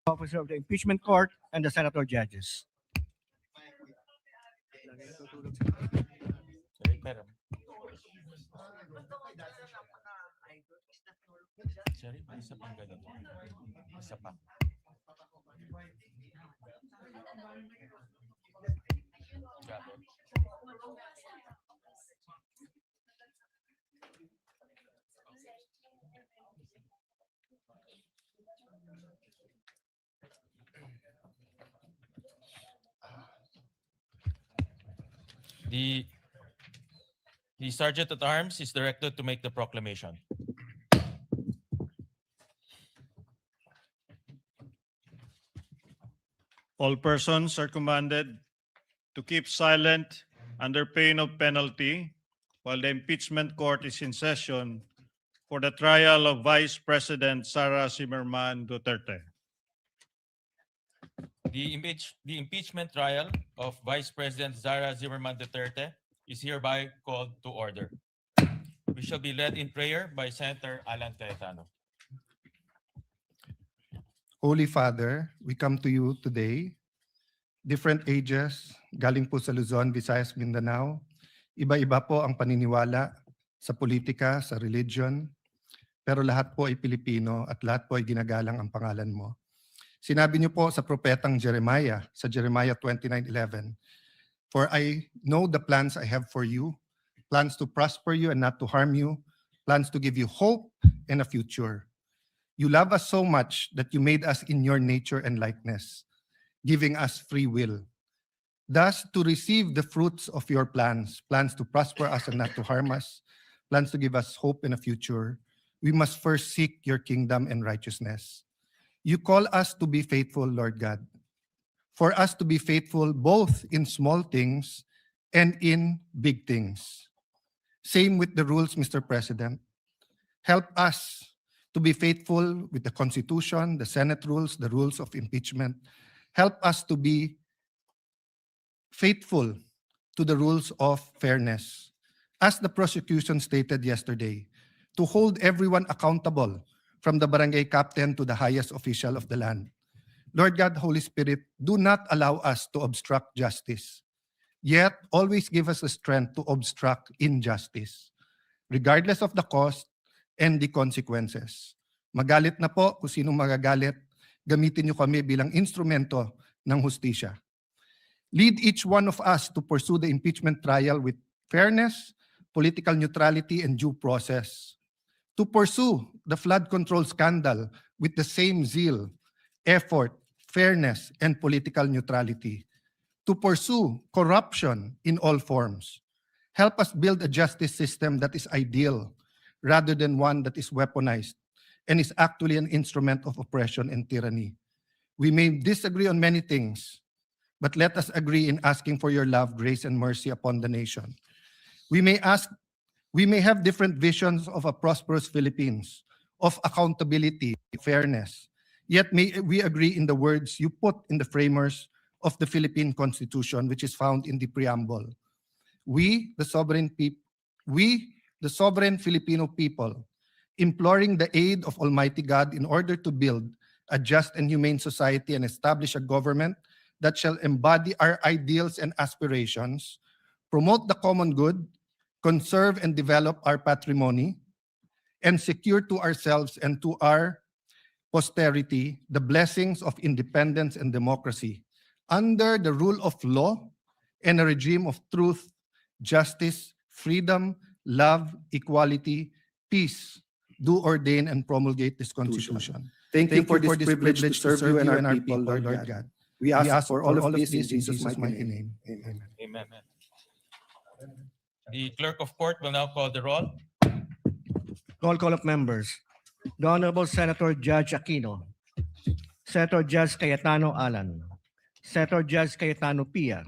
Officer of the Impeachment Court and the Senator Judges. Sorry, may isa pang ganito. Isa pa. Grabe. The Sergeant at Arms is directed to make the proclamation. All persons are commanded to keep silent under pain of penalty while the impeachment court is in session for the trial of Vice President Sara Zimmerman Duterte. The impeachment trial of Vice President Sara Zimmerman Duterte is hereby called to order. We shall be led in prayer by Senator Alan Cayetano. Holy Father, we come to you today, different ages, galing po sa Luzon, Visayas, Mindanao. Iba-iba po ang paniniwala sa politika, sa religion, pero lahat po ay Pilipino at lahat po ay ginagalang ang pangalan mo. Sinabi niyo po sa propetang Jeremiah, sa Jeremiah 29:11, "For I know the plans I have for you, plans to prosper you and not to harm you, plans to give you hope and a future. You love us so much that you made us in your nature and likeness, giving us free will. Thus, to receive the fruits of your plans, plans to prosper us and not to harm us, plans to give us hope and a future, we must first seek your kingdom and righteousness. You call us to be faithful, Lord God. For us to be faithful both in small things and in big things. Same with the rules, Mr. President. Help us to be faithful with the Constitution, the Senate rules, the rules of impeachment. Help us to be faithful to the rules of fairness. As the prosecution stated yesterday, to hold everyone accountable from the barangay captain to the highest official of the land. Lord God, Holy Spirit, do not allow us to obstruct justice, yet always give us the strength to obstruct injustice, regardless of the cost and the consequences. Magalit na po kung sinong magagalit, gamitin niyo kami bilang instrumento ng hustisya. Lead each one of us to pursue the impeachment trial with fairness, political neutrality, and due process. To pursue the flood control scandal with the same zeal, effort, fairness, and political neutrality. To pursue corruption in all forms. Help us build a justice system that is ideal rather than one that is weaponized and is actually an instrument of oppression and tyranny. We may disagree on many things, but let us agree in asking for your love, grace, and mercy upon the nation. We may have different visions of a prosperous Philippines, of accountability, fairness, yet may we agree in the words you put in the framers of the Philippine Constitution, which is found in the preamble. We, the sovereign Filipino people, imploring the aid of Almighty God in order to build a just and humane society and establish a government that shall embody our ideals and aspirations, promote the common good, conserve and develop our patrimony, and secure to ourselves and to our posterity the blessings of independence and democracy under the rule of law and a regime of truth, justice, freedom, love, equality, peace, do ordain and promulgate this Constitution. Thank you for this privilege to serve you and our people, Lord God. We ask for all of this in Jesus' mighty name. Amen. Amen. The clerk of court will now call the roll. Roll call of members. The Honorable Senator Judge Aquino. Senator Judge Cayetano Alan. Senator Judge Cayetano Pia.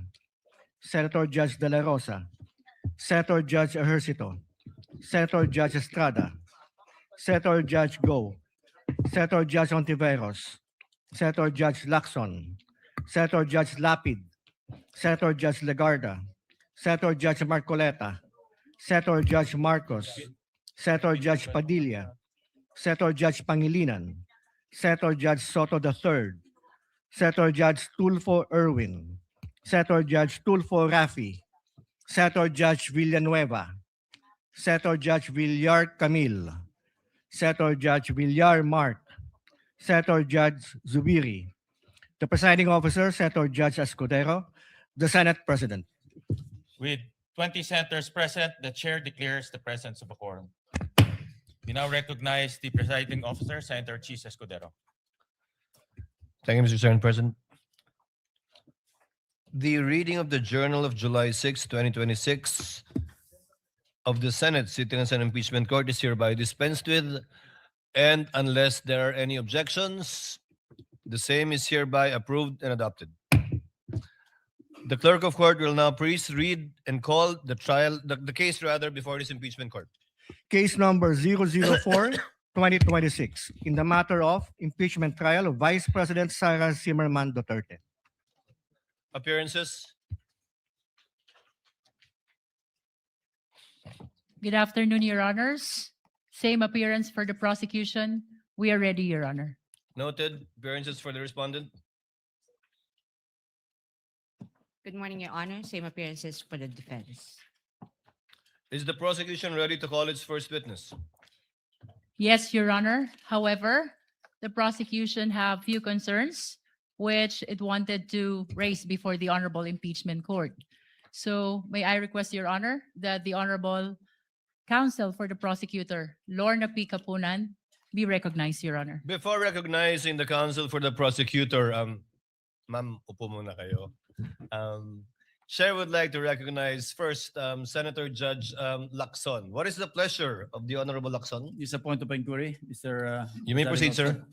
Senator Judge De La Rosa. Senator Judge Ejercito. Senator Judge Estrada. Senator Judge Go. Senator Judge Ontiveros. Senator Judge Lacson. Senator Judge Lapid. Senator Judge Legarda. Senator Judge Marcoleta, Senator Judge Marcos, Senator Judge Padilla, Senator Judge Pangilinan, Senator Judge Soto III, Senator Judge Tulfo Erwin, Senator Judge Tulfo Rafi, Senator Judge Villanueva, Senator Judge Villar Camille, Senator Judge Villar Mark, Senator Judge Zubiri, the presiding officer, Senator Judge Escudero, the Senate President. With 20 senators present, the chair declares the presence of a quorum. We now recognize the presiding officer, Senator Chis Escudero. Thank you, Mr. Senate President. The reading of the Journal of July 6, 2026 of the Senate sitting as an impeachment court is hereby dispensed with, and unless there are any objections, the same is hereby approved and adopted. The clerk of court will now please read and call the case before this impeachment court. Case number 004-2026 in the matter of impeachment trial of Vice President Sara Zimmerman Duterte. Appearances. Good afternoon, Your Honors. Same appearance for the prosecution. We are ready, Your Honor. Noted. Appearances for the respondent. Good morning, Your Honor. Same appearances for the defense. Is the prosecution ready to call its first witness? Yes, Your Honor. However, the prosecution have few concerns which it wanted to raise before the Honorable Impeachment Court. So may I request, Your Honor, that the Honorable Counsel for the Prosecutor, Lorna P. Kapunan, be recognized, Your Honor. Before recognizing the counsel for the prosecutor, ma'am, upo muna kayo. Chair would like to recognize first Senator Judge Lacson. What is the pleasure of the Honorable Lacson? It's a point of inquiry, Mr. You may Presiding proceed, sir. Officer.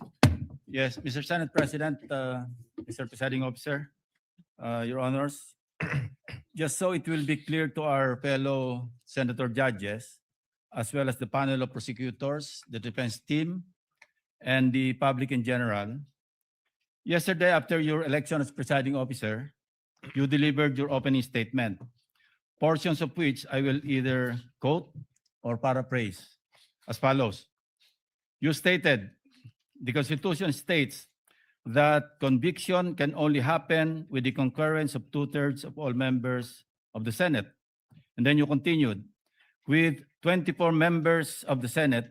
Yes, Mr. Senate President, Mr. Presiding Officer, Your Honors. Just so it will be clear to our fellow senator judges, as well as the panel of prosecutors, the defense team, and the public in general, yesterday after your election as presiding officer, you delivered your opening statement, portions of which I will either quote or paraphrase as follows. You stated, the Constitution states that conviction can only happen with the concurrence of 2/3 of all members of the Senate. And then you continued, with 24 members of the Senate,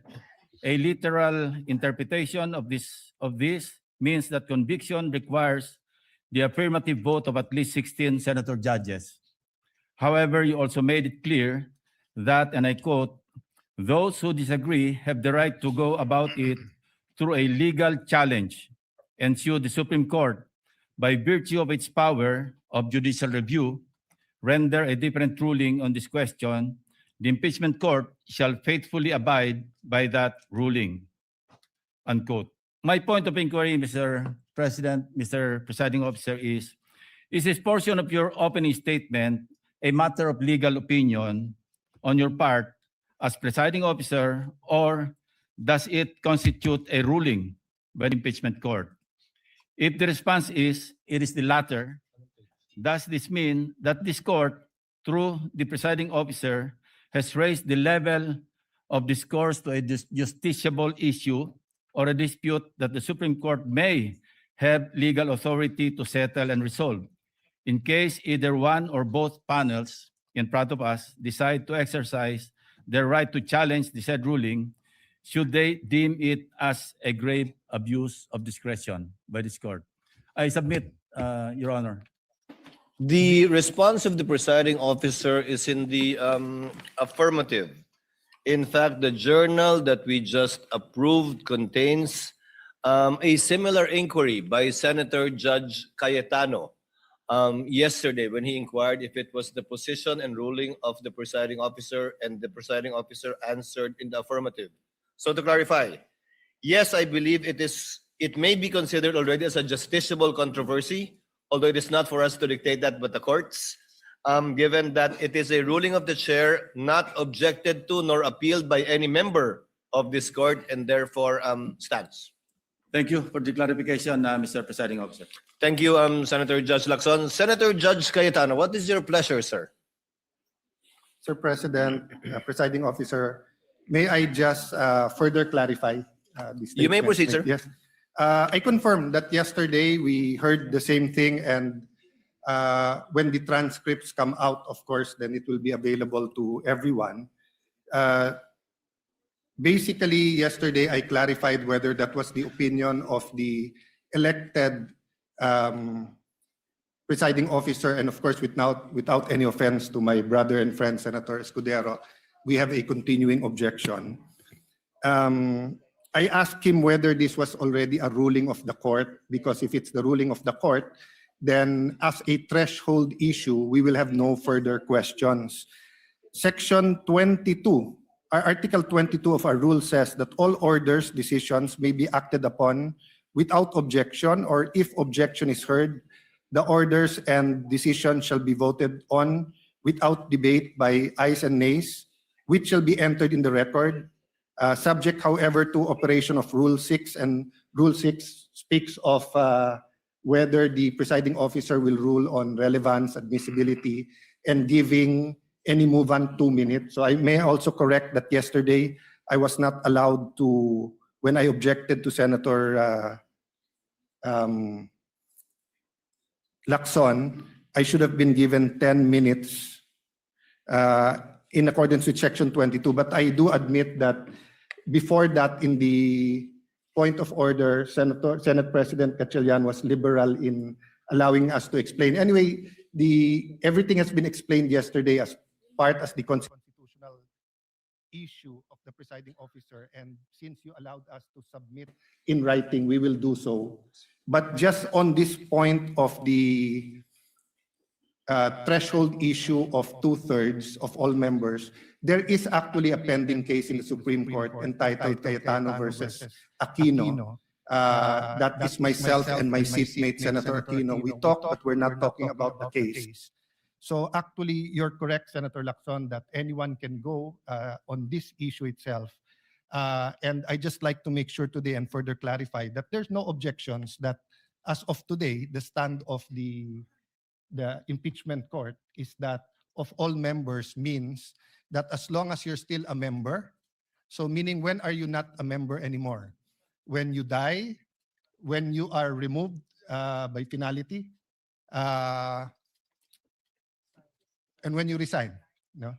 a literal interpretation of this means that conviction requires the affirmative vote of at least 16 senator judges. However, you also made it clear that, and I quote, those who disagree have the right to go about it through a legal challenge and sue the Supreme Court by virtue of its power of judicial review, render a different ruling on this question. The impeachment court shall faithfully abide by that ruling, unquote. My point of inquiry, Mr. President, Mr. Presiding Officer, is this portion of your opening statement a matter of legal opinion on your part as presiding officer, or does it constitute a ruling by the impeachment court? If the response is, it is the latter, does this mean that this court, through the presiding officer, has raised the level of discourse to a justiciable issue or a dispute that the Supreme Court may have legal authority to settle and resolve, in case either one or both panels in front of us decide to exercise their right to challenge the said ruling, should they deem it as a grave abuse of discretion by this court? I submit, Your Honor. The response of the presiding officer is in the affirmative. In fact, the journal that we just approved contains a similar inquiry by Senator Judge Cayetano yesterday when he inquired if it was the position and ruling of the presiding officer, and the presiding officer answered in the affirmative. So to clarify, yes, I believe it may be considered already as a justiciable controversy, although it is not for us to dictate that, but the courts, given that it is a ruling of the chair, not objected to nor appealed by any member of this court, and therefore stands. Thank you for the clarification, Mr. Presiding Officer. Thank you, Senator Judge Lacson. Senator Judge Cayetano, what is your pleasure, sir? Sir President, Presiding Officer, may I just further clarify this You may statement? proceed, sir. Yes. I confirm that yesterday we heard the same thing, and when the transcripts come out, of course, then it will be available to everyone. Basically, yesterday I clarified whether that was the opinion of the elected presiding officer, and of course, without any offense to my brother and friend, Senator Escudero, we have a continuing objection. I asked him whether this was already a ruling of the court, because if it's the ruling of the court, then as a threshold issue, we will have no further questions. Section 22, Article 22 of our rule says that all orders, decisions may be acted upon without objection, or if objection is heard, the orders and decisions shall be voted on without debate by ayes and nays, which shall be entered in the record. Subject, however, to operation of Rule 6, and Rule 6 speaks of whether the presiding officer will rule on relevance, admissibility, and giving any movant 2 minutes. So I may also correct that yesterday I was not allowed to, when I objected to Senator Lacson, I should have been given 10 minutes in accordance with Section 22. But I do admit that before that, in the point of order, Senate President Gatchalian was liberal in allowing us to explain. Anyway, everything has been explained yesterday as the constitutional issue of the presiding officer, and since you allowed us to submit in writing, we will do so. But just on this point of the threshold issue of 2/3 of all members, there is actually a pending case in the Supreme Court entitled Cayetano versus Aquino. That is myself and my seatmate, Senator Aquino. We talked, but we're not talking about the case. So actually, you're correct, Senator Lacson, that anyone can go on this issue itself. And I just like to make sure today and further clarify that there's no objections, that as of today, the stand of the impeachment court is that of all members means that as long as you're still a member, so meaning when are you not a member anymore? When you die, when you are removed by finality, and when you resign. No?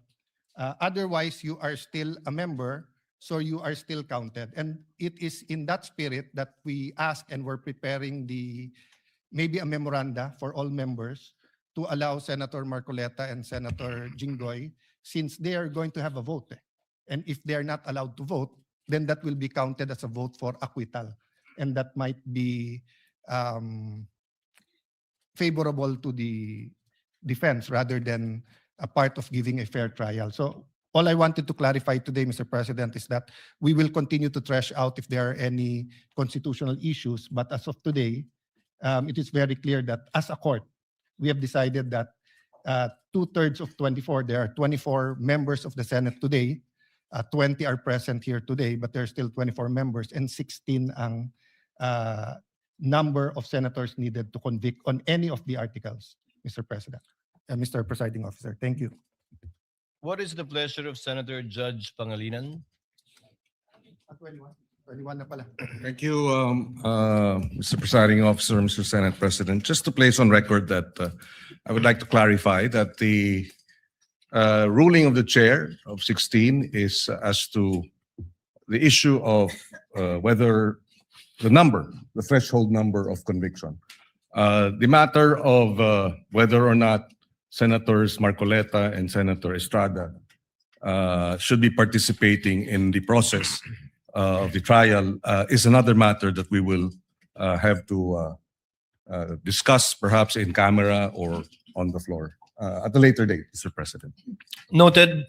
Otherwise, you are still a member, so you are still counted. And it is in that spirit that we ask, and we're preparing maybe a memoranda for all members to allow Senator Marcoleta and Senator Jinggoy, since they are going to have a vote. And if they are not allowed to vote, then that will be counted as a vote for acquittal. And that might be favorable to the defense rather than a part of giving a fair trial. So all I wanted to clarify today, Mr. President, is that we will continue to thresh out if there are any constitutional issues. But as of today, it is very clear that as a court, we have decided that 2/3 of 24, there are 24 members of the Senate today, 20 are present here today, but there are still 24 members, and 16 ang number of senators needed to convict on any of the articles, Mr. President, Mr. Presiding Officer. Thank you. What is the pleasure of Senator Judge Pangilinan? 21 na pala. Thank you, Mr. Presiding Officer, Mr. Senate President. Just to place on record that I would like to clarify that the ruling of the chair of 16 is as to the issue of whether the threshold number of conviction. The matter of whether or not Senators Marcoleta and Senator Estrada should be participating in the process of the trial is another matter that we will have to discuss perhaps in camera or on the floor at a later date, Mr. President. Noted.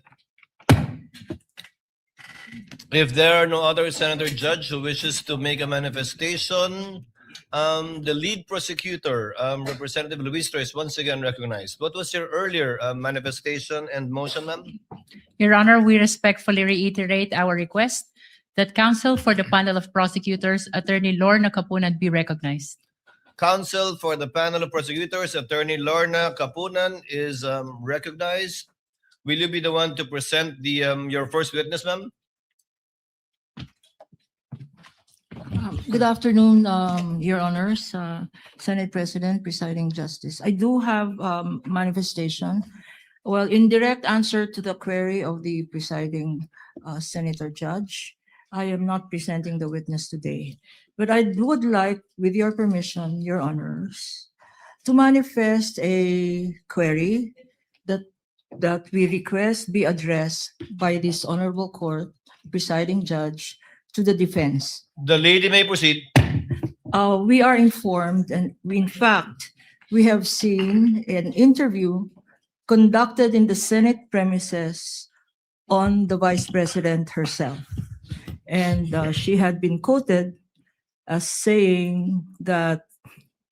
If there are no other Senator Judge who wishes to make a manifestation, the lead prosecutor, Representative Luistro, is once again recognized. What was your earlier manifestation and motion, ma'am? Your Honor, we respectfully reiterate our request that counsel for the panel of prosecutors, Attorney Lorna Kapunan, be recognized. Counsel for the panel of prosecutors, Attorney Lorna Kapunan, is recognized. Will you be the one to present your first witness, ma'am? Good afternoon, Your Honors, Senate President, Presiding Justice. I do have manifestation. Well, in direct answer to the query of the presiding Senator Judge, I am not presenting the witness today. But I would like, with your permission, Your Honors, to manifest a query that we request be addressed by this honorable court, presiding judge, to the defense. The lady may proceed. We are informed, and in fact, we have seen an interview conducted in the Senate premises on the Vice President herself. And she had been quoted as saying that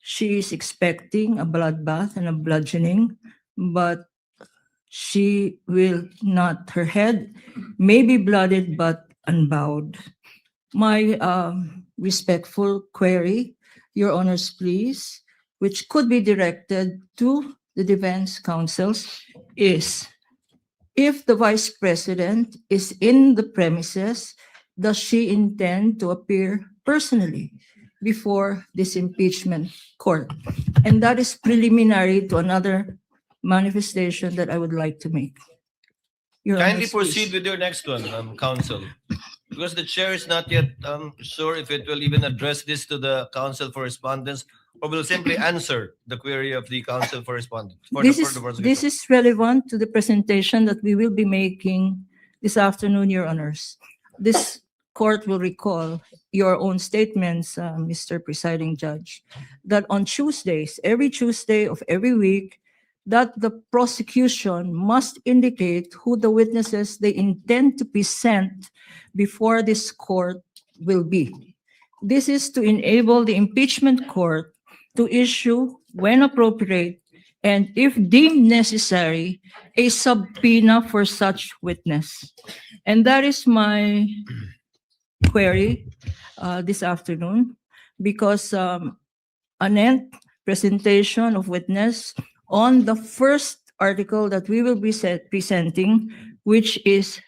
she is expecting a bloodbath and a bludgeoning, but she will not, her head may be blooded but unbowed. My respectful query, Your Honors, please, which could be directed to the defense counsels, is if the Vice President is in the premises, does she intend to appear personally before this impeachment court? And that is preliminary to another manifestation that I would like to make. Your Kindly Honors, please. proceed with your next one, counsel. Because the chair is not yet sure if it will even address this to the counsel for respondents or will simply answer the query of the counsel for respondents. This is relevant to the presentation that we will be making this afternoon, Your Honors. This court will recall your own statements, Mr. Presiding Judge, that on Tuesdays, every Tuesday of every week, that the prosecution must indicate who the witnesses they intend to present before this court will be. This is to enable the impeachment court to issue, when appropriate, and if deemed necessary, a subpoena for such witness. And that is my query this afternoon, because an presentation of witness on the first article that we will be presenting, which is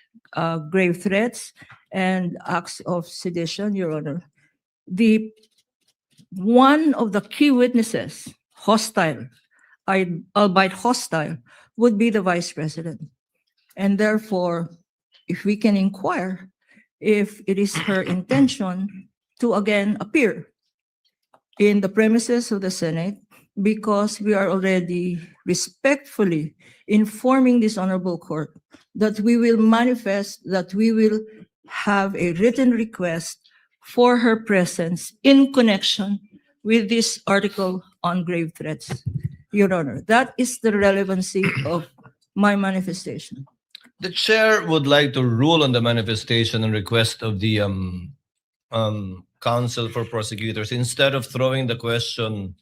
grave threats and acts of sedition, Your Honor. One of the key witnesses, hostile, albeit hostile, would be the Vice President. And therefore, if we can inquire if it is her intention to again appear in the premises of the Senate, because we are already respectfully informing this honorable court that we will manifest, that we will have a written request for her presence in connection with this article on grave threats, Your Honor. That is the relevancy of my manifestation. The chair would like to rule on the manifestation and request of the counsel for prosecutors instead of throwing the question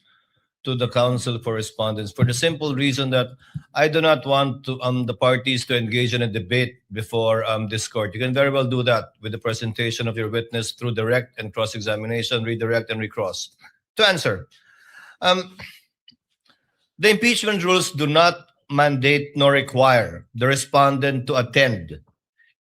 to the counsel for respondents, for the simple reason that I do not want to the parties to engage in a debate before this court. You can very well do that with the presentation of your witness through direct and cross-examination, redirect and recross. To answer, the impeachment rules do not mandate nor require the respondent to attend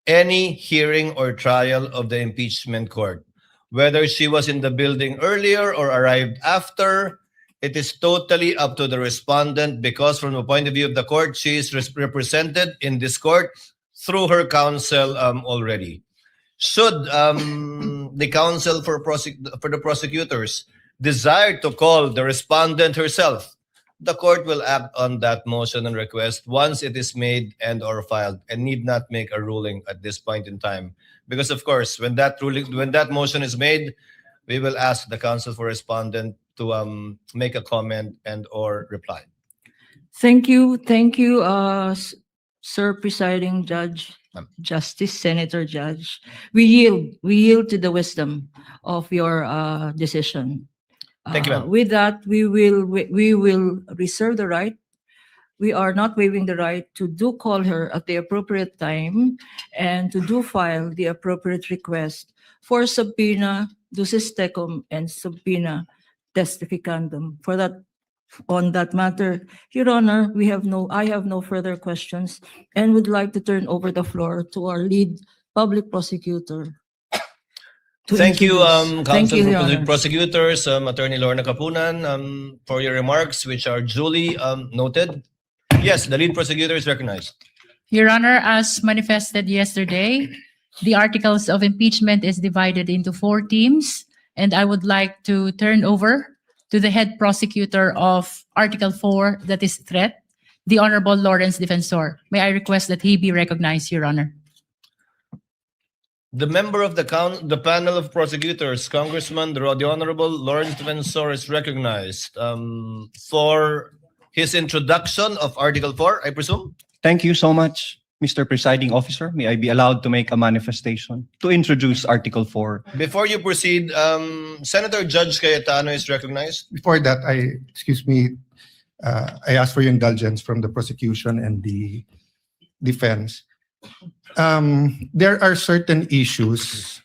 any hearing or trial of the impeachment court. Whether she was in the building earlier or arrived after, it is totally up to the respondent, because from the point of view of the court, she is represented in this court through her counsel already. Should the counsel for the prosecutors desire to call the respondent herself, the court will act on that motion and request once it is made and or filed, and need not make a ruling at this point in time. Because of course, when that motion is made, we will ask the counsel for respondent to make a comment and or reply. Thank you, Sir Presiding Judge, Justice, Senator Judge. We yield to the wisdom of your decision. Thank you, ma'am. With that, we will reserve the right. We are not waiving the right to do call her at the appropriate time and to do file the appropriate request for subpoena ducis tecum and subpoena testificandum. For that, on that matter, Your Honor, I have no further questions and would like to turn over the floor to our lead public prosecutor. to Thank you, introduce. Thank Counsel you, for Your Honor. Prosecutors, Attorney Lorna Kapunan, for your remarks, which are duly noted. Yes, the lead prosecutor is recognized. Your Honor, as manifested yesterday, the articles of impeachment is divided into 4 teams, and I would like to turn over to the head prosecutor of Article 4, that is threat, the Honorable Lawrence Defensor. May I request that he be recognized, Your Honor? The member of the panel of prosecutors, Congressman, the Honorable Lawrence Defensor, is recognized for his introduction of Article 4, I presume. Thank you so much, Mr. Presiding Officer. May I be allowed to make a manifestation to introduce Article 4? Before you proceed, Senator Judge Cayetano is recognized. Before that, excuse me, I ask for your indulgence from the prosecution and the defense. There are certain issues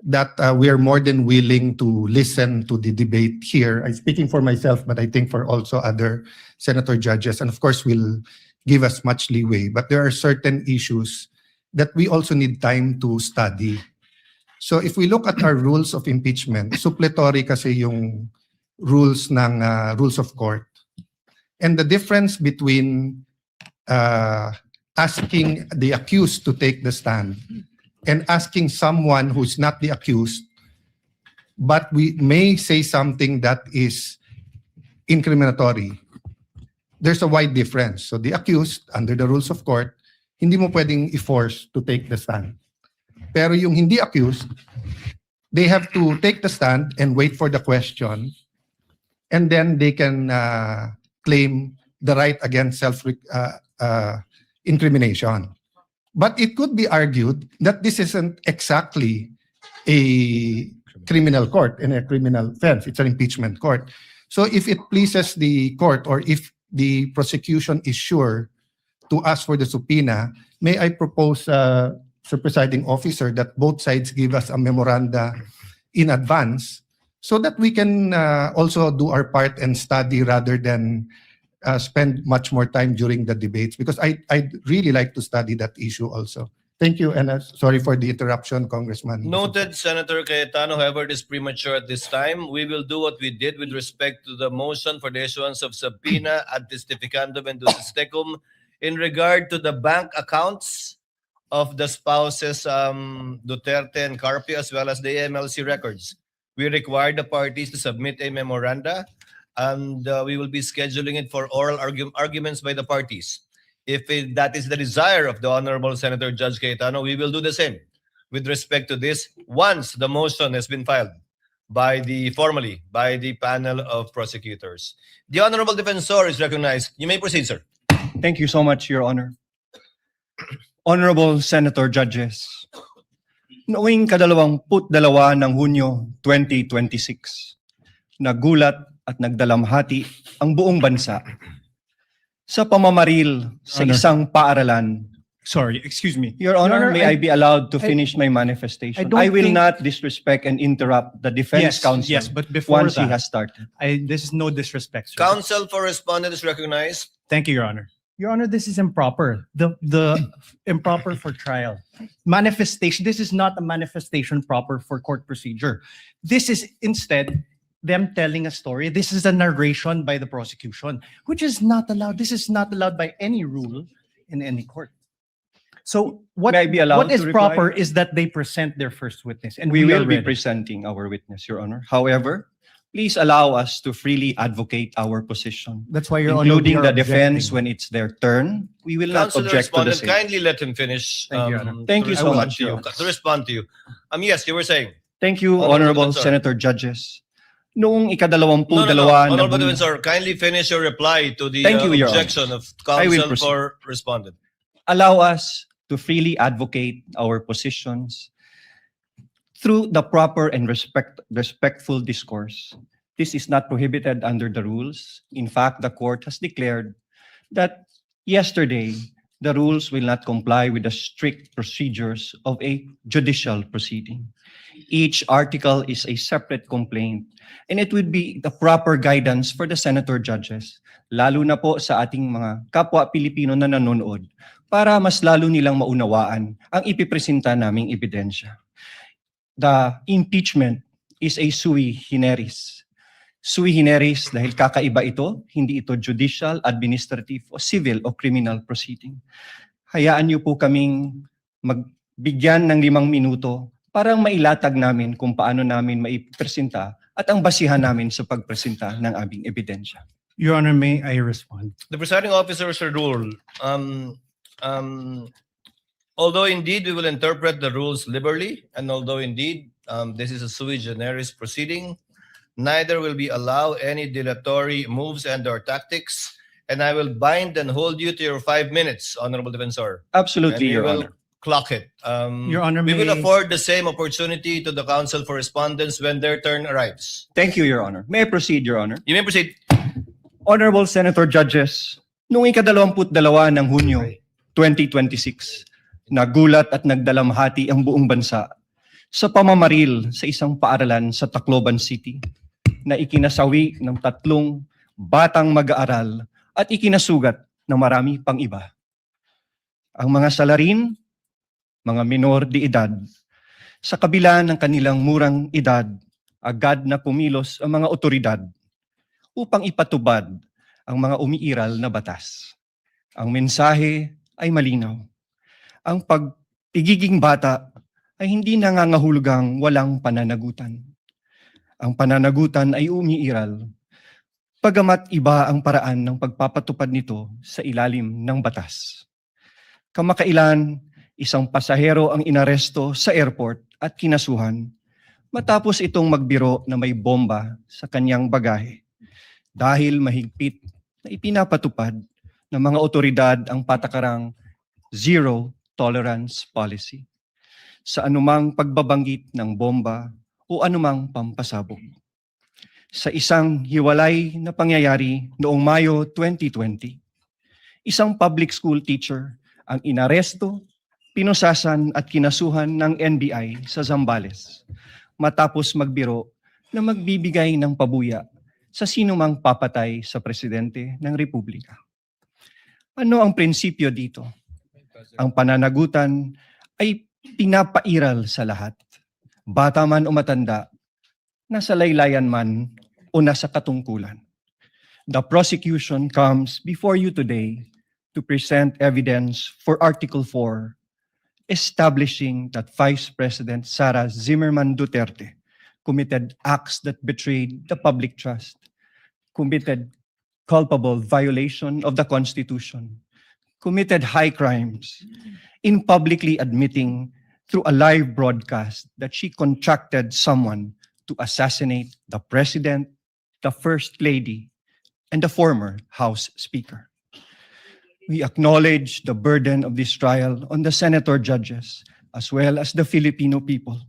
that we are more than willing to listen to the debate here. I'm speaking for myself, but I think for also other senator judges, and of course will give us much leeway. But there are certain issues that we also need time to study. So if we look at our rules of impeachment, suppletory kasi yung rules ng rules of court. And the difference between asking the accused to take the stand and asking someone who's not the accused, but we may say something that is incriminatory. There's a wide difference. So the accused, under the rules of court, hindi mo pwedeng i-force to take the stand. Pero yung hindi accused, they have to take the stand and wait for the question, and then they can claim the right against self-incrimination. But it could be argued that this isn't exactly a criminal court and a criminal offense. It's an impeachment court. So if it pleases the court, or if the prosecution is sure to ask for the subpoena, may I propose, Sir Presiding Officer, that both sides give us a memoranda in advance so that we can also do our part and study rather than spend much more time during the debates, because I'd really like to study that issue also. Thank you, and sorry for the interruption, Congressman. Noted, Senator Cayetano. However, it is premature at this time. We will do what we did with respect to the motion for the issuance of subpoena ad testificandum and ducis tecum in regard to the bank accounts of the spouses Duterte and Carpio, as well as the AMLC records. We require the parties to submit a memoranda, and we will be scheduling it for oral arguments by the parties. If that is the desire of the Honorable Senator Judge Cayetano, we will do the same with respect to this once the motion has been filed formally by the panel of prosecutors. The Honorable Defensor is recognized. You may proceed, sir. Thank you so much, Your Honor. Honorable Senator Judges, noong 22 ng Hunyo 2026, nagulat at nagdalamhati ang buong bansa sa pamamaril sa Honor. isang paaralan. Sorry, excuse me. Your Honor, may I be allowed to I- finish my manifestation? don't I will think- not disrespect and interrupt the defense counsel Yes, but before once he that, has started. this is no disrespect, sir. Counsel for respondent is recognized. Thank you, Your Honor. Your Honor, this is improper. The improper for trial. Manifestation, this is not a manifestation proper for court procedure. This is instead them telling a story. This is a narration by the prosecution, which is not allowed. This is not allowed by any rule in any court. So what, May I be allowed what is to reply? proper is that they present their first witness, and We will are be ready. presenting our witness, Your Honor. However, please allow us to freely advocate our position, That's why Your Honor, we including are the defense objecting. when it's their turn. We will not Counsel object to the respondent, same. kindly let him finish. Thank you, Your Honor. Thank you so respond much, to Your you. To respond to you. Yes, you were saying. Thank you, Honorable Honorable Defensor. Senator Judges. Noong ika-22 Honorable Defensor, kindly finish your reply to the Thank you, Your Honor. objection of I will counsel proceed. for respondent. allow us to freely advocate our positions through the proper and respectful discourse. This is not prohibited under the rules. In fact, the court has declared that yesterday, the rules will not comply with the strict procedures of a judicial proceeding. Each article is a separate complaint, and it would be the proper guidance for the senator judges, lalo na po sa ating mga kapwa Pilipino na nanonood, para mas lalo nilang maunawaan ang ipipresenta naming ebidensya. the impeachment is a sui generis. Sui generis dahil kakaiba ito, hindi ito judicial, administrative, o civil o criminal proceeding. Hayaan niyo po kaming magbigyan ng 5 minuto para mailatag namin kung paano namin maipresenta at ang basihan namin sa pagpresenta ng aming ebidensya. Your Honor, may I respond? The presiding officer's rule, although indeed we will interpret the rules liberally, and although indeed this is a sui generis proceeding, neither will we allow any dilatory moves and or tactics, and I will bind and hold you to your 5 minutes, Honorable Defensor. Absolutely, And you Your will Honor. clock it. Your Honor, we will may- afford the same opportunity to the counsel for respondents when their turn arrives. Thank you, Your Honor. May I proceed, Your Honor? You may proceed. Honorable Senator Judges, noong ika-22 ng Hunyo 2026, nagulat at nagdalamhati ang buong bansa sa pamamaril sa isang paaralan sa Tacloban City na ikinasawi ng 3 batang mag-aaral at ikinasugat ng marami pang iba. Ang mga salarin, mga minor de edad, sa kabila ng kanilang murang edad, agad na kumilos ang mga otoridad upang ipatubad ang mga umiiral na batas. Ang mensahe ay malinaw. Ang pagpigiging bata ay hindi nangangahulugang walang pananagutan. Ang pananagutan ay umiiral, pagamat iba ang paraan ng pagpapatupad nito sa ilalim ng batas. Kamakailan, isang pasahero ang inaresto sa airport at kinasuhan matapos itong magbiro na may bomba sa kanyang bagahe dahil mahigpit na ipinapatupad ng mga otoridad ang patakarang zero tolerance policy sa anumang pagbabanggit ng bomba o anumang pampasabog. Sa isang hiwalay na pangyayari noong Mayo 2020, isang public school teacher ang inaresto, pinusasan at kinasuhan ng NBI sa Zambales matapos magbiro na magbibigay ng pabuya sa sinumang papatay sa presidente ng Republika. Ano ang prinsipyo dito? Ang pananagutan ay pinapairal sa lahat, bata man o matanda, nasa laylayan man o nasa katungkulan. The prosecution comes before you today to present evidence for Article 4, establishing that Vice President Sara Zimmerman Duterte committed acts that betrayed the public trust, committed culpable violation of the Constitution, committed high crimes in publicly admitting through a live broadcast that she contracted someone to assassinate the President, the First Lady, and the former House Speaker. We acknowledge the burden of this trial on the senator judges as well as the Filipino people.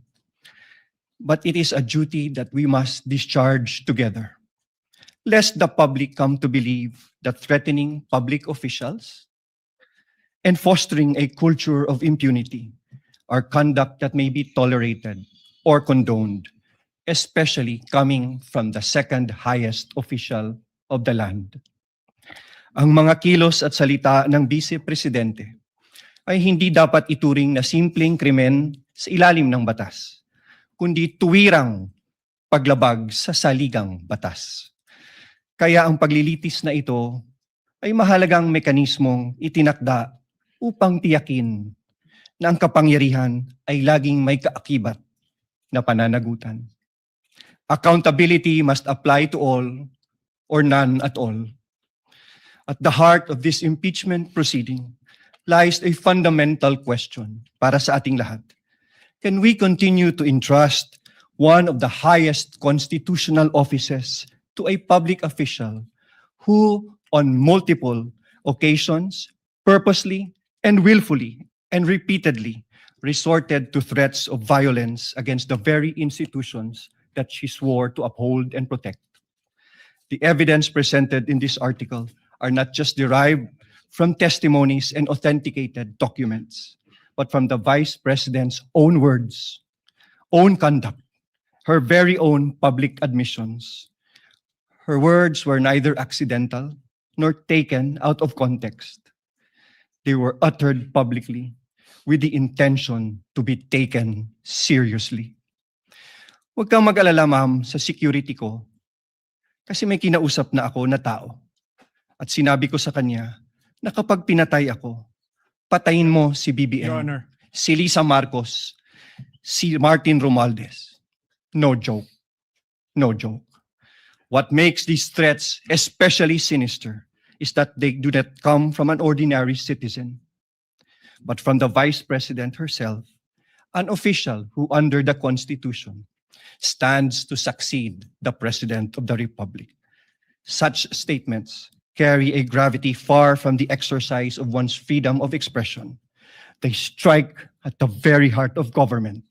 But it is a duty that we must discharge together, lest the public come to believe that threatening public officials and fostering a culture of impunity are conduct that may be tolerated or condoned, especially coming from the second highest official of the land. Ang mga kilos at salita ng Vice Presidente ay hindi dapat ituring na simpleng krimen sa ilalim ng batas, kundi tuwirang paglabag sa saligang batas. Kaya ang paglilitis na ito ay mahalagang mekanismong itinakda upang tiyakin na ang kapangyarihan ay laging may kaakibat na pananagutan. Accountability must apply to all or none at all. At the heart of this impeachment proceeding lies a fundamental question para sa ating lahat. Can we continue to entrust one of the highest constitutional offices to a public official who, on multiple occasions, purposely and willfully and repeatedly resorted to threats of violence against the very institutions that she swore to uphold and protect? The evidence presented in this article are not just derived from testimonies and authenticated documents, but from the Vice President's own words, own conduct, her very own public admissions. Her words were neither accidental nor taken out of context. They were uttered publicly with the intention to be taken seriously. Huwag kang mag-alala, ma'am, sa security ko. Kasi may kinausap na ako na tao. At sinabi ko sa kanya na kapag pinatay ako, patayin mo si BBM, Your Honor. si Lisa Marcos, si Martin Romualdez. No joke. No joke. What makes these threats especially sinister is that they do not come from an ordinary citizen, but from the Vice President herself, an official who under the Constitution stands to succeed the President of the Republic. Such statements carry a gravity far from the exercise of one's freedom of expression. They strike at the very heart of government.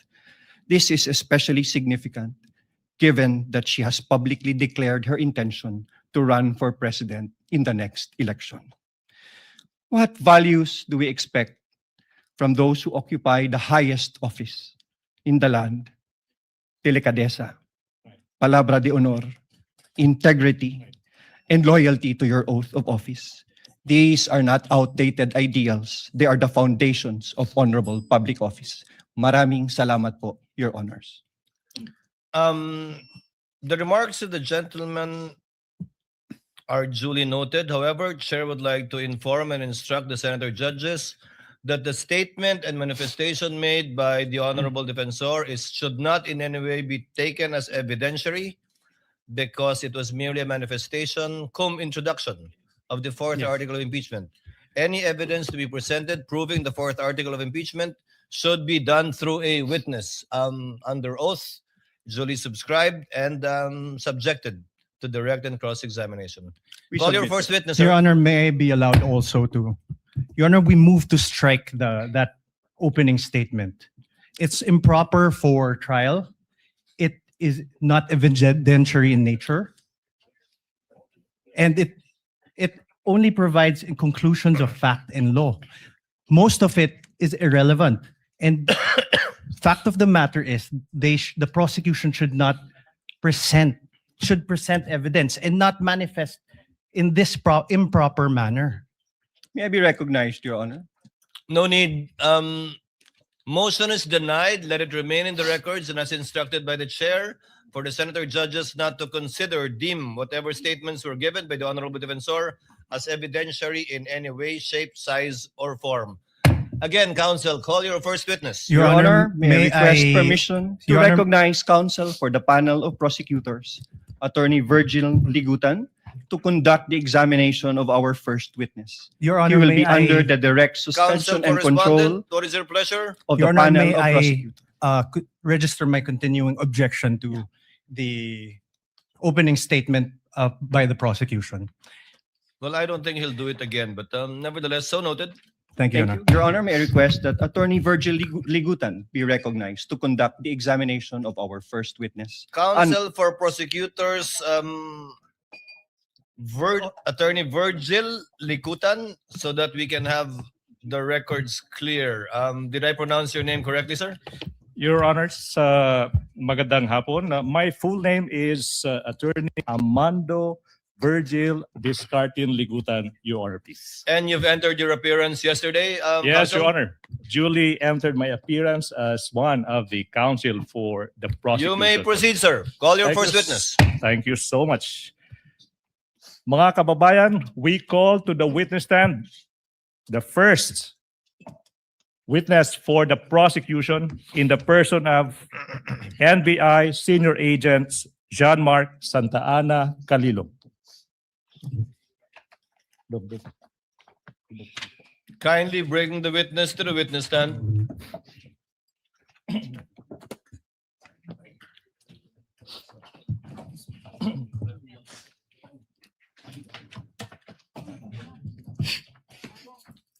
This is especially significant given that she has publicly declared her intention to run for president in the next election. What values do we expect from those who occupy the highest office in the land? Delicadeza, palabra de honor, integrity, and loyalty to your oath of office. These are not outdated ideals. They are the foundations of honorable public office. Maraming salamat po, Your Honors. The remarks of the gentleman are duly noted. However, Chair would like to inform and instruct the senator judges that the statement and manifestation made by the Honorable Defensor should not in any way be taken as evidentiary because it was merely a manifestation cum introduction of the fourth article of impeachment. Any evidence to be presented proving the fourth article of impeachment should be done through a witness under oath, duly subscribed and subjected to direct and cross-examination. Call your first witness, Your sir. Honor, may I be allowed also to, Your Honor, we move to strike that opening statement. It's improper for trial. It is not evidentiary in nature. And it only provides conclusions of fact and law. Most of it is irrelevant. And fact of the matter is the prosecution should present evidence and not manifest in this improper manner. May I be recognized, Your Honor? No need. Motion is denied. Let it remain in the records and as instructed by the chair for the senator judges not to consider, deem whatever statements were given by the Honorable Defensor as evidentiary in any way, shape, size, or form. Again, counsel, call your first witness. Your Honor, may I request permission to Your Honor- recognize counsel for the panel of prosecutors, Attorney Virgil Ligutan, to conduct the examination of our first witness. Your He Honor, will may be I, under the direct Counsel suspension and for control respondent, what is your pleasure? of Your the Honor, panel may of I prosecutors. register my continuing objection to the opening statement by the prosecution. Well, I don't think he'll do it again, but nevertheless, so noted. Thank you, Your Thank Honor. you. Your Honor, may I request that Attorney Virgil Ligutan be recognized to conduct the examination of our first witness. Counsel for prosecutors, Attorney Virgil Likutan, so that we can have the records clear. Did I pronounce your name correctly, sir? Your Honors, magandang hapon. My full name is Attorney Armando Virgil Discartin Ligutan, Your Honor, please. And you've entered your appearance yesterday, Yes, counsel? Your Honor. Duly entered my appearance as one of the counsel for the prosecution. You may proceed, sir. Call your Thank first you witness. Thank you so much. Mga kababayan, we call to the witness stand the first witness for the prosecution in the person of NBI Senior Agent Jean-Marc Santa Ana Calilo. Kindly bring the witness to the witness stand.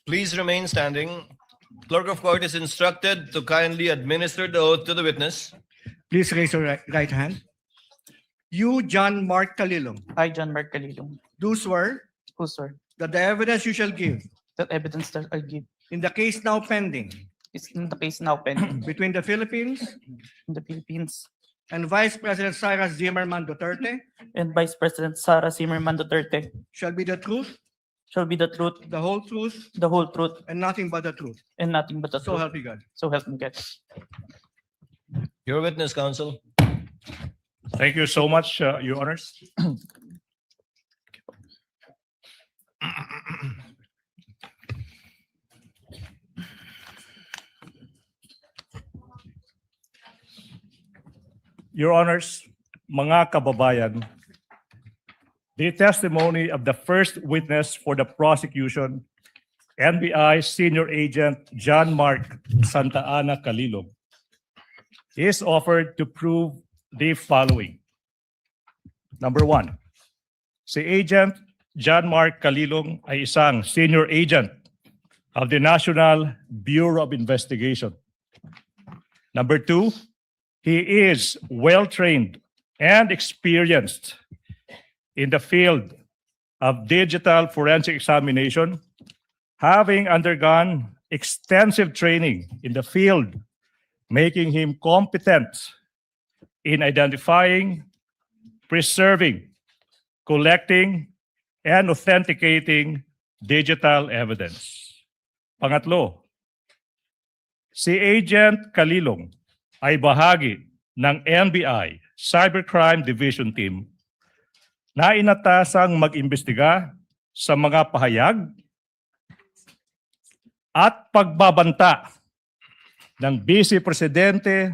Please remain standing. Clerk of Court is instructed to kindly administer the oath to the witness. Please raise your right hand. You, John Mark Calilong, I, John Mark Calilong, do swear who swear that the evidence you shall give that evidence that I give in the case now pending is in the case now pending between the Philippines in the Philippines and Vice President Sara Zimmerman Duterte and Vice President Sara Zimmerman Duterte shall be the truth, shall be the truth, the whole truth, the whole truth, and nothing but the truth. and nothing but the So truth. help me God. So help me God. Your witness, counsel. Thank you so much, Your Honors. Your Honors, mga kababayan, the testimony of the first witness for the prosecution, NBI Senior Agent John Mark Santa Ana Calilog, is offered to prove the following. Number one, si Agent John Mark Calilog ay isang senior agent of the National Bureau of Investigation. Number two, he is well-trained and experienced in the field of digital forensic examination, having undergone extensive training in the field, making him competent in identifying, preserving, collecting, and authenticating digital evidence. Pangatlo, si Agent Calilog ay bahagi ng NBI Cybercrime Division Team na inatasang mag-imbestiga sa mga pahayag at pagbabanta ng Vice Presidente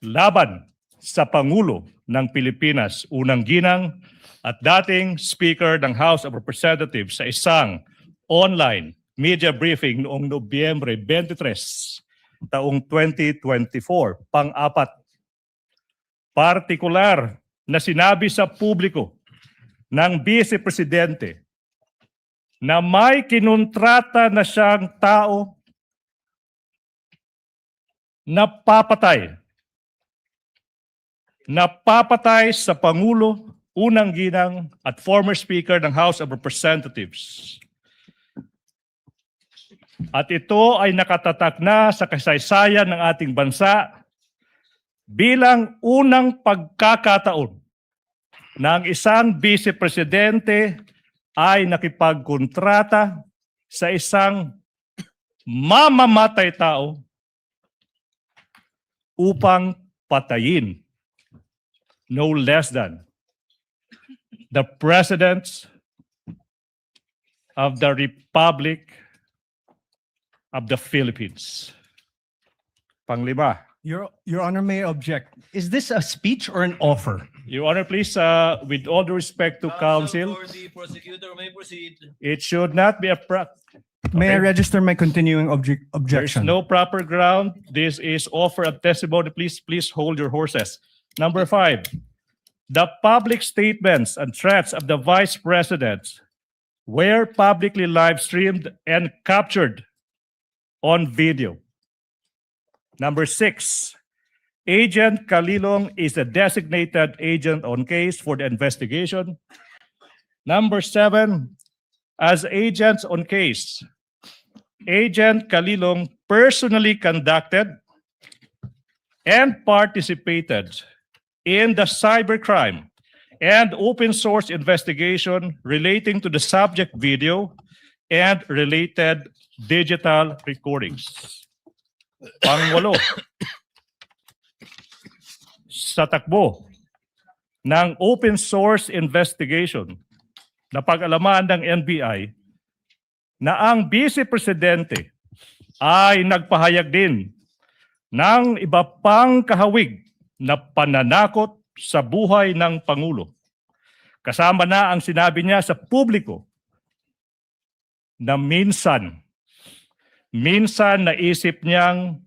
laban sa Pangulo ng Pilipinas, unang ginang at dating Speaker ng House of Representatives sa isang online media briefing noong Nobyembre 23, taong 2024. Pang-apat, partikular na sinabi sa publiko ng Vice Presidente na may kinontrata na siyang tao na papatay sa Pangulo, unang ginang at former Speaker ng House of Representatives. At ito ay nakatatak na sa kasaysayan ng ating bansa bilang unang pagkakataon na ang isang Vice Presidente ay nakipagkontrata sa isang mamamatay tao upang patayin no less than the President of the Republic of the Philippines. Panglima. Your Honor, may I object. Is this a speech or an offer? Your Honor, please, with all due respect to counsel, For the prosecutor may proceed. it should not be a May I Okay. register my continuing There's objection? no proper ground. This is offer of testimony. Please hold your horses. Number 5, the public statements and threats of the Vice President were publicly live streamed and captured on video. Number 6, Agent Calilog is a designated agent on case for the investigation. Number 7, as agents on case, Agent Calilog personally conducted and participated in the cybercrime and open source investigation relating to the subject video and related digital recordings. Pangwalo, sa takbo ng open source investigation na pag-alaman ng NBI na ang Vice Presidente ay nagpahayag din ng iba pang kahawig na pananakot sa buhay ng Pangulo. Kasama na ang sinabi niya sa publiko na minsan naisip niyang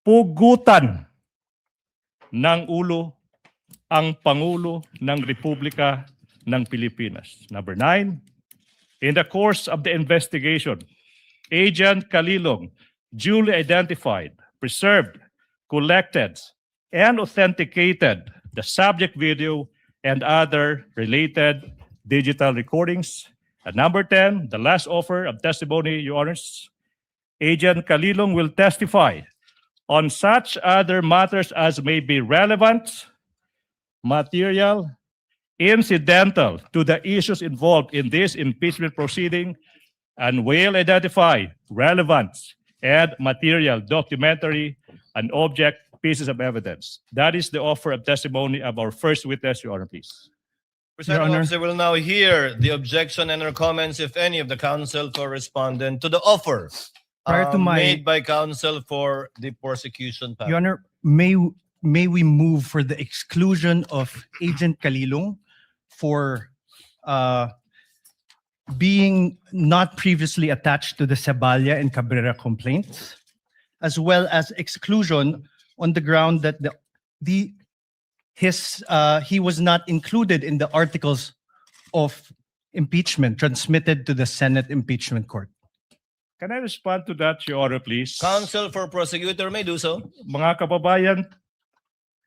pugutan ng ulo ang Pangulo ng Republika ng Pilipinas. Number 9, in the course of the investigation, Agent Calilog duly identified, preserved, collected, and authenticated the subject video and other related digital recordings. At number 10, the last offer of testimony, Your Honors, Agent Calilog will testify on such other matters as may be relevant, material, incidental to the issues involved in this impeachment proceeding, and will identify relevant and material documentary and object pieces of evidence. That is the offer of testimony of our first witness, Your Honor, please. Presiding Honor. officer will now hear the objection and or comments, if any, of the counsel for respondent to the offer Prior to my- made by counsel for the prosecution. Your Honor, may we move for the exclusion of Agent Kalilong for being not previously attached to the Saballa and Cabrera complaints, as well as exclusion on the ground that he was not included in the articles of impeachment transmitted to the Senate Impeachment Court. Can I respond to that, Your Honor, please? Counsel for prosecutor may do so. Mga kababayan,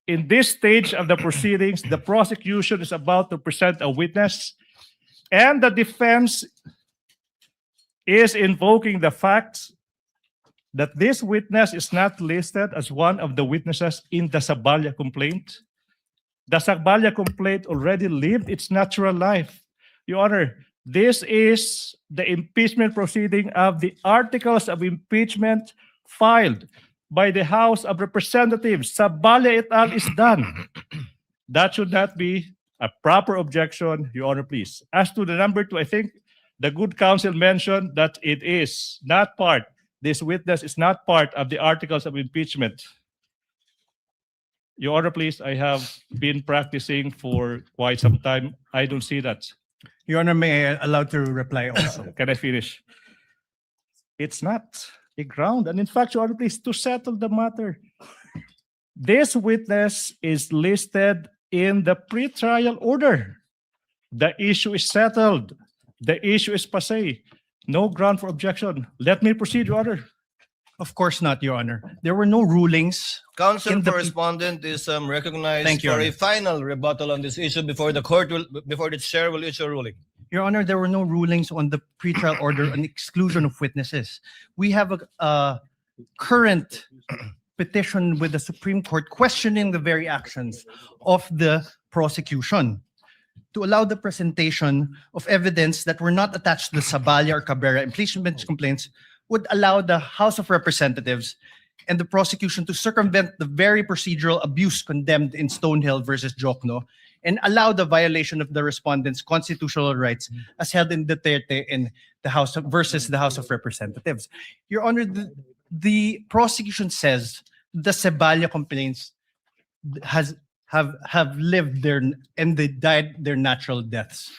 in this stage of the proceedings, the prosecution is about to present a witness, and the defense is invoking the facts that this witness is not listed as one of the witnesses in the Saballa complaint. The Saballa complaint already lived its natural life. Your Honor, this is the impeachment proceeding of the articles of impeachment filed by the House of Representatives. Saballa et al. Is done. That should not be a proper objection, Your Honor, please. As to the number 2, I think the good counsel mentioned that it is not part, this witness is not part of the articles of impeachment. Your Honor, please, I have been practicing for quite some time. I don't see that. Your Honor, may I allow to reply also? Can I finish? It's not a ground. And in fact, Your Honor, please, to settle the matter, this witness is listed in the pretrial order. The issue is settled. The issue is passé. No ground for objection. Let me proceed, Your Honor. Of course not, Your Honor. There were no rulings. Counsel In the for pre- respondent is recognized Thank you, for Your a Honor. final rebuttal on this issue before the chair will issue a ruling. Your Honor, there were no rulings on the pretrial order on exclusion of witnesses. We have a current petition with the Supreme Court questioning the very actions of the prosecution to allow the presentation of evidence that were not attached to the Saballa or Cabrera impeachment complaints would allow the House of Representatives and the prosecution to circumvent the very procedural abuse condemned in Stonehill versus Jokno and allow the violation of the respondent's constitutional rights as held in Duterte in the House of, versus the House of Representatives. Your Honor, the prosecution says the Saballa complaints have lived their and they died their natural deaths.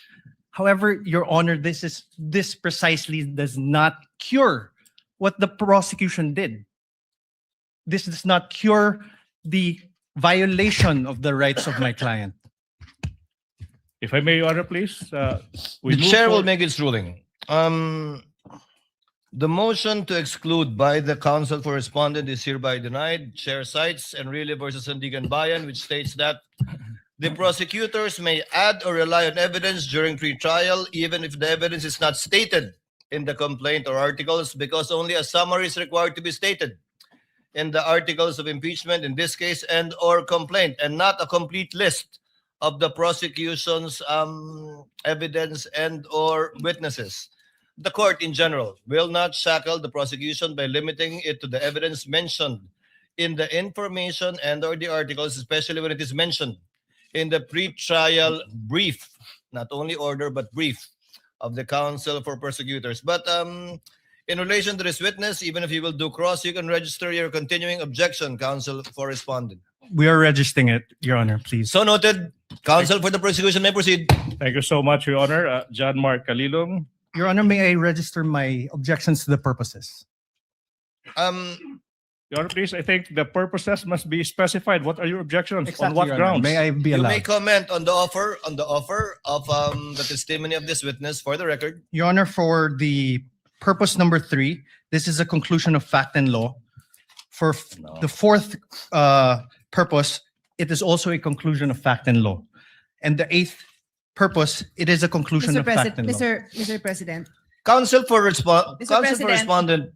However, Your Honor, this precisely does not cure what the prosecution did. This does not cure the violation of the rights of my client. If I may, Your Honor, please. We The move chair will forward. make its ruling. The motion to exclude by the counsel for respondent is hereby denied. Chair cites Enrile versus Sandigan Bayan, which states that the prosecutors may add or rely on evidence during pretrial, even if the evidence is not stated in the complaint or articles, because only a summary is required to be stated in the articles of impeachment, in this case, and or complaint, and not a complete list of the prosecution's evidence and or witnesses. The court in general will not shackle the prosecution by limiting it to the evidence mentioned in the information and or the articles, especially when it is mentioned in the pretrial brief, not only order, but brief of the counsel for prosecutors. But in relation to this witness, even if you will do cross, you can register your continuing objection, counsel for respondent. We are registering it, Your Honor, please. So noted. Counsel for the prosecution may proceed. Thank you so much, Your Honor. John Mark Kalilong. Your Honor, may I register my objections to the purposes? Your Honor, please, I think the purposes must be specified. What are your objections? On Exactly, what Your Honor. grounds? May I be You may allowed? comment on the offer of the testimony of this witness for the record. Your Honor, for the purpose number 3, this is a conclusion of fact and law. For the fourth purpose, it is also a conclusion of fact and law. And the 8th purpose, it is a conclusion of fact and law. Mr. President. Counsel for Mr. President. respondent,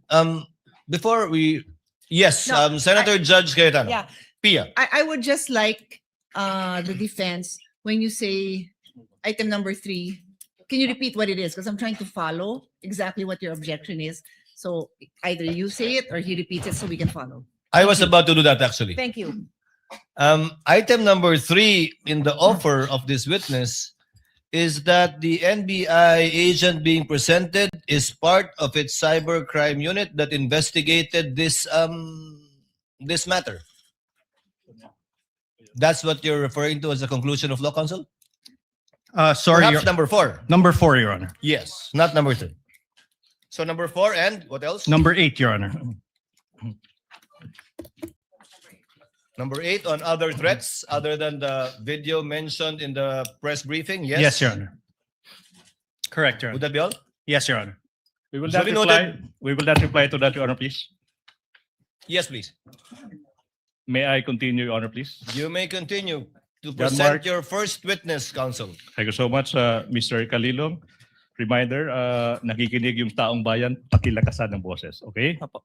before we, yes, No, Senator Judge Cayetano. Yeah, Pia. I would just like the defense, when you say item number 3, can you repeat what it is? Because I'm trying to follow exactly what your objection is. So either you say it or he repeats it so we can follow. I was about to do that actually. Thank you. Item number 3 in the offer of this witness is that the NBI agent being presented is part of its cybercrime unit that investigated this matter. That's what you're referring to as the conclusion of law counsel? Sorry, Perhaps number 4. number 4, Your Honor. Yes, not number 3. So number 4 and what else? Number 8, Your Honor. Number 8 on other threats other than the video mentioned in the press briefing. Yes. Yes, Your Honor. Correct, Your Would Honor. that be all? Yes, Your Honor. We will So not we reply. noted- We will not reply to that, Your Honor, please. Yes, please. May I continue, Your Honor, please? You may continue to John present Mark. your first witness, counsel. Thank you so much, Mr. Calilong. Reminder, nakikinig yung taong bayan, pakilakasan ng boses. Okay? Apo.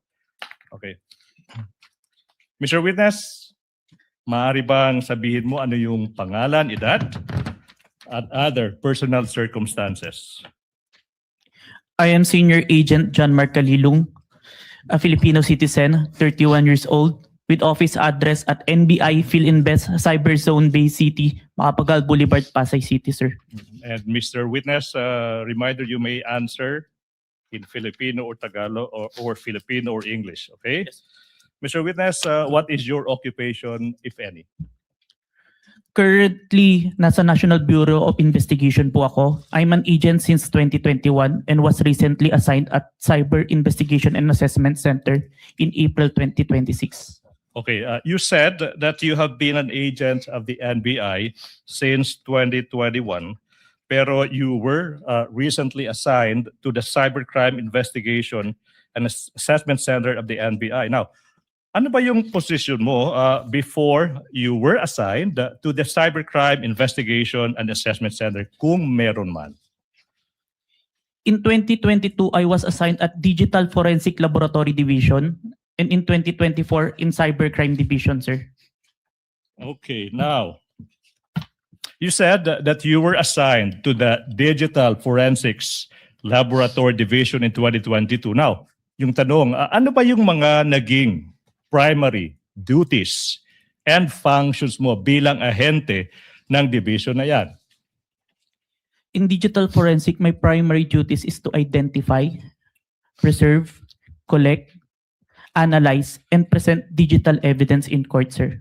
Okay. Mr. Witness, maaari bang sabihin mo ano yung pangalan, edad, at other personal circumstances? I am Senior Agent John Mark Calilong, a Filipino citizen, 31 years old, with office address at NBI Philinvest Cyberzone Bay City, Macapagal Boulevard, Pasay City, sir. And Mr. Witness, reminder, you may answer in Filipino or Tagalog or Filipino or English, okay? Yes. Mr. Witness, what is your occupation, if any? Currently, nasa National Bureau of Investigation po ako. I'm an agent since 2021 and was recently assigned at Cyber Investigation and Assessment Center in April 2026. Okay, you said that you have been an agent of the NBI since 2021, pero you were recently assigned to the Cybercrime Investigation and Assessment Center of the NBI. Now, ano ba yung position mo before you were assigned to the Cybercrime Investigation and Assessment Center, kung meron man? In 2022, I was assigned at Digital Forensic Laboratory Division and in 2024 in Cybercrime Division, sir. Okay, now, you said that you were assigned to the Digital Forensics Laboratory Division in 2022. Now, yung tanong, ano ba yung mga naging primary duties and functions mo bilang ahente ng division na yan? In digital forensic, my primary duties is to identify, preserve, collect, analyze, and present digital evidence in court, sir.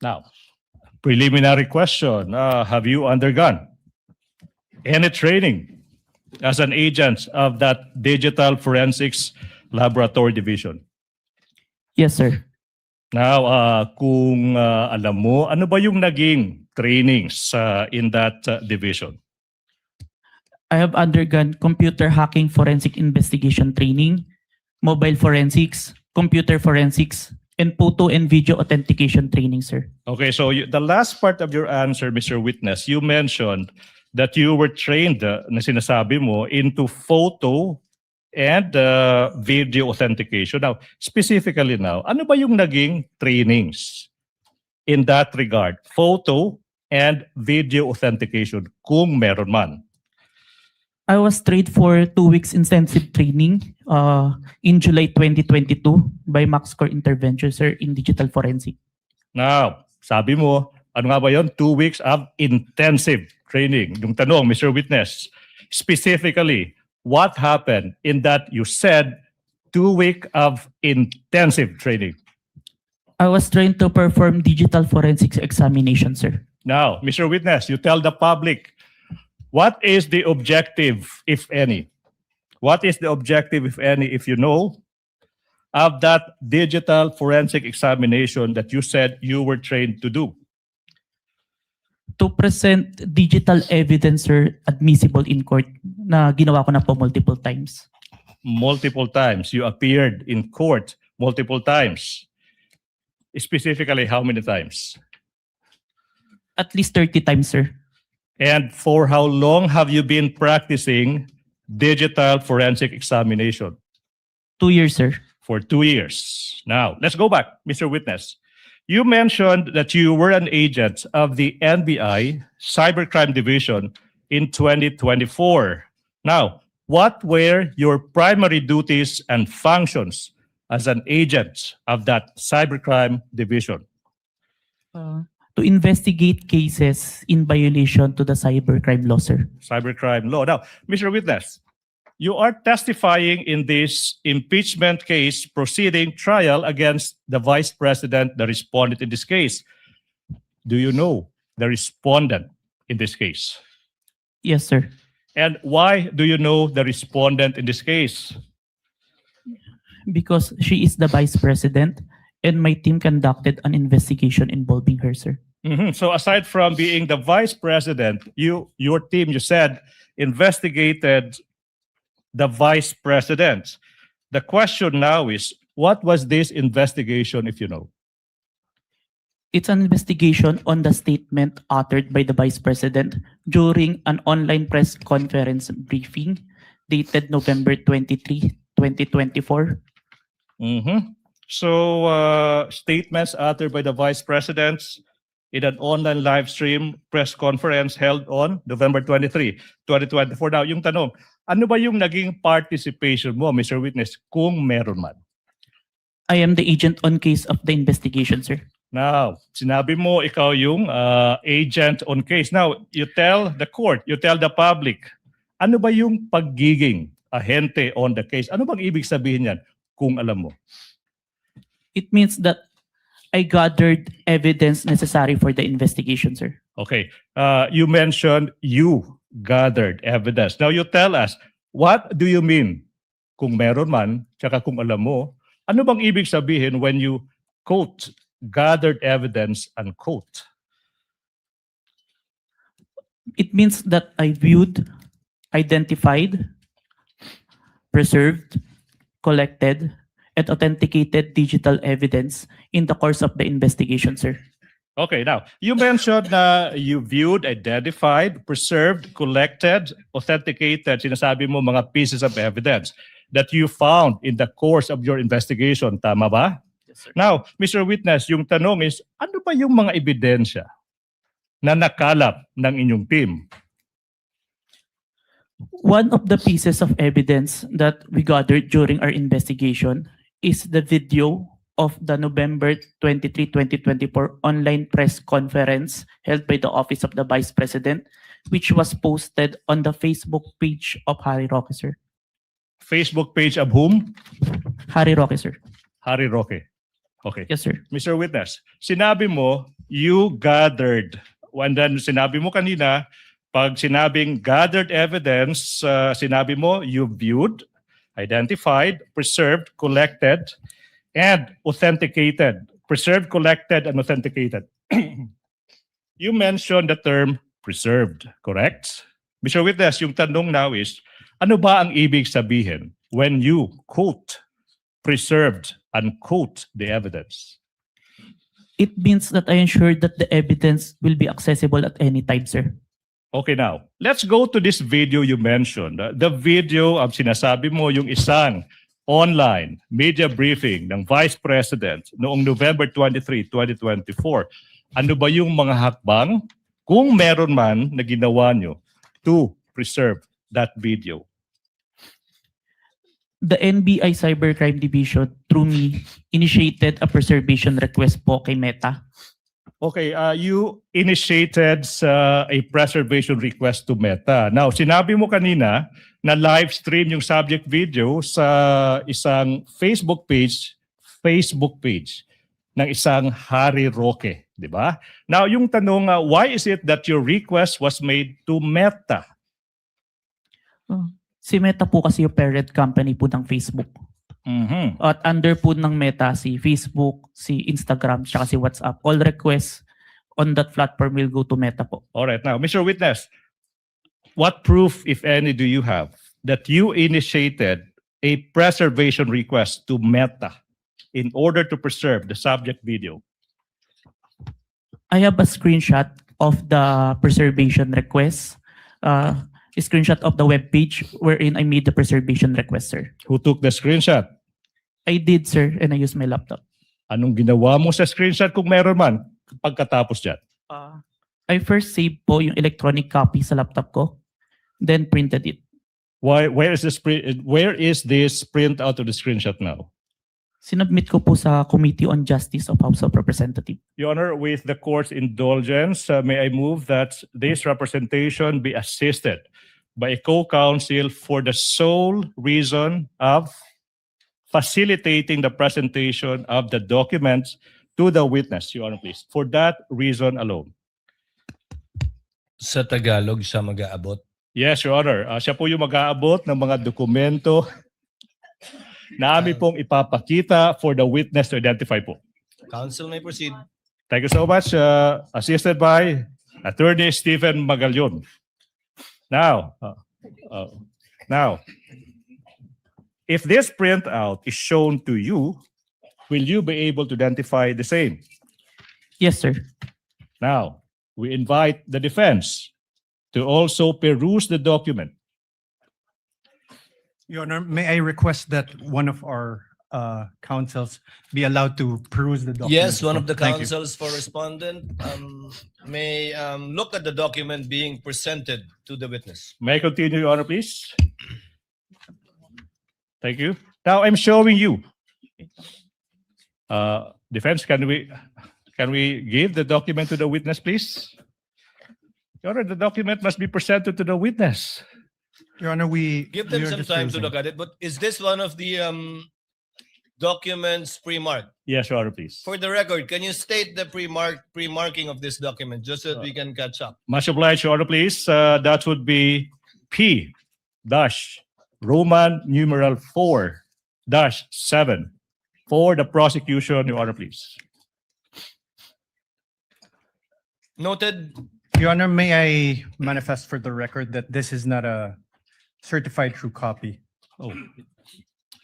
Now, preliminary question, have you undergone any training as an agent of that Digital Forensics Laboratory Division? Yes, sir. Now, kung alam mo, ano ba yung naging trainings in that division? I have undergone computer hacking forensic investigation training, mobile forensics, computer forensics, and photo and video authentication training, sir. Okay, so the last part of your answer, Mr. Witness, you mentioned that you were trained, na sinasabi mo, into photo and video authentication. Now, specifically now, ano ba yung naging trainings in that regard? Photo and video authentication, kung meron man. I was trained for 2 weeks intensive training in July 2022 by MaxCore Intervention, sir, in digital forensic. Now, sabi mo, ano nga ba yun? 2 weeks of intensive training. Yung tanong, Mr. Witness, specifically, what happened in that you said 2 weeks of intensive training? I was trained to perform digital forensics examination, sir. Now, Mr. Witness, you tell the public, what is the objective, if any? What is the objective, if any, if you know, of that digital forensic examination that you said you were trained to do? To present digital evidence, sir, admissible in court na ginawa ko na po multiple times. Multiple times. You appeared in court multiple times. Specifically, how many times? At least 30 times, sir. And for how long have you been practicing digital forensic examination? 2 years, sir. For 2 years. Now, let's go back, Mr. Witness. You mentioned that you were an agent of the NBI Cybercrime Division in 2024. Now, what were your primary duties and functions as an agent of that cybercrime division? To investigate cases in violation to the cybercrime law, sir. Cybercrime law. Now, Mr. Witness, you are testifying in this impeachment case proceeding trial against the Vice President, the respondent in this case. Do you know the respondent in this case? Yes, sir. And why do you know the respondent in this case? Because she is the vice president and my team conducted an investigation involving her, sir. So aside from being the vice president, your team, you said, investigated the vice president. The question now is, what was this investigation, if you know? It's an investigation on the statement uttered by the vice president during an online press conference briefing dated November 23, 2024. So statements uttered by the vice president in an online live stream press conference held on November 23, 2024. Now, yung tanong, ano ba yung naging participation mo, Mr. Witness, kung meron man? I am the agent on case of the investigation, sir. Now, sinabi mo ikaw yung agent on case. Now, you tell the court, you tell the public, ano ba yung pagiging ahente on the case? Ano bang ibig sabihin yan kung alam mo? It means that I gathered evidence necessary for the investigation, sir. Okay. You mentioned you gathered evidence. Now, you tell us, what do you mean kung meron man, tsaka kung alam mo? Ano bang ibig sabihin when you quote gathered evidence, unquote? It means that I viewed, identified, preserved, collected, and authenticated digital evidence in the course of the investigation, sir. Okay, now, you mentioned na you viewed, identified, preserved, collected, authenticated, sinasabi mo mga pieces of evidence that you found in the course of your investigation. Tama ba? Yes, sir. Now, Mr. Witness, yung tanong is, ano ba yung mga ebidensya na nakalap ng inyong team? One of the pieces of evidence that we gathered during our investigation is the video of the November 23, 2024 online press conference held by the Office of the Vice President, which was posted on the Facebook page of Harry Roque, sir. Facebook page of whom? Harry Roque, sir. Harry Roque. Okay. Yes, sir. Mr. Witness, sinabi mo, you gathered. And then sinabi mo kanina, pag sinabing gathered evidence, sinabi mo, you viewed, identified, preserved, collected, and authenticated. Preserved, collected, and authenticated. You mentioned the term preserved, correct? Mr. Witness, yung tanong now is, ano ba ang ibig sabihin when you quote, preserved, unquote the evidence? It means that I ensured that the evidence will be accessible at any time, sir. Okay, now, let's go to this video you mentioned. The video of sinasabi mo yung isang online media briefing ng Vice President noong November 23, 2024. Ano ba yung mga hakbang, kung meron man, na ginawa nyo to preserve that video? The NBI Cybercrime Division, through me, initiated a preservation request po kay Meta. Okay, you initiated a preservation request to Meta. Now, sinabi mo kanina na live stream yung subject video sa isang Facebook page ng isang Harry Roque, di ba? Now, yung tanong, why is it that your request was made to Meta? Si Meta po kasi yung parent company po ng Facebook. At under po ng Meta, si Facebook, si Instagram, tsaka si WhatsApp. All requests on that platform will go to Meta po. All right. Now, Mr. Witness, what proof, if any, do you have that you initiated a preservation request to Meta in order to preserve the subject video? I have a screenshot of the preservation request, a screenshot of the web page wherein I made the preservation request, sir. Who took the screenshot? I did, sir, and I used my laptop. Anong ginawa mo sa screenshot kung meron man pagkatapos dyan? I first saved po yung electronic copy sa laptop ko, then printed it. Where is this print out of the screenshot now? Sinubmit ko po sa Committee on Justice of House of Representatives. Your Honor, with the court's indulgence, may I move that this representation be assisted by a co-counsel for the sole reason of facilitating the presentation of the documents to the witness, Your Honor, please. For that reason alone. Sa Tagalog siya mag-aabot. Yes, Your Honor. Siya po yung mag-aabot ng mga dokumento na amin pong ipapakita for the witness to identify po. Counsel may proceed. Thank you so much. Assisted by Attorney Stephen Magallon. Now, if this printout is shown to you, will you be able to identify the same? Yes, sir. Now, we invite the defense to also peruse the document. Your Honor, may I request that one of our counsels be allowed to peruse the document? Yes, one of the Thank you. counsels for respondent may look at the document being presented to the witness. May I continue, Your Honor, please? Thank you. Now I'm showing you. Defense, can we give the document to the witness, please? Your Honor, the document must be presented to the witness. Your Honor, Give them some time to look at it, but is this one of the documents pre-marked? Yes, Your Honor, please. For the record, can you state the pre-marking of this document just so that we can catch up? Much obliged, Your Honor, please. That would be P dash Roman numeral 4 dash 7 for the prosecution, Your Honor, please. Noted. Your Honor, may I manifest for the record that this is not a certified true copy? Oh,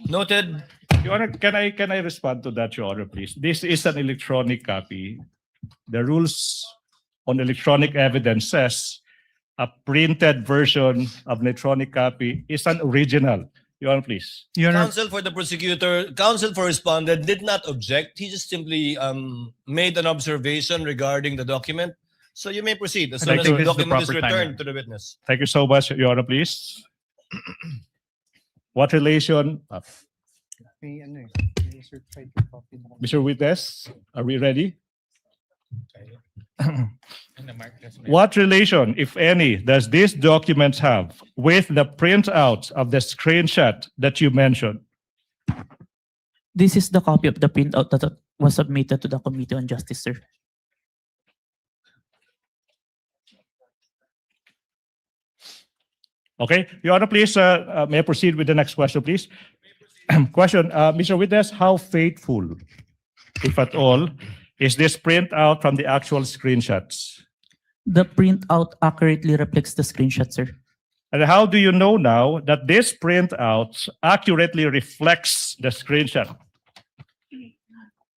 Noted. Your Honor, can I respond to that, Your Honor, please? This is an electronic copy. The rules on electronic evidence says a printed version of an electronic copy is an original. Your Honor, please. Your Honor, Counsel for the prosecutor, counsel for respondent did not object. He just simply made an observation regarding the document. So you may proceed as And soon I as think the this is the document is proper time. returned to the witness. Thank you so much, Your Honor, please. What relation, Mr. Witness, are we ready? What relation, if any, does this document have with the printout of the screenshot that you mentioned? This is the copy of the printout that was submitted to the Committee on Justice, sir. Okay, Your Honor, please, may I proceed with the next question, please? Question, Mr. Witness, how faithful, if at all, is this printout from the actual screenshots? The printout accurately reflects the screenshot, sir. And how do you know now that this printout accurately reflects the screenshot?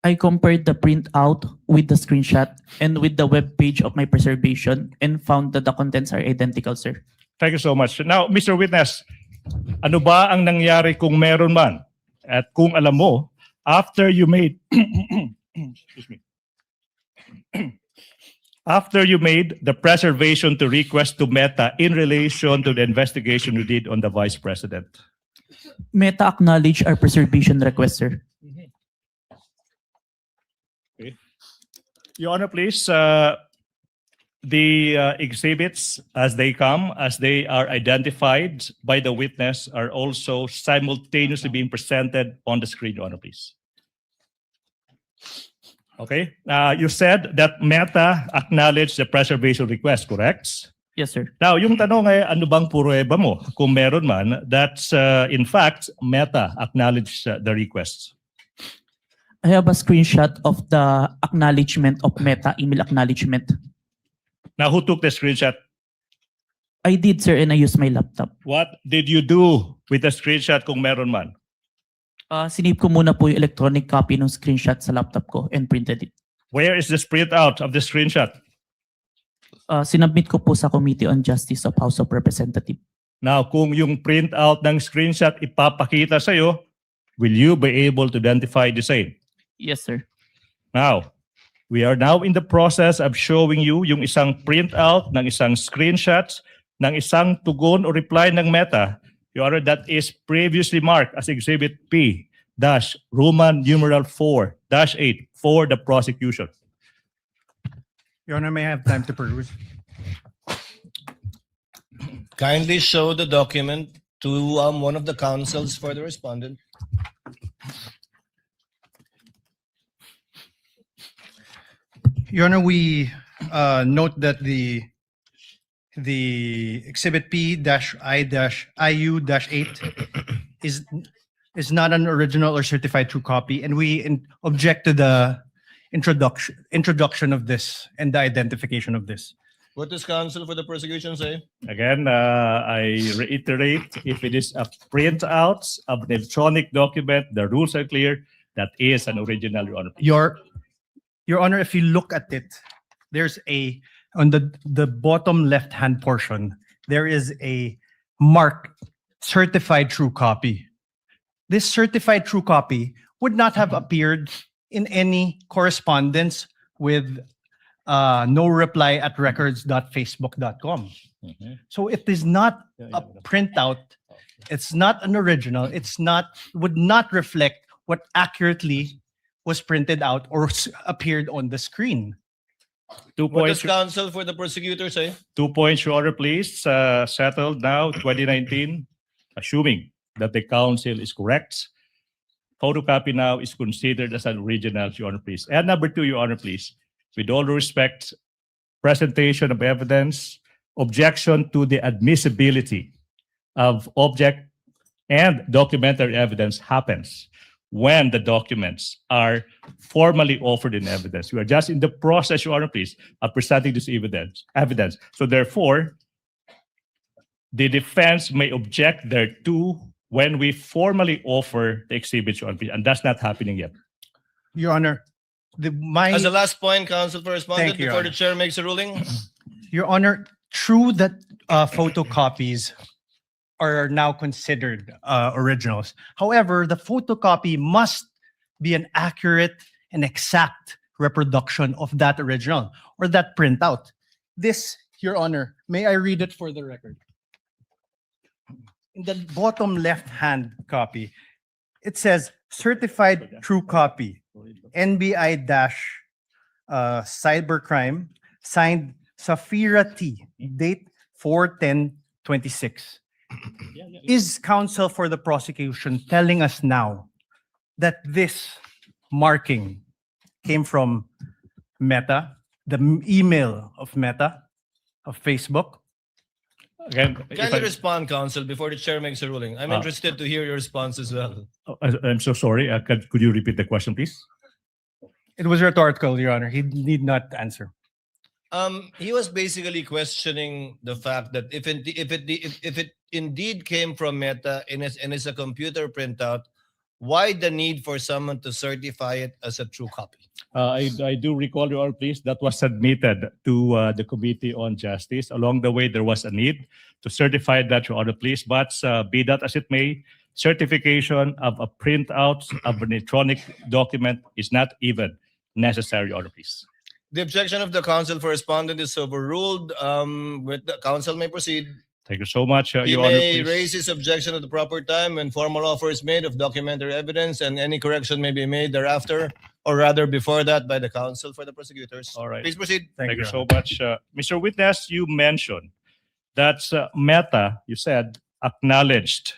I compared the printout with the screenshot and with the web page of my preservation and found that the contents are identical, sir. Thank you so much. Now, Mr. Witness, ano ba ang nangyari kung meron man? At kung alam mo, after you made excuse me. After you made the preservation to request to Meta in relation to the investigation you did on the Vice President? Meta acknowledged our preservation request, sir. Okay. Your Honor, please, the exhibits as they come, as they are identified by the witness, are also simultaneously being presented on the screen, Your Honor, please. Okay. You said that Meta acknowledged the preservation request, correct? Yes, sir. Now, yung tanong ay ano bang pruweba mo kung meron man that's in fact Meta acknowledged the request? I have a screenshot of the acknowledgement of Meta email acknowledgement. Now, who took the screenshot? I did, sir, and I used my laptop. What did you do with the screenshot kung meron man? Sinave ko muna po yung electronic copy ng screenshot sa laptop ko and printed it. Where is the printout of the screenshot? Sinabmit ko po sa Committee on Justice of House of Representatives. Now, kung yung printout ng screenshot ipapakita sa'yo, will you be able to identify the same? Yes, sir. Now, we are now in the process of showing you yung isang printout ng isang screenshot ng isang tugon o reply ng Meta, Your Honor, that is previously marked as Exhibit P Roman numeral 4-8 for the prosecution. Your Honor, may I have time to peruse? Kindly show the document to one of the counsels for the respondent. Your Honor, we note that the Exhibit P-I-IU-8 is not an original or certified true copy, and we object to the introduction of this and the identification of this. What does counsel for the prosecution say? Again, I reiterate, if it is a printout of an electronic document, the rules are clear, that is an original, Your Honor. Your Honor, if you look at it, there's on the bottom left-hand portion, there is a mark, certified true copy. This certified true copy would not have appeared in any correspondence with no reply at records.facebook.com. So it is not a printout. It's not an original. Would not reflect what accurately was printed out or appeared on the screen. 2 What does points. counsel for the prosecutor say? 2 points, Your Honor, please. Settled now, 2019, assuming that the counsel is correct. Photocopy now is considered as an original, Your Honor, please. And number 2, Your Honor, please. With all due respect, presentation of evidence, objection to the admissibility of object and documentary evidence happens when the documents are formally offered in evidence. We are just in the process, Your Honor, please, of presenting this evidence. So therefore, the defense may object thereto when we formally offer the exhibits, Your Honor, please, and that's not happening yet. Your Honor, As a last point, counsel for respondent, Thank you, Your before the Honor. chair makes a ruling. Your Honor, true that photocopies are now considered originals. However, the photocopy must be an accurate and exact reproduction of that original or that printout. This, Your Honor, may I read it for the record? In the bottom left-hand copy, it says certified true copy, NBI-cybercrime, signed Safira T, date 4/10/26. Is counsel for the prosecution telling us now that this marking came from Meta, the email of Meta, of Facebook? Again, if Kindly I- respond, counsel, before the chair makes a ruling. I'm interested to hear your response as well. I'm so sorry. Could you repeat the question, please? It was rhetorical, Your Honor. He need not answer. He was basically questioning the fact that if it indeed came from Meta and is a computer printout, why the need for someone to certify it as a true copy? I do recall, Your Honor, please, that was submitted to the Committee on Justice. Along the way, there was a need to certify that, Your Honor, please. But be that as it may, certification of a printout of an electronic document is not even necessary, Your Honor, please. The objection of the counsel for respondent is overruled. With the counsel may proceed. Thank you so much, He Your Honor, may please. raise his objection at the proper time when formal offer is made of documentary evidence, and any correction may be made thereafter, or rather before that, by the counsel for the prosecutors. All right. Please proceed. Thank you so much. Mr. Witness, you mentioned that Meta, you said, acknowledged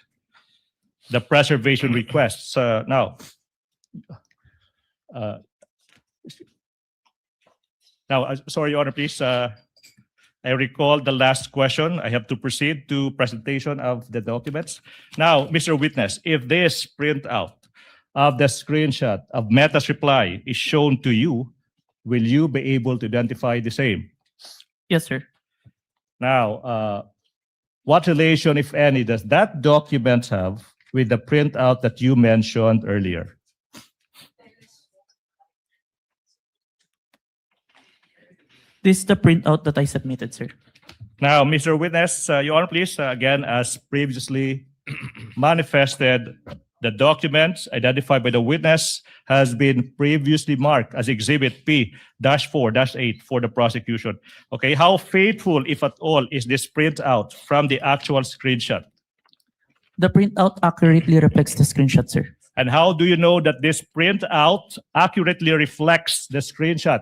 the preservation requests. Sorry, Your Honor, please. I recall the last question. I have to proceed to presentation of the documents. Now, Mr. Witness, if this printout of the screenshot of Meta's reply is shown to you, will you be able to identify the same? Yes, sir. Now, what relation, if any, does that document have with the printout that you mentioned earlier? This is the printout that I submitted, sir. Now, Mr. Witness, Your Honor, please, again, as previously manifested, the documents identified by the witness has been previously marked as Exhibit P-4-8 for the prosecution. Okay, how faithful, if at all, is this printout from the actual screenshot? The printout accurately reflects the screenshot, sir. And how do you know that this printout accurately reflects the screenshot?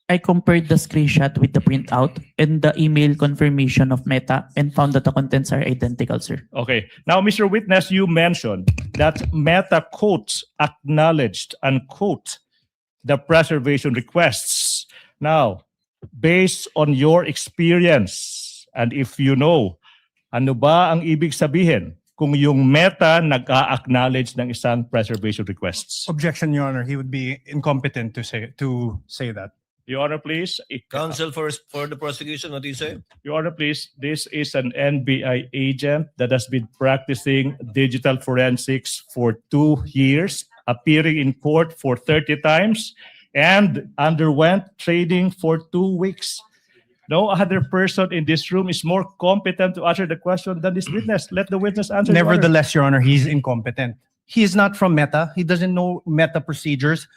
I compared the screenshot with the printout and the email confirmation of Meta and found that the contents are identical, sir. Okay. Now, Mr. Witness, you mentioned that Meta quotes acknowledged, unquote, the preservation requests. Now, based on your experience, and if you know, ano ba ang ibig sabihin kung yung Meta nag-a-acknowledge ng isang preservation requests? Objection, Your Honor. He would be incompetent to say that. Your Honor, please. Counsel for the prosecution, what do you say? Your Honor, please. This is an NBI agent that has been practicing digital forensics for 2 years, appearing in court for 30 times, and underwent training for 2 weeks. No other person in this room is more competent to answer the question than this witness. Let the witness answer. Your Honor. Nevertheless, Your Honor, he's incompetent. He is not from Meta. He doesn't know Meta procedures.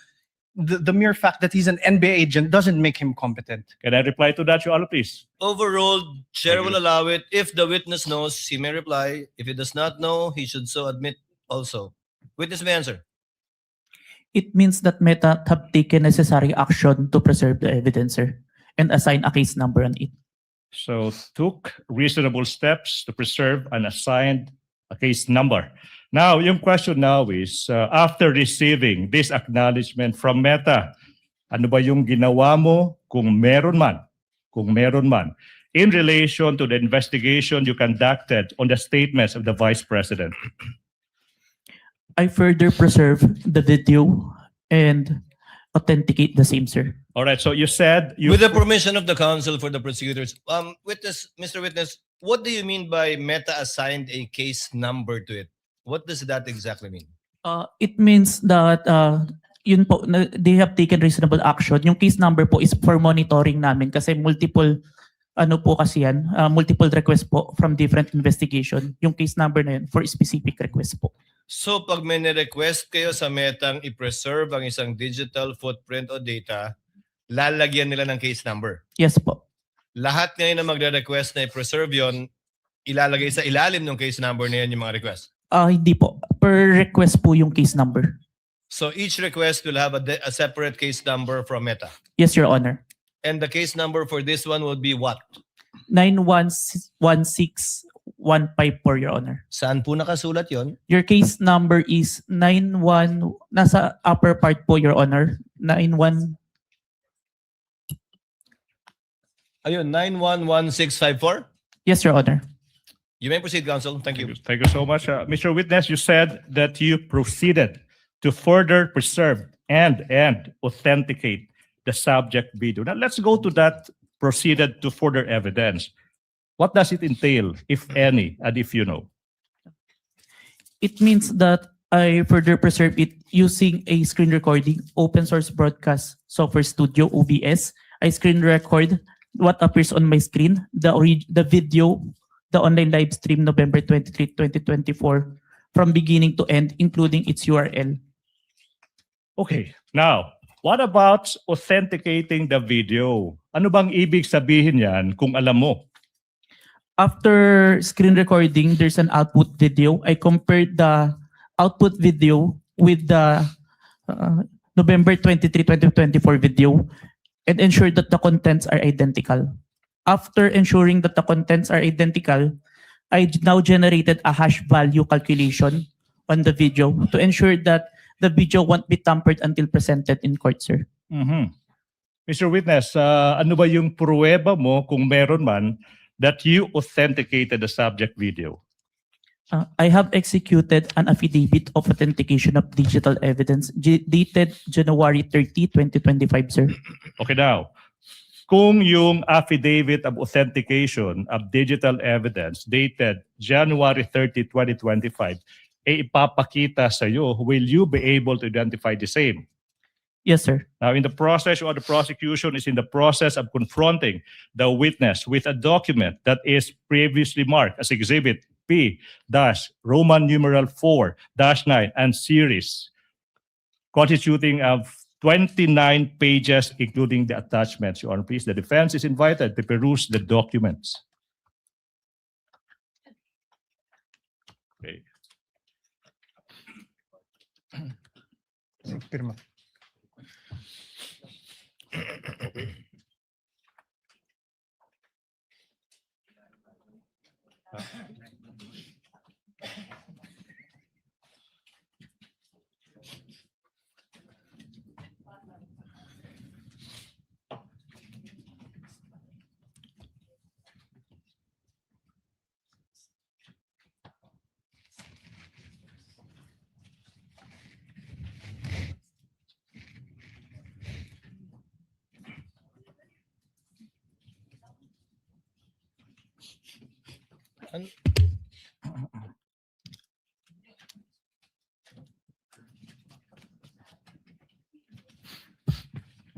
The mere fact that he's an NBA agent doesn't make him competent. Can I reply to that, Your Honor, please? Overruled, chair will allow it. If the witness knows, he may reply. If he does not know, he should so admit also. Witness may answer. It means that Meta have taken necessary action to preserve the evidence, sir, and assign a case number on it. So took reasonable steps to preserve and assigned a case number. Now, yung question now is, after receiving this acknowledgement from Meta, ano ba yung ginawa mo kung meron man, in relation to the investigation you conducted on the statements of the Vice President? I further preserve the video and authenticate the same, sir. All right, so you said you... With the permission of the counsel for the prosecutors, Mr. Witness, what do you mean by Meta assigned a case number to it? What does that exactly mean? It means that yun po, they have taken reasonable action. Yung case number po is for monitoring namin kasi multiple multiple requests po from different investigation. Yung case number na yun for specific request po. So pag may request kayo sa Metang i-preserve ang isang digital footprint o data, lalagyan nila ng case number? Yes po. Lahat ngayon na magre-request na i-preserve yon, ilalagay sa ilalim ng case number na yan yung mga request? Hindi po. Per request po yung case number. So each request will have a separate case number from Meta? Yes, Your Honor. And the case number for this one would be what? 9116154, Your Honor. Saan po nakasulat yon? Your case number is 91, nasa upper part po, Your Honor. 91. Ayun, 911654? Yes, Your Honor. You may proceed, counsel. Thank you. Thank you so much. Mr. Witness, you said that you proceeded to further preserve and authenticate the subject video. Now, let's go to that proceeded to further evidence. What does it entail, if any, and if you know? It means that I further preserve it using a screen recording, open source broadcast software studio, OBS. I screen record what appears on my screen, the video, the online live stream November 23, 2024, from beginning to end, including its URL. Okay, now, what about authenticating the video? Ano bang ibig sabihin yan kung alam mo? After screen recording, there's an output video. I compared the output video with the November 23, 2024 video and ensured that the contents are identical. After ensuring that the contents are identical, I now generated a hash value calculation on the video to ensure that the video won't be tampered until presented in court, sir. Mr. Witness, ano ba yung pruweba mo kung meron man that you authenticated the subject video? I have executed an affidavit of authentication of digital evidence dated January 30, 2025, sir. Okay, now, kung yung affidavit of authentication of digital evidence dated January 30, 2025, ipapakita sa iyo, will you be able to identify the same? Yes, sir. Now, in the process, or the prosecution is in the process of confronting the witness with a document that is previously marked as Exhibit P-Roman numeral 4-9 and series, constituting of 29 pages, including the attachments. Your Honor, please, the defense is invited to peruse the documents. Okay. Pirma.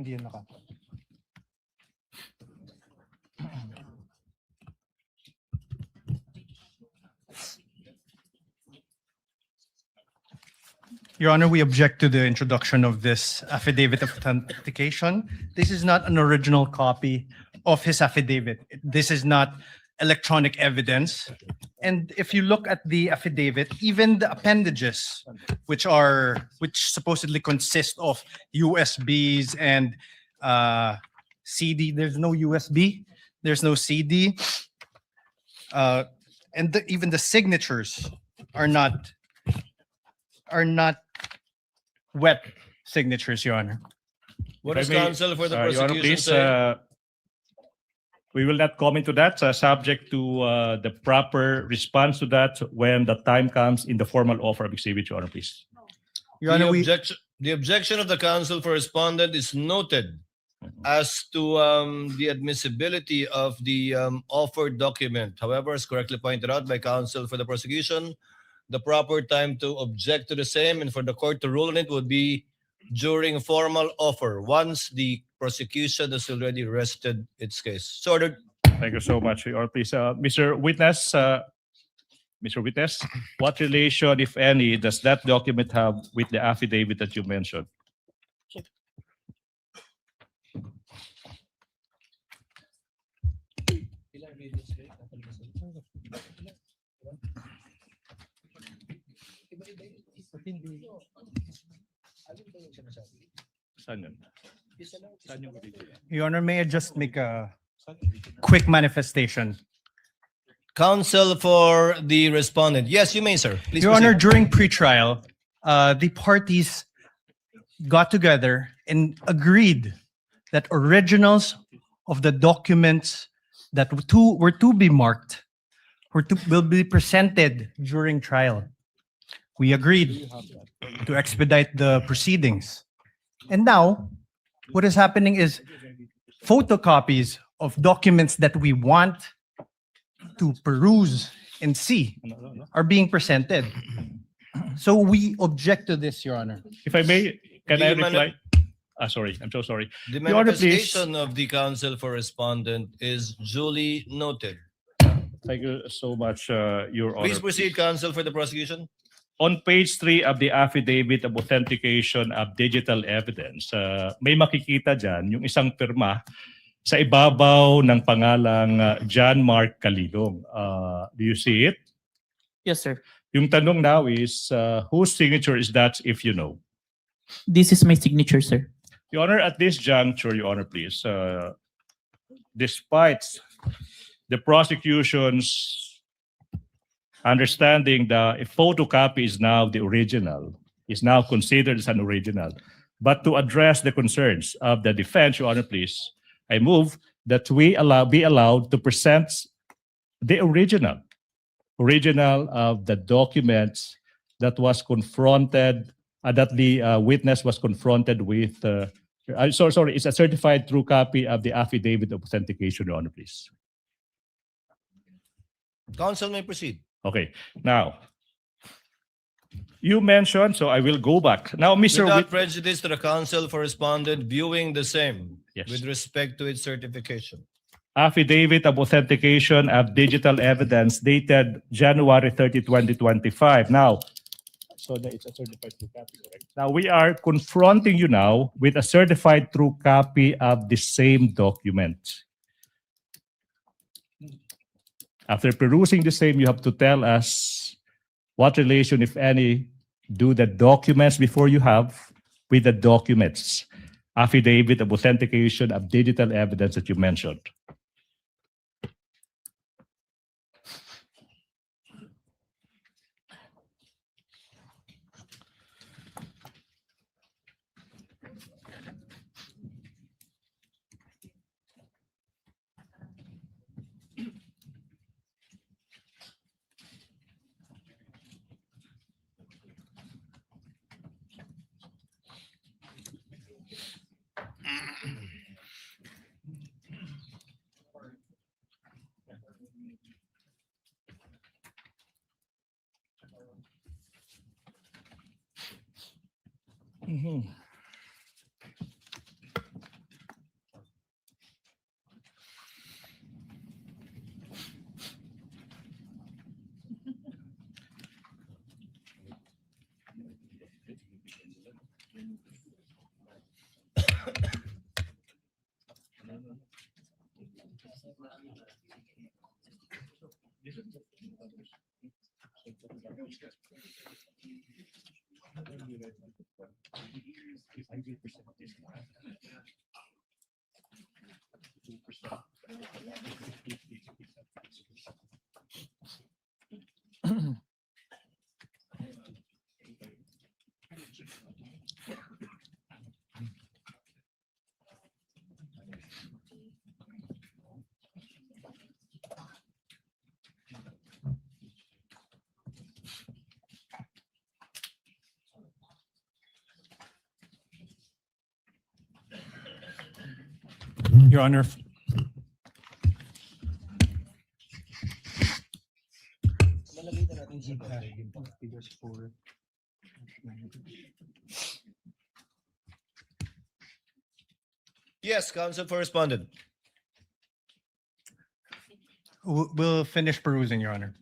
Hindi yun naka. Your Honor, we object to the introduction of this affidavit of authentication. This is not an original copy of his affidavit. This is not electronic evidence. And if you look at the affidavit, even the appendages, which supposedly consist of USBs and CD, there's no USB, there's no CD, and even the signatures are not wet signatures, Your Honor. What If is I may, counsel for the Your Honor, prosecution please, say? We will not comment to that, subject to the proper response to that when the time comes in the formal offer of exhibit, Your Honor, please. Your Honor, The objection of the counsel for respondent is noted as to the admissibility of the offered document. However, as correctly pointed out by counsel for the prosecution, the proper time to object to the same and for the court to rule on it would be during formal offer, once the prosecution has already rested its case. So ordered. Thank you so much, Your Honor, please. Mr. Witness, what relation, if any, does that document have with the affidavit that you mentioned? Saan yun? Saan yung video? Your Honor, may I just make a quick manifestation? Counsel for the respondent. Yes, you may, sir. Please Your proceed. Honor, during pretrial, the parties got together and agreed that originals of the documents that were to be marked will be presented during trial. We agreed to expedite the proceedings. And now, what is happening is photocopies of documents that we want to peruse and see are being presented. So we object to this, Your Honor. If I may, can The I reply? Sorry, I'm so sorry. The Your Honor, please. manifestation of the counsel for respondent is duly noted. Thank you so much, Your Honor. Please proceed, counsel for the prosecution. On page 3 of the affidavit of authentication of digital evidence, may makikita dyan yung isang pirma sa ibabaw ng pangalang John Mark Calilong. Do you see it? Yes, sir. Yung tanong now is, whose signature is that, if you know? This is my signature, sir. Your Honor, at this juncture, Your Honor, please, despite the prosecution's understanding that a photocopy is now the original, is now considered as an original, but to address the concerns of the defense, Your Honor, please, I move that we be allowed to present the original of the documents that was confronted, that the witness was confronted with. Sorry, it's a certified true copy of the affidavit of authentication, Your Honor, please. Counsel may proceed. Okay, now, you mentioned, so I will go back. Now, Mr. Without prejudice to the counsel for respondent viewing the same Yes. with respect to its certification. Affidavit of authentication of digital evidence dated January 30, 2025. Now, so it's a certified true copy, correct? Now, we are confronting you now with a certified true copy of the same document. After perusing the same, you have to tell us what relation, if any, do the documents before you have with the documents, affidavit of authentication of digital evidence that you mentioned. Your Honor. Yes, counsel for respondent. We'll finish perusing, Your Honor.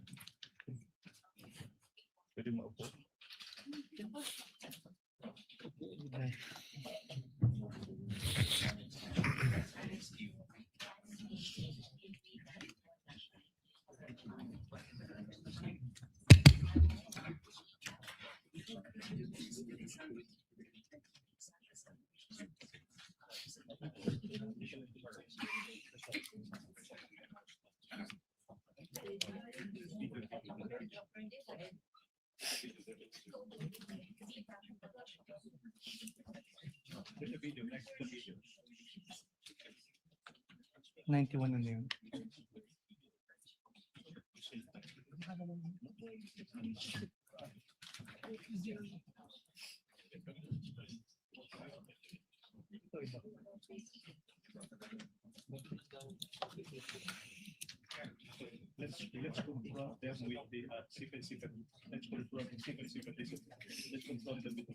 $91 na yun. Let's confront them with the secret. Let's confront the secret. Let's confront them with the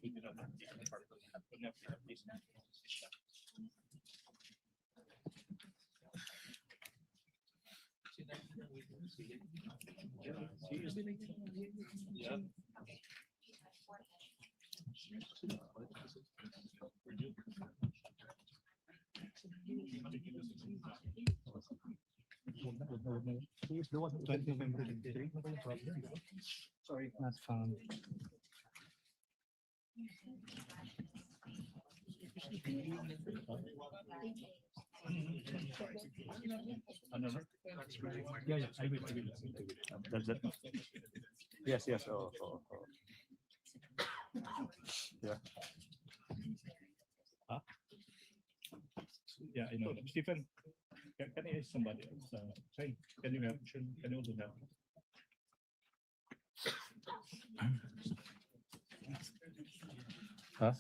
yeah. He's the one who 20 November 23. Sorry, not found. Yeah, I will. That. Yes. Oh. Yeah. Huh? Yeah, I know. Stephen, can I ask somebody else? Hey, can you help? Can you do that? Huh?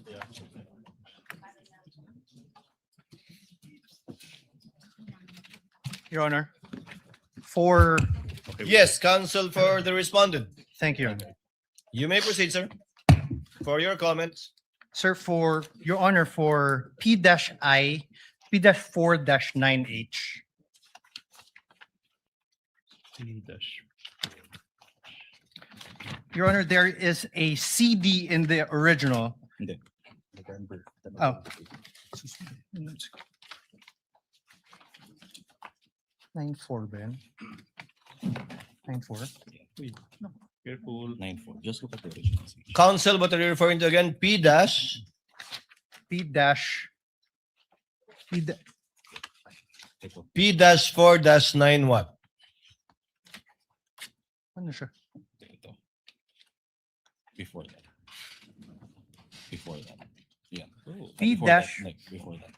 Yeah. Your Honor, for, Yes, counsel for the respondent. thank you, Your Honor. You may proceed, sir. For your comments. Sir, for Your Honor, for P-I, P-4-9H. Your Honor, there is a CD in the original. Oh. 9-4 ba yan? 9-4? Careful. 9-4. Just look at the original. Counsel, what are you referring to again? P dash? P dash. P dash 4 dash 9 what? Ano siya? Ito. Before that. Before that. Yeah. P Before dash- that, next, before that.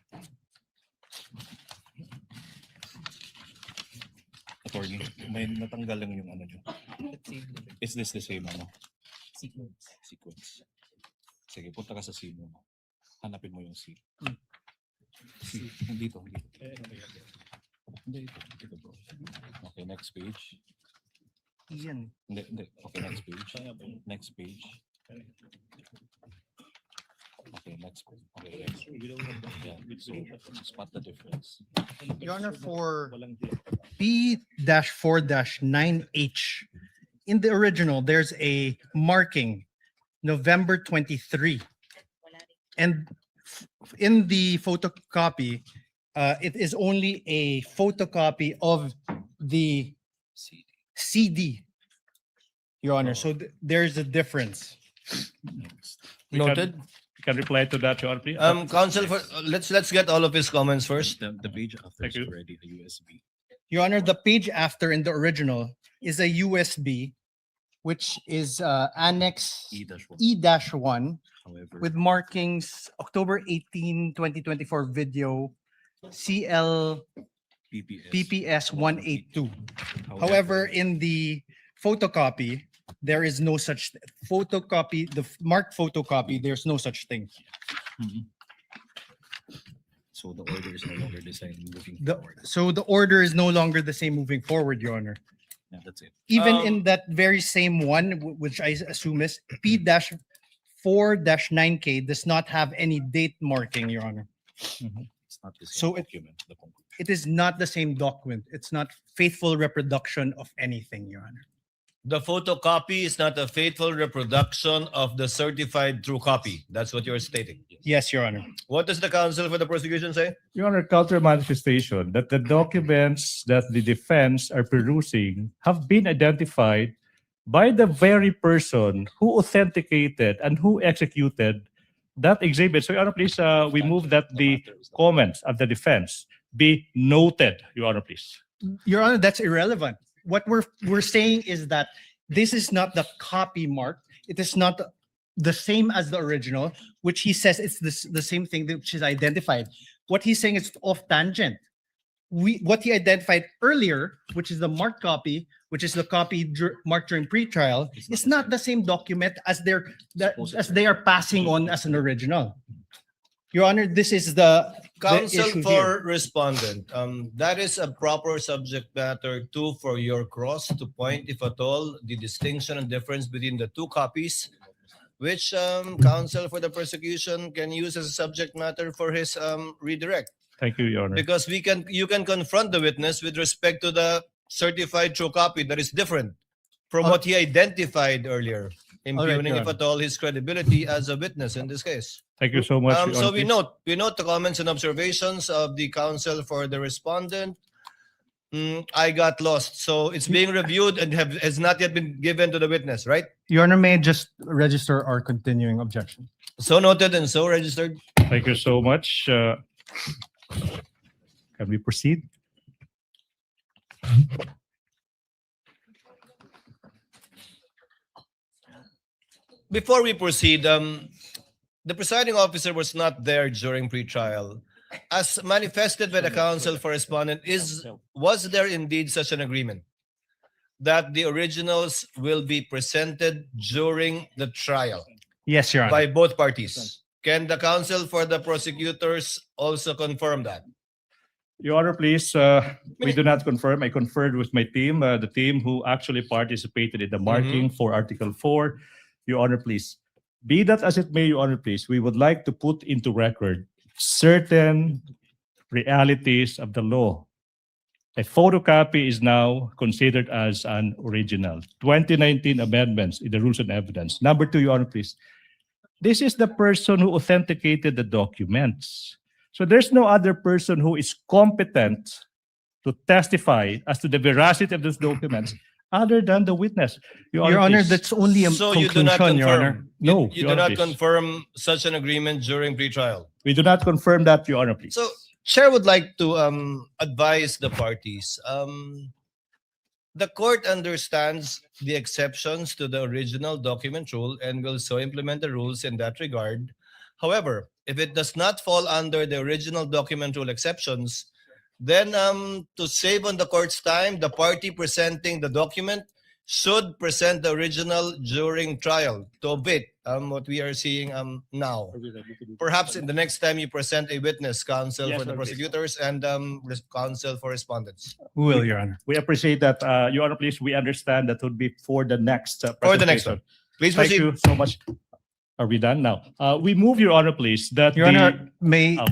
Attorney, may natanggal lang yung ano nyo. Is this the same ano? Sequence. Sige, punta ka sa C mo. Hanapin mo yung C. C. Dito. Hindi, ito bro. Okay, next page. Yan. Hindi. Okay, next page. Next page. Okay, next page. Okay, next. Yeah, so spot the difference. Your Honor, for P-4-9H, in the original, there's a marking November 23. And in the photocopy, it is only a photocopy of the CD, Your Honor. So there's a difference. Noted. You can reply to that, Your Honor, please. Counsel, let's get all of his comments first. The page after Thank is you. already a USB. Your Honor, the page after in the original is a USB, which is Annex E-1. E-1 However, with markings October 18, 2024 video CL PPS 182. However, in the photocopy, there is no such photocopy, the marked photocopy, there's no such thing. Mhm. So the order is no longer the same moving The, forward. so the order is no longer the same moving forward, Your Honor. Yeah, that's it. Even in that very same one, which I assume is P-4-9K, does not have any date marking, Your Honor. It's not the So same it- document. The conclusion. It is not the same document. It's not faithful reproduction of anything, Your Honor. The photocopy is not a faithful reproduction of the certified true copy. That's what you're stating. Yes, Your Honor. What does the counsel for the prosecution say? Your Honor, counter manifestation that the documents that the defense are perusing have been identified by the very person who authenticated and who executed that exhibit. So, Your Honor, please, we move that the comments of the defense be noted, Your Honor, please. Your Honor, that's irrelevant. What we're saying is that this is not the copy mark. It is not the same as the original, which he says it's the same thing which is identified. What he's saying is off tangent. What he identified earlier, which is the marked copy, which is the copy marked during pretrial, is not the same document as they are passing on as an original. Your Honor, this is the Counsel issue for here. respondent, that is a proper subject matter too for your cross to point, if at all, the distinction and difference between the two copies, which counsel for the prosecution can use as a subject matter for his redirect. Thank you, Your Honor. Because you can confront the witness with respect to the certified true copy that is different from what he identified earlier, impugning, Your if at all, his credibility as a witness in this case. Thank you so much, Your So Honor, we please. note the comments and observations of the counsel for the respondent. I got lost. So it's being reviewed and has not yet been given to the witness, right? Your Honor, may I just register our continuing objection? So noted and so registered. Thank you so much. Can we proceed? Before we proceed, the presiding officer was not there during pretrial. As manifested by the counsel for respondent, was there indeed such an agreement that the originals will be presented during the trial Yes, Your Honor. by both parties? Can the counsel for the prosecutors also confirm that? Your Honor, please, we do not confirm. I conferred with my team, the team who actually participated in the marking for Article 4. Your Honor, please. Be that as it may, Your Honor, please, we would like to put into record certain realities of the law. A photocopy is now considered as an original. 2019 amendments in the Rules of Evidence. Number 2, Your Honor, please. This is the person who authenticated the documents. So there's no other person who is competent to testify as to the veracity of those documents other than the witness. Your Honor, please. that's only a So you do not conclusion, Your Honor. confirm? No, You Your do Honor, not please. confirm such an agreement during pretrial? We do not confirm that, Your Honor, please. So Chair would like to advise the parties. The court understands the exceptions to the original document rule and will so implement the rules in that regard. However, if it does not fall under the original document rule exceptions, then to save on the court's time, the party presenting the document should present the original during trial to omit what we are seeing now. Perhaps in the next time you present a witness, counsel Yes, for the Your Honor, please. prosecutors and counsel for respondents. We will, Your Honor. We appreciate that, Your Honor, please. We understand that would be for the next For the next presentation. one. Please Thank proceed. you so much. Are we done now? We move, Your Honor, please, that Your Honor,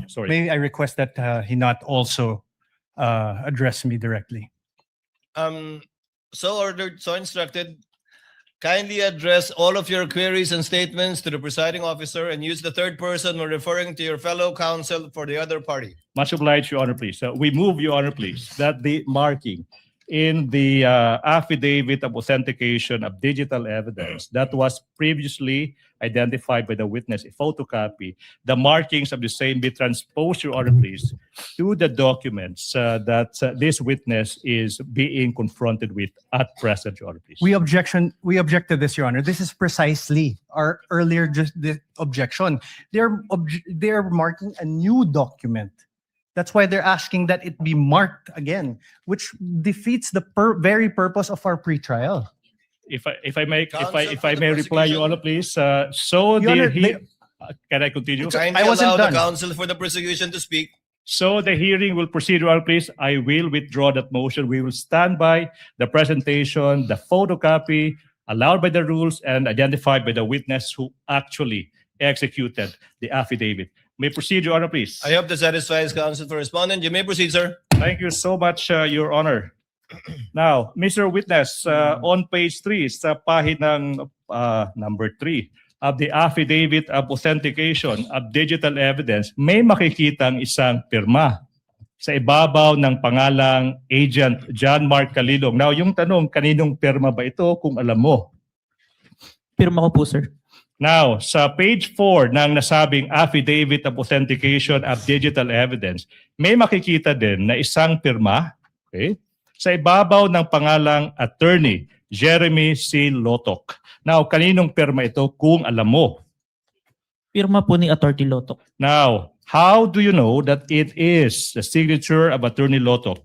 sorry. may I request that he not also address me directly? So ordered, so instructed. Kindly address all of your queries and statements to the presiding officer and use the third person when referring to your fellow counsel for the other party. Much obliged, Your Honor, please. We move, Your Honor, please, that the marking in the affidavit of authentication of digital evidence that was previously identified by the witness, a photocopy, the markings of the same be transposed, Your Honor, please, to the documents that this witness is being confronted with at present, Your Honor, please. We object to this, Your Honor. This is precisely our earlier just the objection. They're marking a new document. That's why they're asking that it be marked again, which defeats the very purpose of our pretrial. If I may Counsel reply, Your Honor, please. So Your Honor, can I continue? Kindly wasn't allow the done. counsel for the prosecution to speak. So the hearing will proceed, Your Honor, please. I will withdraw that motion. We will stand by the presentation, the photocopy allowed by the rules and identified by the witness who actually executed the affidavit. May proceed, Your Honor, please. I hope this satisfies counsel for respondent. You may proceed, sir. Thank you so much, Your Honor. Now, Mr. Witness, on page 3, sa pahinang number 3 of the affidavit of authentication of digital evidence, may makikitang isang pirma sa ibabaw ng pangalang Agent John Mark Calilong. Now, yung tanong, kaninong pirma ba ito kung alam mo? Pirma ko po, sir. Now, sa page 4 ng nasabing affidavit of authentication of digital evidence, may makikita din na isang pirma, okay, sa ibabaw ng pangalang Attorney Jeremy C. Lotok. Now, kaninong pirma ito kung alam mo? Pirma po ni Atty. Lotok. Now, how do you know that it is the signature of Attorney Lotok?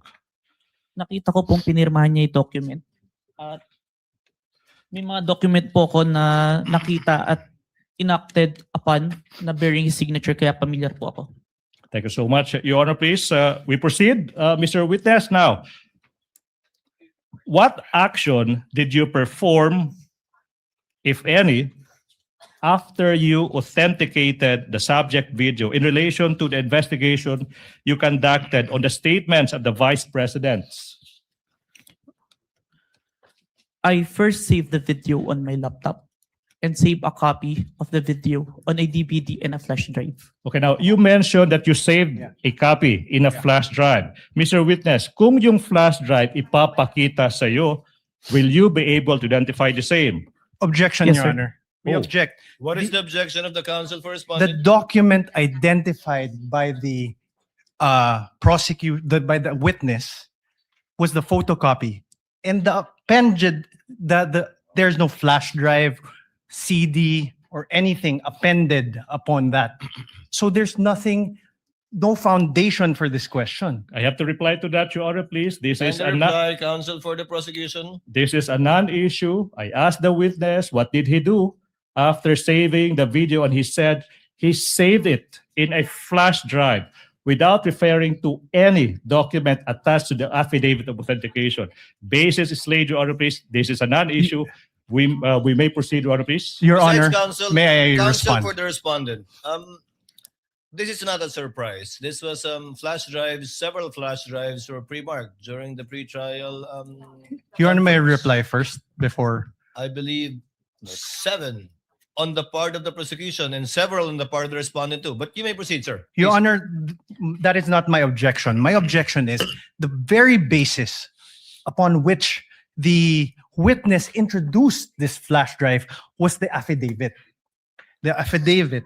Nakita ko pong pinirmahan niya yung document. At may mga document po ko na nakita at enacted upon na bearing his signature, kaya familiar po ako. Thank you so much. Your Honor, please, we proceed. Mr. Witness, now, what action did you perform, if any, after you authenticated the subject video in relation to the investigation you conducted on the statements of the Vice Presidents? I first saved the video on my laptop and saved a copy of the video on a DVD and a flash drive. Okay, now, you mentioned that you saved a copy in a flash drive. Mr. Witness, kung yung flash drive ipapakita sa iyo, will you be able to identify the same? Objection, Yes, Your sir. Honor. We Oh. object. What is the objection of the counsel for The respondent? document identified by the by the witness was the photocopy, and the appended there's no flash drive, CD, or anything appended upon that. So there's nothing, no foundation for this question. I have to reply to that, Your Honor, please. This is Kindly a non- reply, counsel for the prosecution. This is a non-issue. I asked the witness, what did he do after saving the video? And he said he saved it in a flash drive without referring to any document attached to the affidavit of authentication. Basis is laid, Your Honor, please. This is a non-issue. We may proceed, Your Honor, please. Your Besides, Honor, counsel, may I counsel respond? for the respondent. This is not a surprise. This was flash drives. Several flash drives were pre-marked during the pre-trial. Your Honor, may I conference. reply first before? I believe 7 on the part of the prosecution and several on the part of the respondent too. But you may proceed, sir. Your Please. Honor, that is not my objection. My objection is the very basis upon which the witness introduced this flash drive was the affidavit. The affidavit.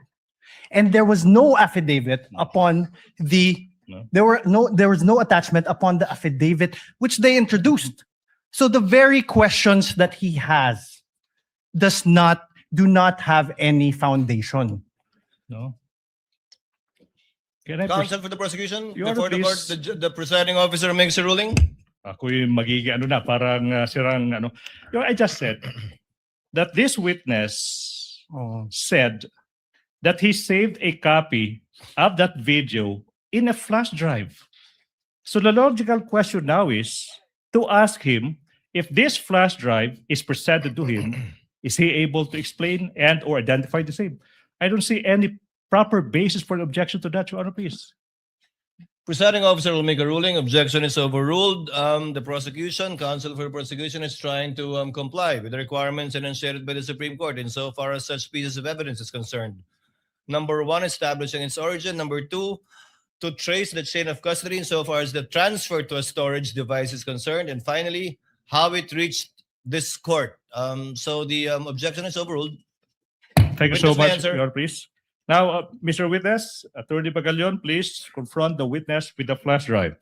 And there was no affidavit upon the, there was no attachment upon the affidavit which they introduced. So the very questions that he has do not have any foundation. No. Can I Counsel for the prosecution, Your Honor, before the court, please. the presiding officer makes a ruling. Ako'y magiging ano na, parang sirang ano. I just said that this witness said that he saved a copy of that video in a flash drive. So the logical question now is to ask him if this flash drive is presented to him, is he able to explain and or identify the same? I don't see any proper basis for an objection to that, Your Honor, please. Presiding officer will make a ruling. Objection is overruled. The prosecution, counsel for prosecution, is trying to comply with the requirements enunciated by the Supreme Court insofar as such pieces of evidence is concerned. Number one, establishing its origin. Number two, to trace the chain of custody insofar as the transfer to a storage device is concerned. And finally, how it reached this court. So the objection is overruled. Thank you so Witness may much, answer. Your Honor, please. Now, Mr. Witness, Attorney Bagalion, please confront the witness with the flash drive.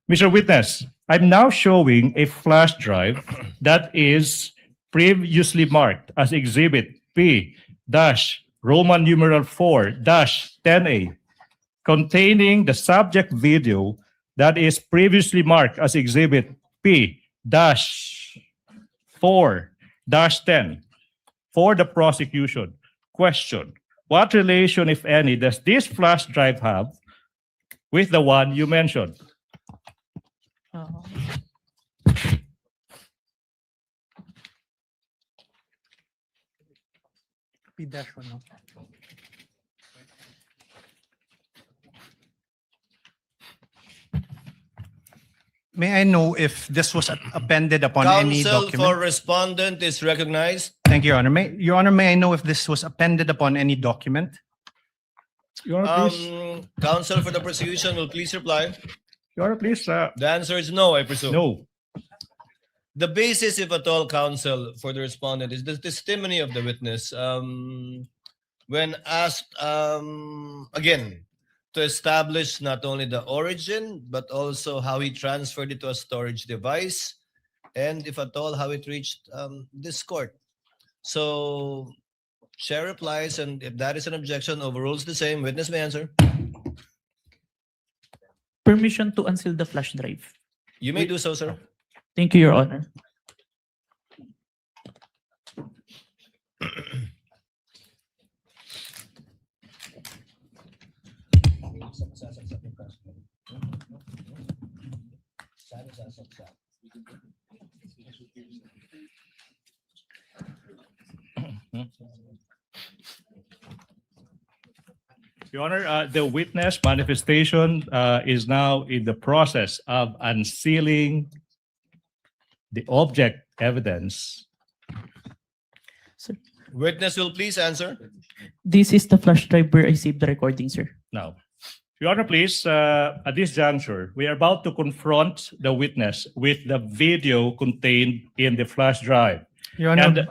Mr. Witness, I'm now showing a flash drive that is previously marked as Exhibit P-Roman numeral 4-10A, containing the subject video that is previously marked as Exhibit P-4-10 for the prosecution. Question: what relation, if any, does this flash drive have with the one you mentioned? May I know if this was appended upon any Counsel document? for respondent is recognized. Thank you, Your Honor. Your Honor, may I know if this was appended upon any document? Your Honor, please. Counsel for the prosecution will please reply. Your Honor, please. The answer is no, I presume. No. The basis, if at all, counsel for the respondent is the testimony of the witness. When asked again to establish not only the origin but also how he transferred it to a storage device, and if at all how it reached this court. So chair replies, and if that is an objection, overrules the same. Witness may answer. Permission to unseal the flash drive. You may do so, sir. Thank you, Your Honor. Your Honor, the witness manifestation is now in the process of unsealing the object evidence. Witness will please answer. This is the flash drive where I saved the recording, sir. Now, Your Honor, please, at this juncture, we are about to confront the witness with the video contained in the flash drive. Your Honor. And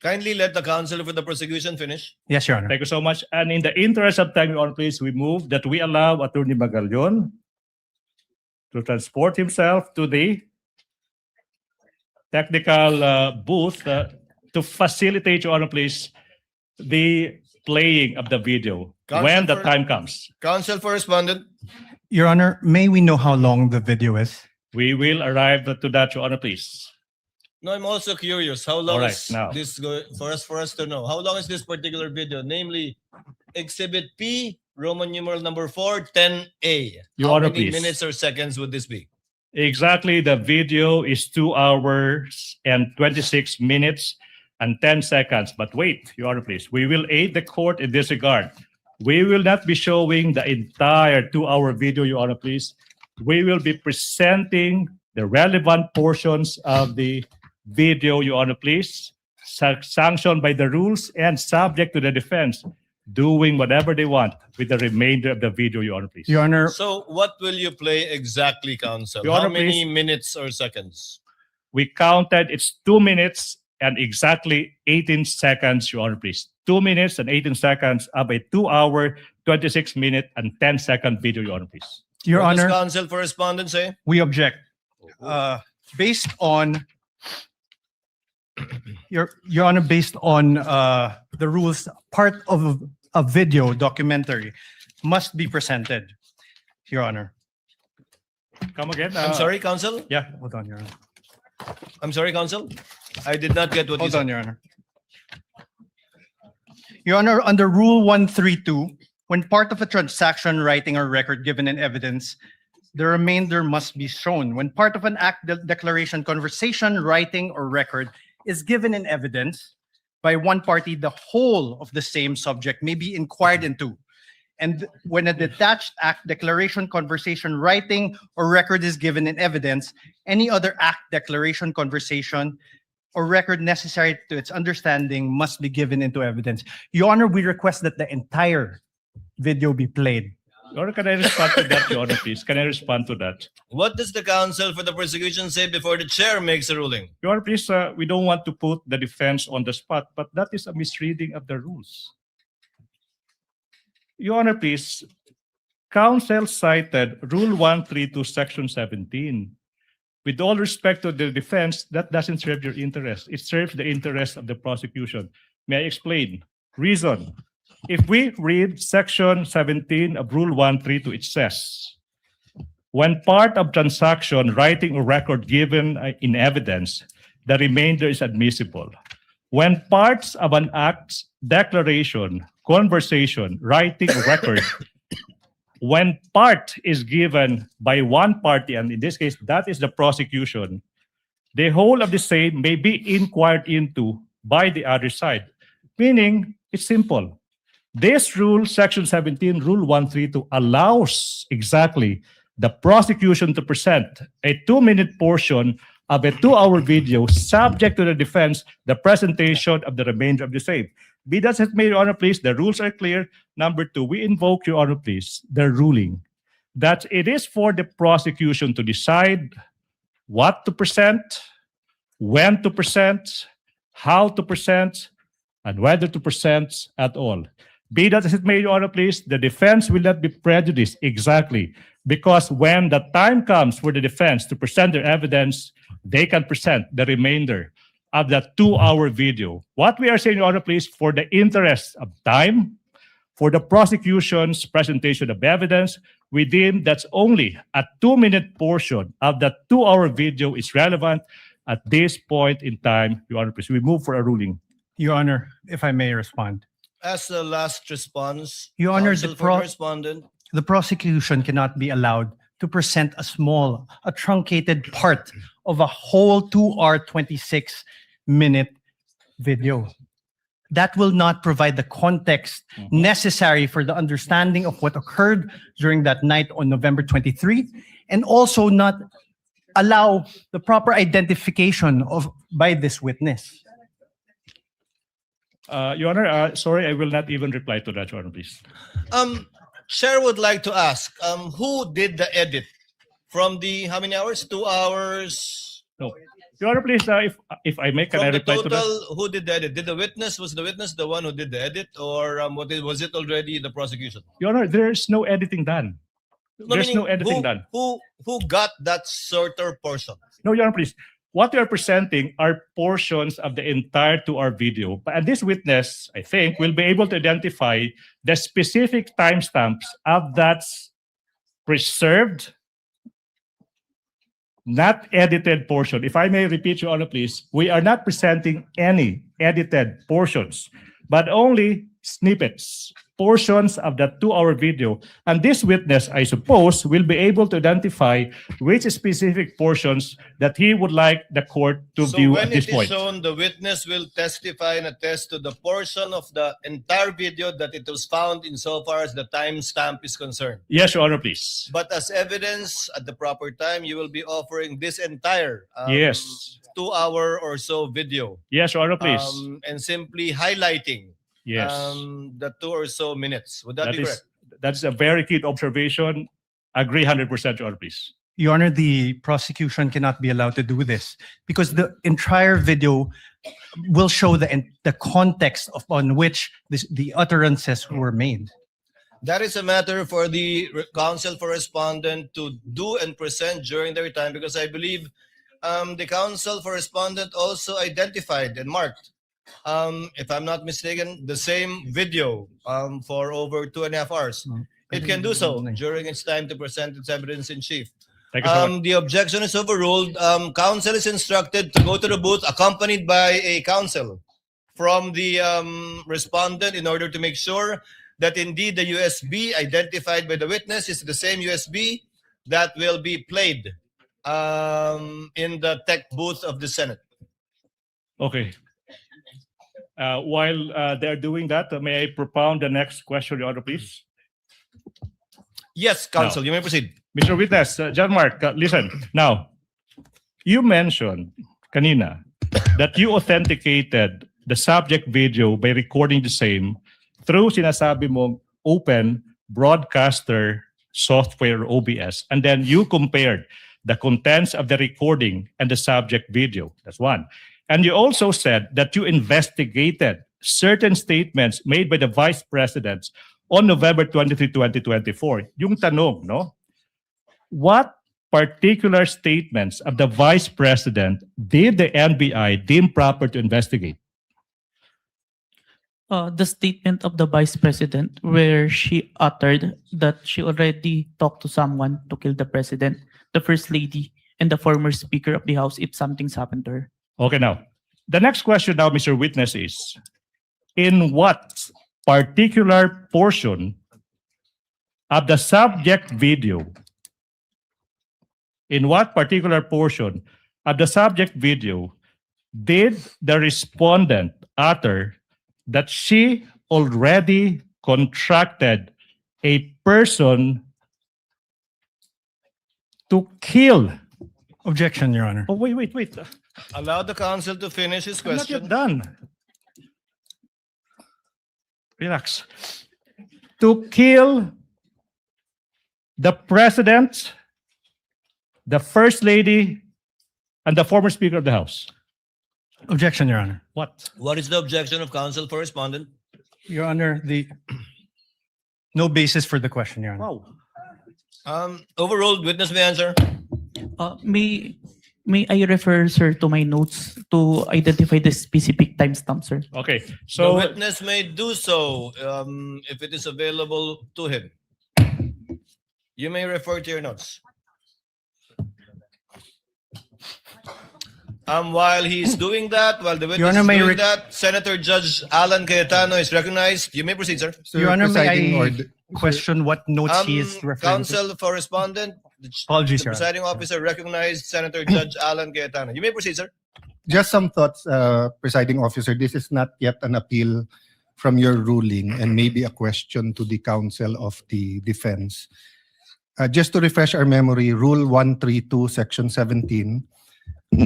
Kindly let the counsel for the prosecution finish. Yes, Your Honor. thank you so much. And in the interest of time, Your Honor, please, we move that we allow Attorney Magallon to transport himself to the technical booth to facilitate, Your Honor, please, the playing of the video Counsel when the for- time comes. Counsel for respondent. Your Honor, may we know how long the video is? We will arrive to that, Your Honor, please. No, I'm also curious. How long All right, is now. this for us to know? How long is this particular video? Namely, Exhibit P, Roman numeral number 4-10A. Your How Honor, many please. minutes or seconds would this be? Exactly, the video is 2 hours and 26 minutes and 10 seconds. But wait, Your Honor, please. We will aid the court in this regard. We will not be showing the entire 2-hour video, Your Honor, please. We will be presenting the relevant portions of the video, Your Honor, please, sanctioned by the rules and subject to the defense. doing whatever they want with the remainder of the video, Your Honor, please. Your Honor, So what will you play exactly, counsel? Your How Honor, many please. minutes or seconds? We counted, it's 2 minutes and exactly 18 seconds, Your Honor, please. 2 minutes and 18 seconds of a 2-hour, 26-minute and 10-second video, Your Honor, please. Your What does Honor, counsel for respondent say? we object. Based on Your Honor, based on the rules, part of a video documentary must be presented, Your Honor. Come again? I'm sorry, counsel? Yeah, hold on, Your Honor. I'm sorry, counsel? I did not get what you Hold said. on, Your Honor. Your Honor, under Rule 132, when part of a transaction, writing, or record given in evidence, the remainder must be shown. When part of an act, declaration, conversation, writing, or record is given in evidence by one party, the whole of the same subject may be inquired into. And when a detached act, declaration, conversation, writing, or record is given in evidence, any other act, declaration, conversation, or record necessary to its understanding must be given into evidence. Your Honor, we request that the entire video be played. Your Honor, can I respond to that, Your Honor, please? Can I respond to that? What does the counsel for the prosecution say before the chair makes a ruling? Your Honor, please, we don't want to put the defense on the spot, but that is a misreading of the rules. Your Honor, please, counsel cited Rule 132, Section 17. With all respect to the defense, that doesn't serve your interest. It serves the interest of the prosecution. May I explain? Reason. If we read Section 17 of Rule 132, it says, when part of transaction, writing, or record given in evidence, the remainder is admissible. When parts of an act, declaration, conversation, writing, or record, when part is given by one party, and in this case, that is the prosecution, the whole of the same may be inquired into by the other side. Meaning, it's simple. This rule, Section 17, Rule 132, allows exactly the prosecution to present a 2-minute portion of a 2-hour video subject to the defense, the presentation of the remainder of the same. Be that as it may, Your Honor, please, the rules are clear. Number 2, we invoke, Your Honor, please, the ruling that it is for the prosecution to decide what to present, when to present, how to present, and whether to present at all. Be that as it may, Your Honor, please, the defense will not be prejudiced exactly because when the time comes for the defense to present their evidence, they can present the remainder of that 2-hour video. What we are saying, Your Honor, please, for the interest of time, for the prosecution's presentation of evidence, we deem that's only a 2-minute portion of that 2-hour video is relevant at this point in time, Your Honor, please. We move for a ruling. Your Honor, if I may respond. As the last response, Your Honor, counsel for the respondent. the prosecution cannot be allowed to present a truncated part of a whole 2-hour, 26-minute video. That will not provide the context necessary for the understanding of what occurred during that night on November 23, and also not allow the proper identification by this witness. Your Honor, sorry, I will not even reply to that, Your Honor, please. Chair would like to ask, who did the edit from the, how many hours? 2 hours? No. Your Honor, please, if I may, can I From the reply to that? total, who did the edit? Was the witness the one who did the edit, or was it already the prosecution? Your Honor, there's no editing done. There's no editing done. Who got that shorter portion? No, Your Honor, please. What we are presenting are portions of the entire 2-hour video. And this witness, I think, will be able to identify the specific timestamps of that preserved, not edited portion. If I may repeat, Your Honor, please, we are not presenting any edited portions, but only snippets, portions of that 2-hour video. And this witness, I suppose, will be able to identify which specific portions that he would like the court to view at this point. So when it is shown, the witness will testify and attest to the portion of the entire video that it was found insofar as the timestamp is concerned. Yes, Your Honor, please. But as evidence at the proper time, you will be offering this entire Yes. 2-hour or so video. Yes, Your Honor, please. And simply highlighting Yes. the 2 or so minutes. Would that be correct? That's a very keen observation. Agree 100%, Your Honor, please. Your Honor, the prosecution cannot be allowed to do this because the entire video will show the context upon which the utterances were made. That is a matter for the counsel for respondent to do and present during their time, because I believe the counsel for respondent also identified and marked, if I'm not mistaken, the same video for over 2.5 hours. It can do so during its time to present its evidence in chief. Thank you so much. The objection is overruled. Counsel is instructed to go to the booth accompanied by a counsel from the respondent in order to make sure that indeed the USB identified by the witness is the same USB that will be played in the tech booth of the Senate. Okay. While they're doing that, may I propound the next question, Your Honor, please? Yes, counsel, you may proceed. Mr. Witness, John Mark, listen. Now, you mentioned kanina that you authenticated the subject video by recording the same through sinasabi mong open broadcaster software OBS, and then you compared the contents of the recording and the subject video. That's one. And you also said that you investigated certain statements made by the vice presidents on November 23, 2024. Yung tanong, no? What particular statements of the vice president did the NBI deem proper to investigate? The statement of the vice president where she uttered that she already talked to someone to kill the president, the first lady, and the former speaker of the house if something's happened to her. Okay, now, the next question now, Mr. Witness, is in what particular portion of the subject video, did the respondent utter that she already contracted a person to kill? Objection, Your Honor. Oh, wait. Allow the counsel to finish his I'm not question. yet done. Relax. To kill the president, the first lady, and the former speaker of the house. Objection, Your Honor. What? What is the objection of counsel for respondent? Your Honor, no basis for the question, Your Honor. Wow. Overruled. Witness may answer. May I refer, sir, to my notes to identify the specific timestamp, sir? Okay, The so witness may do so if it is available to him. You may refer to your notes. While he's doing that, while the witness Honor, is may doing re- that, Senator Judge Alan Cayetano is recognized. You may proceed, sir. Your Honor, may Presiding I order- question what notes he is referring to? Counsel for respondent, Apologies, the Your Honor. presiding officer recognized Senator Judge Alan Cayetano. You may proceed, sir. Just some thoughts, presiding officer. This is not yet an appeal from your ruling and maybe a question to the counsel of the defense. Just to refresh our memory, Rule 132, Section 17,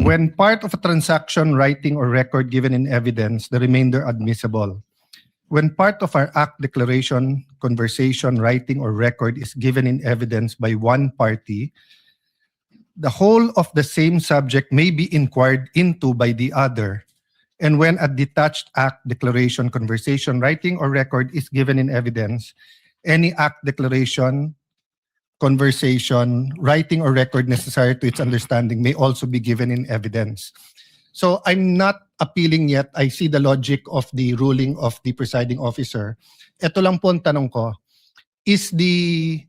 when part of a transaction, writing, or record given in evidence, the remainder admissible. When part of our act, declaration, conversation, writing, or record is given in evidence by one party, the whole of the same subject may be inquired into by the other. And when a detached act, declaration, conversation, writing, or record is given in evidence, any act, declaration, conversation, writing, or record necessary to its understanding may also be given in evidence. So I'm not appealing yet. I see the logic of the ruling of the presiding officer. Ito lang po ang tanong ko, is the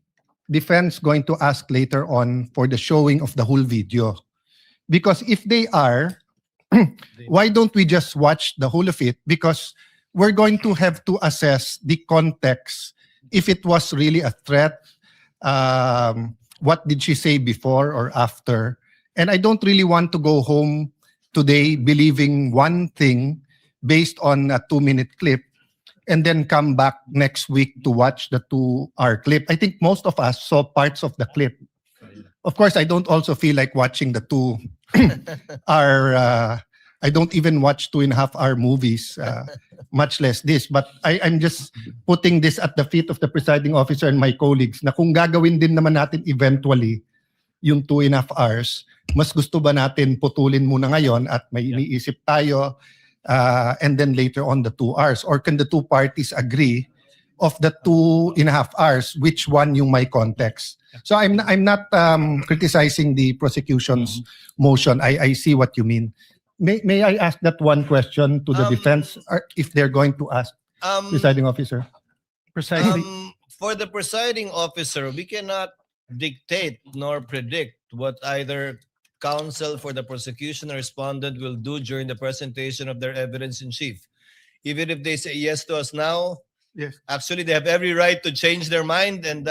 defense going to ask later on for the showing of the whole video? Because if they are, why don't we just watch the whole of it? Because we're going to have to assess the context. If it was really a threat, what did she say before or after? And I don't really want to go home today believing one thing based on a 2-minute clip and then come back next week to watch the 2-hour clip. I think most of us saw parts of the clip. Of course, I don't also feel like watching the 2-hour I don't even watch 2.5 hour movies, much less this. But I'm just putting this at the feet of the presiding officer and my colleagues na kung gagawin din naman natin eventually yung 2.5 hours, mas gusto ba natin putulin muna ngayon at may iniisip tayo and then later on the 2 hours? Or can the two parties agree of the 2.5 hours, which one yung may context? So I'm not criticizing the prosecution's motion. I see what you mean. May I ask that one question to the defense, or if they're going to ask, presiding officer? Precisely. For the presiding officer, we cannot dictate nor predict what either counsel for the prosecution or respondent will do during the presentation of their evidence in chief. Even if they say yes to us now, Yes. actually they have every right to change their mind and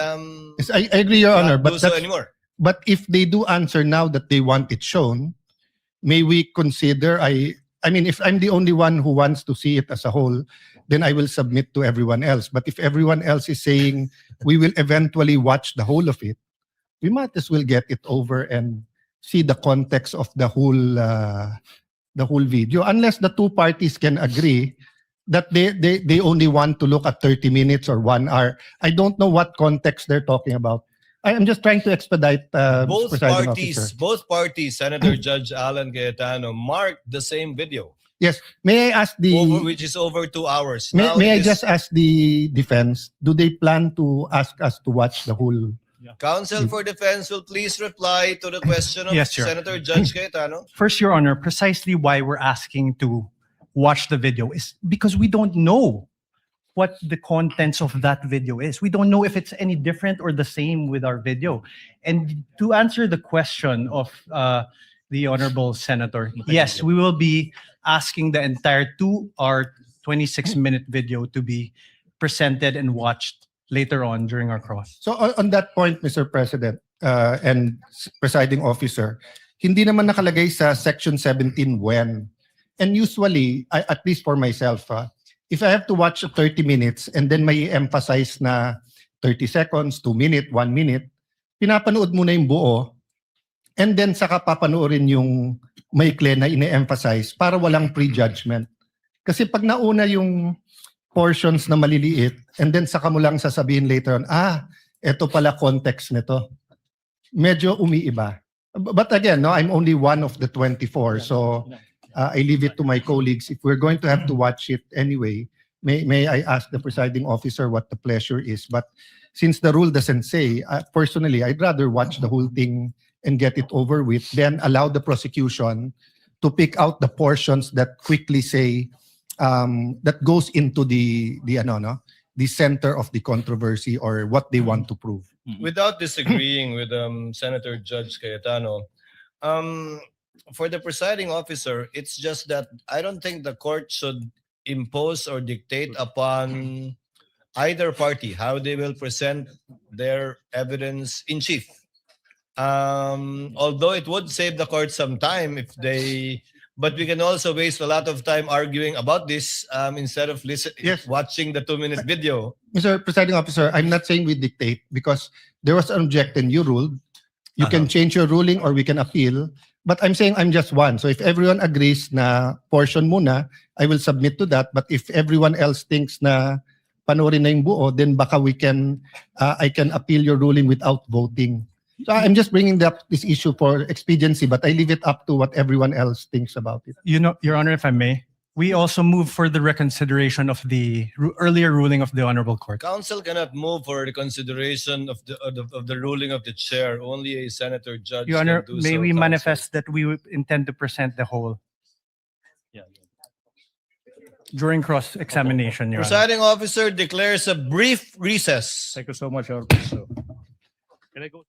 Yes, I agree, Your Honor, not but do so that's, anymore. but if they do answer now that they want it shown, may we consider, I mean, if I'm the only one who wants to see it as a whole, then I will submit to everyone else. But if everyone else is saying we will eventually watch the whole of it, we might as well get it over and see the context of the whole video. Unless the two parties can agree that they only want to look at 30 minutes or 1 hour. I don't know what context they're talking about. I'm just trying to expedite Both presiding parties, officer. Senator Judge Alan Cayetano, marked the same video, Yes. May I ask which is over 2 hours. may, Now may I it is- just ask the defense, do they plan to ask us to watch the whole? Counsel for Defense will please reply to the question of Yes, Your Senator Judge Cayetano. First, Your Honor, precisely why we're asking to watch the video is because we don't know what the contents of that video is. We don't know if it's any different or the same with our video. And to answer the question of the Honorable Senator, yes, we will be asking the entire 2-hour, 26-minute video to be presented and watched later on during our cross. So on that point, Mr. President and presiding officer, hindi naman nakalagay sa section 17 when. And usually, at least for myself, if I have to watch 30 minutes and then may emphasize na 30 seconds, 2 minutes, 1 minute, pinapanood mo na yung buo and then saka papanoorin yung maikli na ine-emphasize para walang prejudgment. Kasi pag nauna yung portions na maliliit and then saka mo lang sasabihin later on, eto pala context nito. Medyo umiiba. But again, no, I'm only one of the 24. So I leave it to my colleagues. If we're going to have to watch it anyway, may I ask the presiding officer what the pleasure is? But since the rule doesn't say, personally, I'd rather watch the whole thing and get it over with, then allow the prosecution to pick out the portions that quickly say, that goes into the center of the controversy or what they want to prove. Without disagreeing with Senator Judge Cayetano, for the presiding officer, it's just that I don't think the court should impose or dictate upon either party how they will present their evidence in chief. Although it would save the court some time if they, but we can also waste a lot of time arguing about this instead of watching the 2-minute video. Mr. Presiding Officer, I'm not saying we dictate because there was an objection you ruled. You can change your ruling or we can appeal. But I'm saying I'm just one. So if everyone agrees na portion muna, I will submit to that. But if everyone else thinks na panoorin na yung buo, then baka we can, I can appeal your ruling without voting. So I'm just bringing up this issue for expediency, but I leave it up to what everyone else thinks about it. You know, Your Honor, if I may, we also move for the reconsideration of the earlier ruling of the Honorable Court. Council cannot move for the consideration of the ruling of the chair. Only a senator judge Your Honor, can do may so, we Council. manifest that we would intend to present the whole during cross-examination, Your Honor. Presiding officer declares a brief recess. Thank you so much, Your Honor. So, can I go?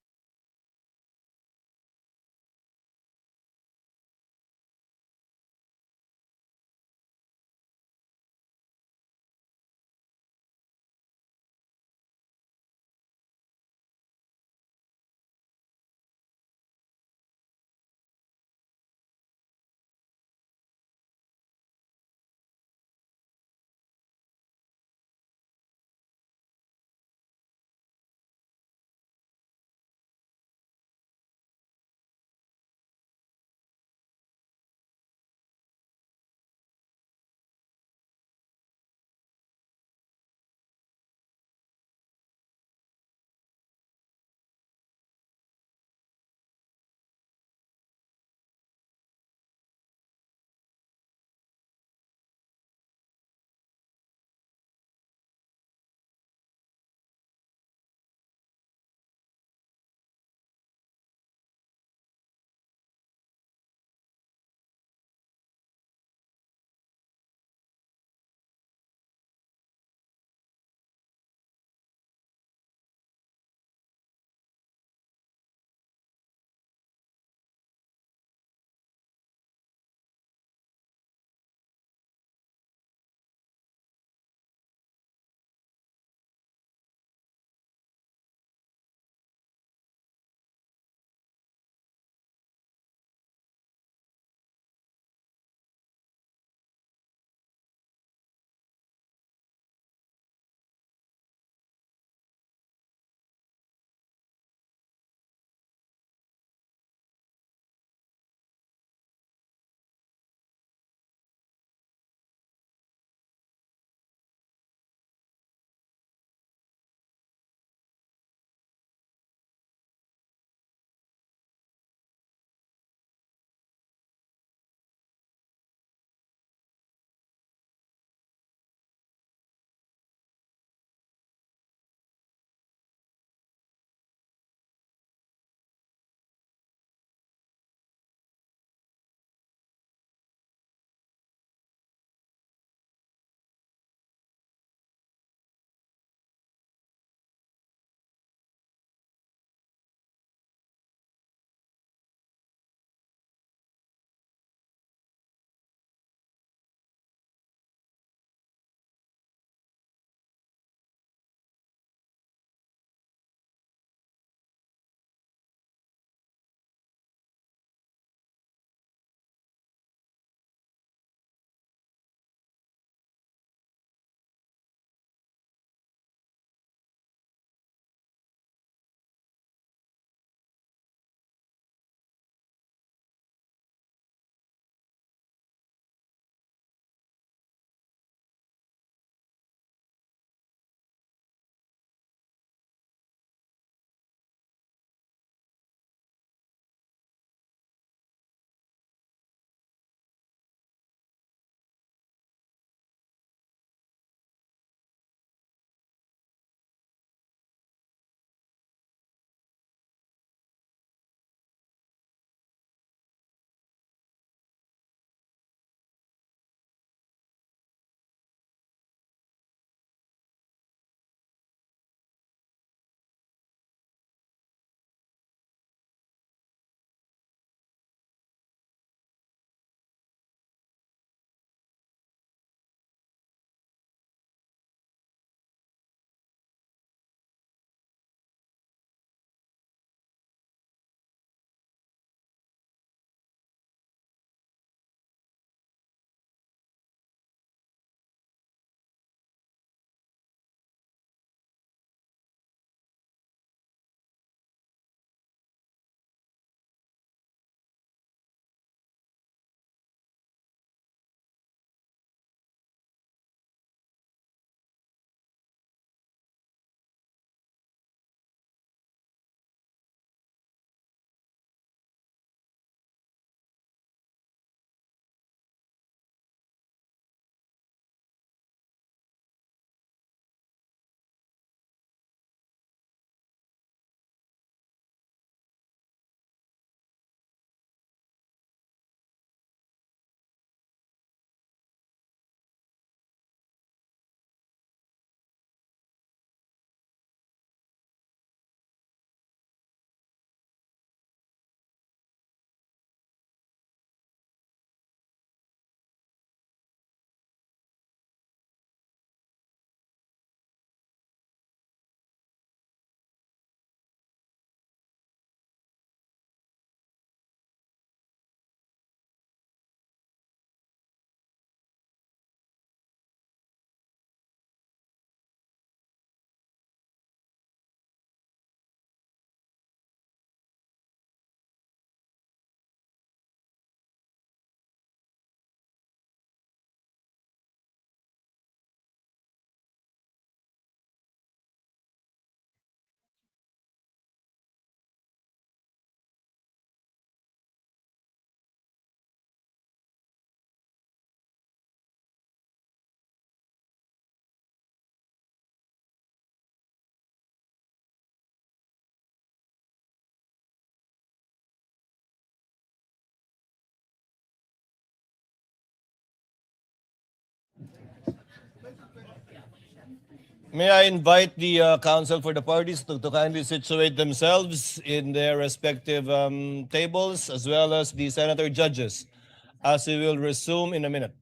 May I invite the counsel for the parties to kindly situate themselves in their respective tables, as well as the senator judges, as we will resume in a minute.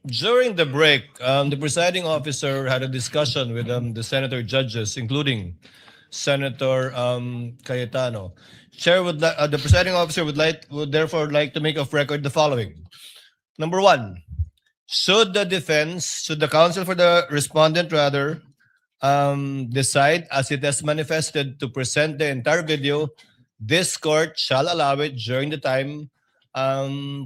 During the break, the presiding officer had a discussion with the senator judges, including Senator Cayetano. The presiding officer would therefore like to make of record the following. Number one, should the counsel for the respondent rather, decide as it has manifested to present the entire video, this court shall allow it during the time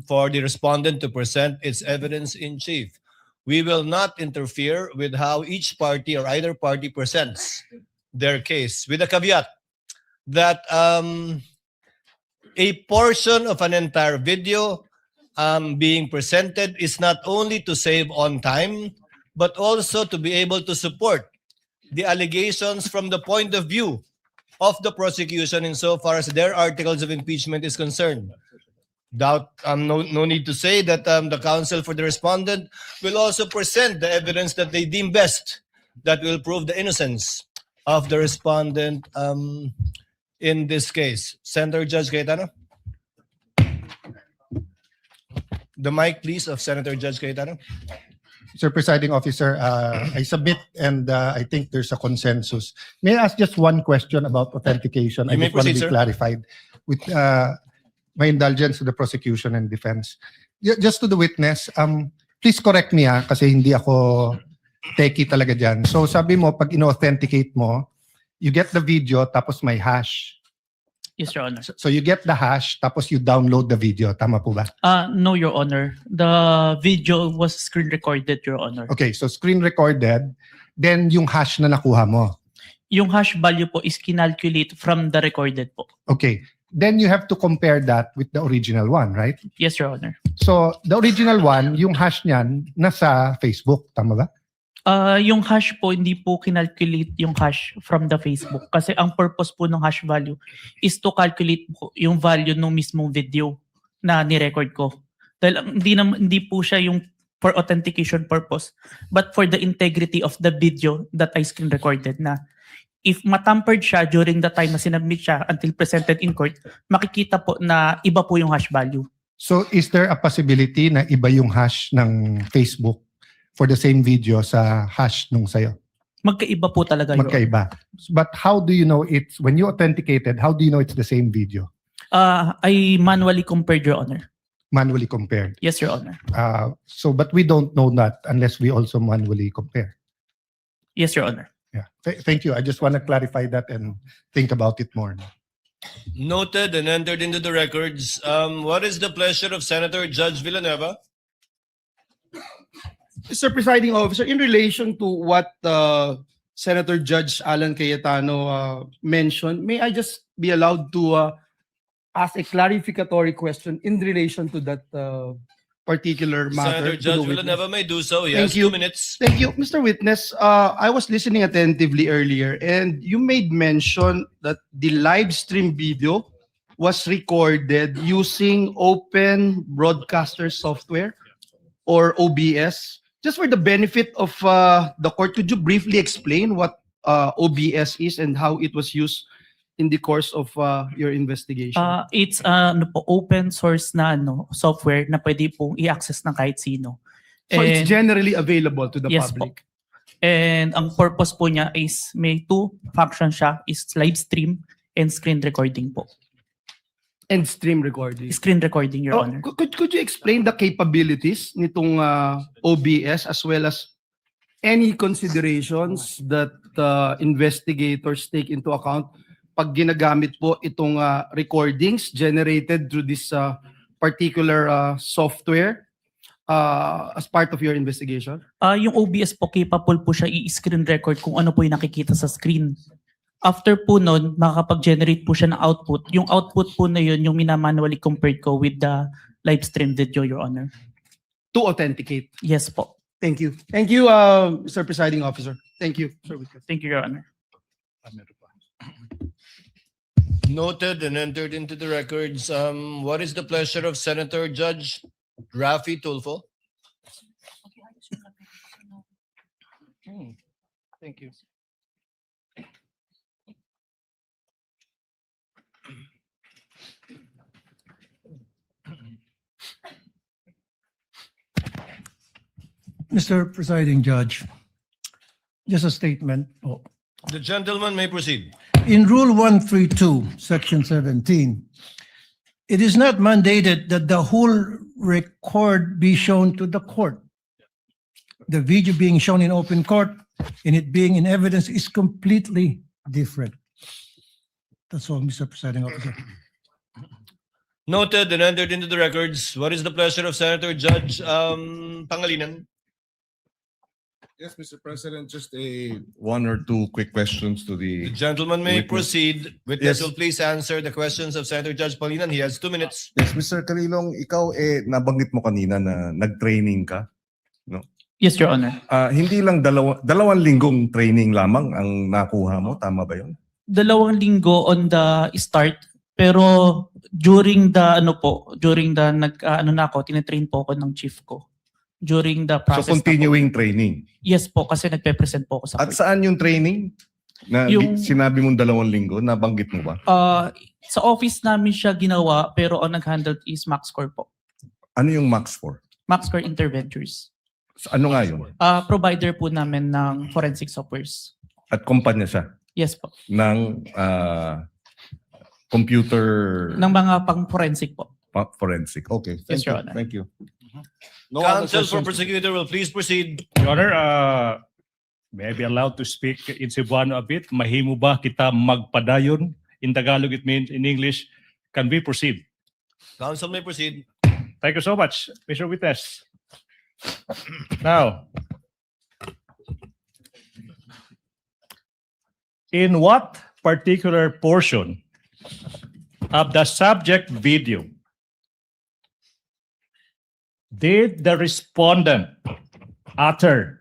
for the respondent to present its evidence in chief. We will not interfere with how each party or either party presents their case, with a caveat that a portion of an entire video being presented is not only to save on time, but also to be able to support the allegations from the point of view of the prosecution insofar as their articles of impeachment is concerned. No need to say that the counsel for the respondent will also present the evidence that they deem best that will prove the innocence of the respondent in this case. Senator Judge Cayetano. The mic, please, of Senator Judge Cayetano. Mr. Presiding Officer, I submit and I think there's a consensus. May I ask just one question about authentication? You may just want to proceed, be sir. clarified with my indulgence to the prosecution and defense. Just to the witness, please correct me kasi hindi ako techie talaga dyan. So sabi mo, pag ino-authenticate mo, you get the video tapos may hash. Yes, Your Honor. So you get the hash tapos you download the video. Tama po ba? No, Your Honor. The video was screen recorded, Your Honor. Okay, so screen recorded, then yung hash na nakuha mo. Yung hash value po is kinalculate from the recorded po. Okay, then you have to compare that with the original one, right? Yes, Your Honor. So the original one, yung hash niyan, nasa Facebook. Tama ba? Yung hash po, hindi po kinalculate yung hash from the Facebook. Kasi ang purpose po ng hash value is to calculate po yung value ng mismong video na ni-record ko. Dahil hindi po siya yung for authentication purpose, but for the integrity of the video that I screen recorded na if matampered siya during the time na sinubmit siya until presented in court, makikita po na iba po yung hash value. So is there a possibility na iba yung hash ng Facebook for the same video sa hash nung sayo? Magkaiba po talaga yun. Magkaiba. But how do you know it's, when you authenticated, how do you know it's the same video? I manually compared, Your Honor. Manually compared. Yes, Your Honor. But we don't know that unless we also manually compare. Yes, Your Honor. Yeah. Thank you. I just want to clarify that and think about it more. Noted and entered into the records. What is the pleasure of Senator Judge Villanueva? Mr. Presiding Officer, in relation to what Senator Judge Alan Cayetano mentioned, may I just be allowed to ask a clarificatory question in relation to that particular matter? Senator Judge Villanueva may do so. Yes, Thank you. 2 minutes. Thank you, Mr. Witness. I was listening attentively earlier, and you made mention that the live stream video was recorded using Open Broadcaster Software or OBS. Just for the benefit of the court, could you briefly explain what OBS is and how it was used in the course of your investigation? It's open source na software na pwede pong i-access ng kahit sino. So it's generally available to the Yes public? And ang purpose po niya is may two functions siya, is live stream and screen recording po. And stream recording. Screen recording, Your Oh, Honor. could you explain the capabilities nitong OBS as well as any considerations that investigators take into account pag ginagamit po itong recordings generated through this particular software as part of your investigation? Yung OBS po, capable po siya i-screen record kung ano po yung nakikita sa screen. After po nun, makakapag-generate po siya ng output. Yung output po na yun, yung minamanually compared ko with the live stream video, Your Honor. To authenticate. Yes po. Thank you. Thank you, Mr. Presiding Officer. Thank you. Thank you, Your Honor. Noted and entered into the records. What is the pleasure of Senator Judge Raffy Tulfo? Thank you. Mr. Presiding Judge, just a statement. The gentleman may proceed. In Rule 132, Section 17, it is not mandated that the whole record be shown to the court. The video being shown in open court and it being in evidence is completely different. That's all, Mr. Presiding Officer. Noted and entered into the records. What is the pleasure of Senator Judge Pangilinan? Yes, Mr. President, just one or two quick questions to The the. gentleman may Witness. proceed. Witness Yes. will please answer the questions of Senator Judge Pangilinan. He has 2 minutes. Yes, Mr. Kalilong, ikaw nabanggit mo kanina na nag-training ka. Yes, Your Honor. Hindi lang dalawang linggong training lamang ang nakuha mo, tama ba yun? 2 linggo on the start, pero during the tinetrain po ako ng chief ko. During the So process. na po. continuing training. Yes po, kasi nagpe-present po ako sa At saan yung training? Na Yung- sinabi mong 2 linggo, nabanggit mo ba? Sa office namin siya ginawa, pero ang nag-handle is MaxCore po. Ano yung Max for? MaxCore Interventures. Ano nga yun? Provider po namin ng forensic softwares. At kumpanya siya Yes po. ng computer Ng mga pang-forensic po. forensic. Okay, Yes, thank Your you. Honor. Thank you. No other Counsel for questions? prosecutor will please proceed. Your Honor, may I be allowed to speak in Cebuano a bit? Mahimo ba kita magpadayon? In Tagalog, it means in English. Can we proceed? Counsel may proceed. Thank you so much, Mr. Witness. Now, in what particular portion of the subject video did the respondent utter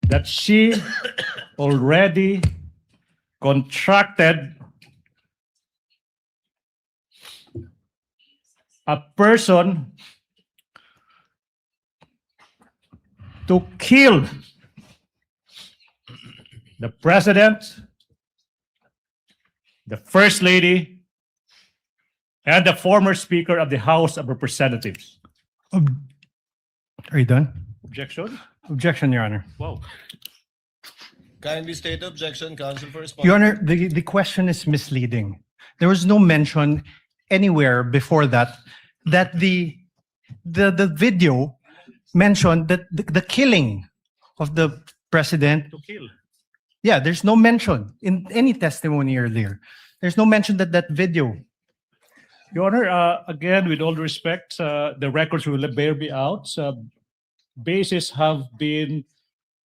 that she already contracted a person to kill the president, the first lady, and the former speaker of the House of Representatives? Are you done? Objection? Objection, Your Honor. Wow. Kindly state the objection, counsel for response. Your Honor, the question is misleading. There was no mention anywhere before that the video mentioned that the killing of the president. To kill. Yeah, there's no mention in any testimony earlier. There's no mention that video. Your Honor, again, with all respect, the records will bear me out. Bases have been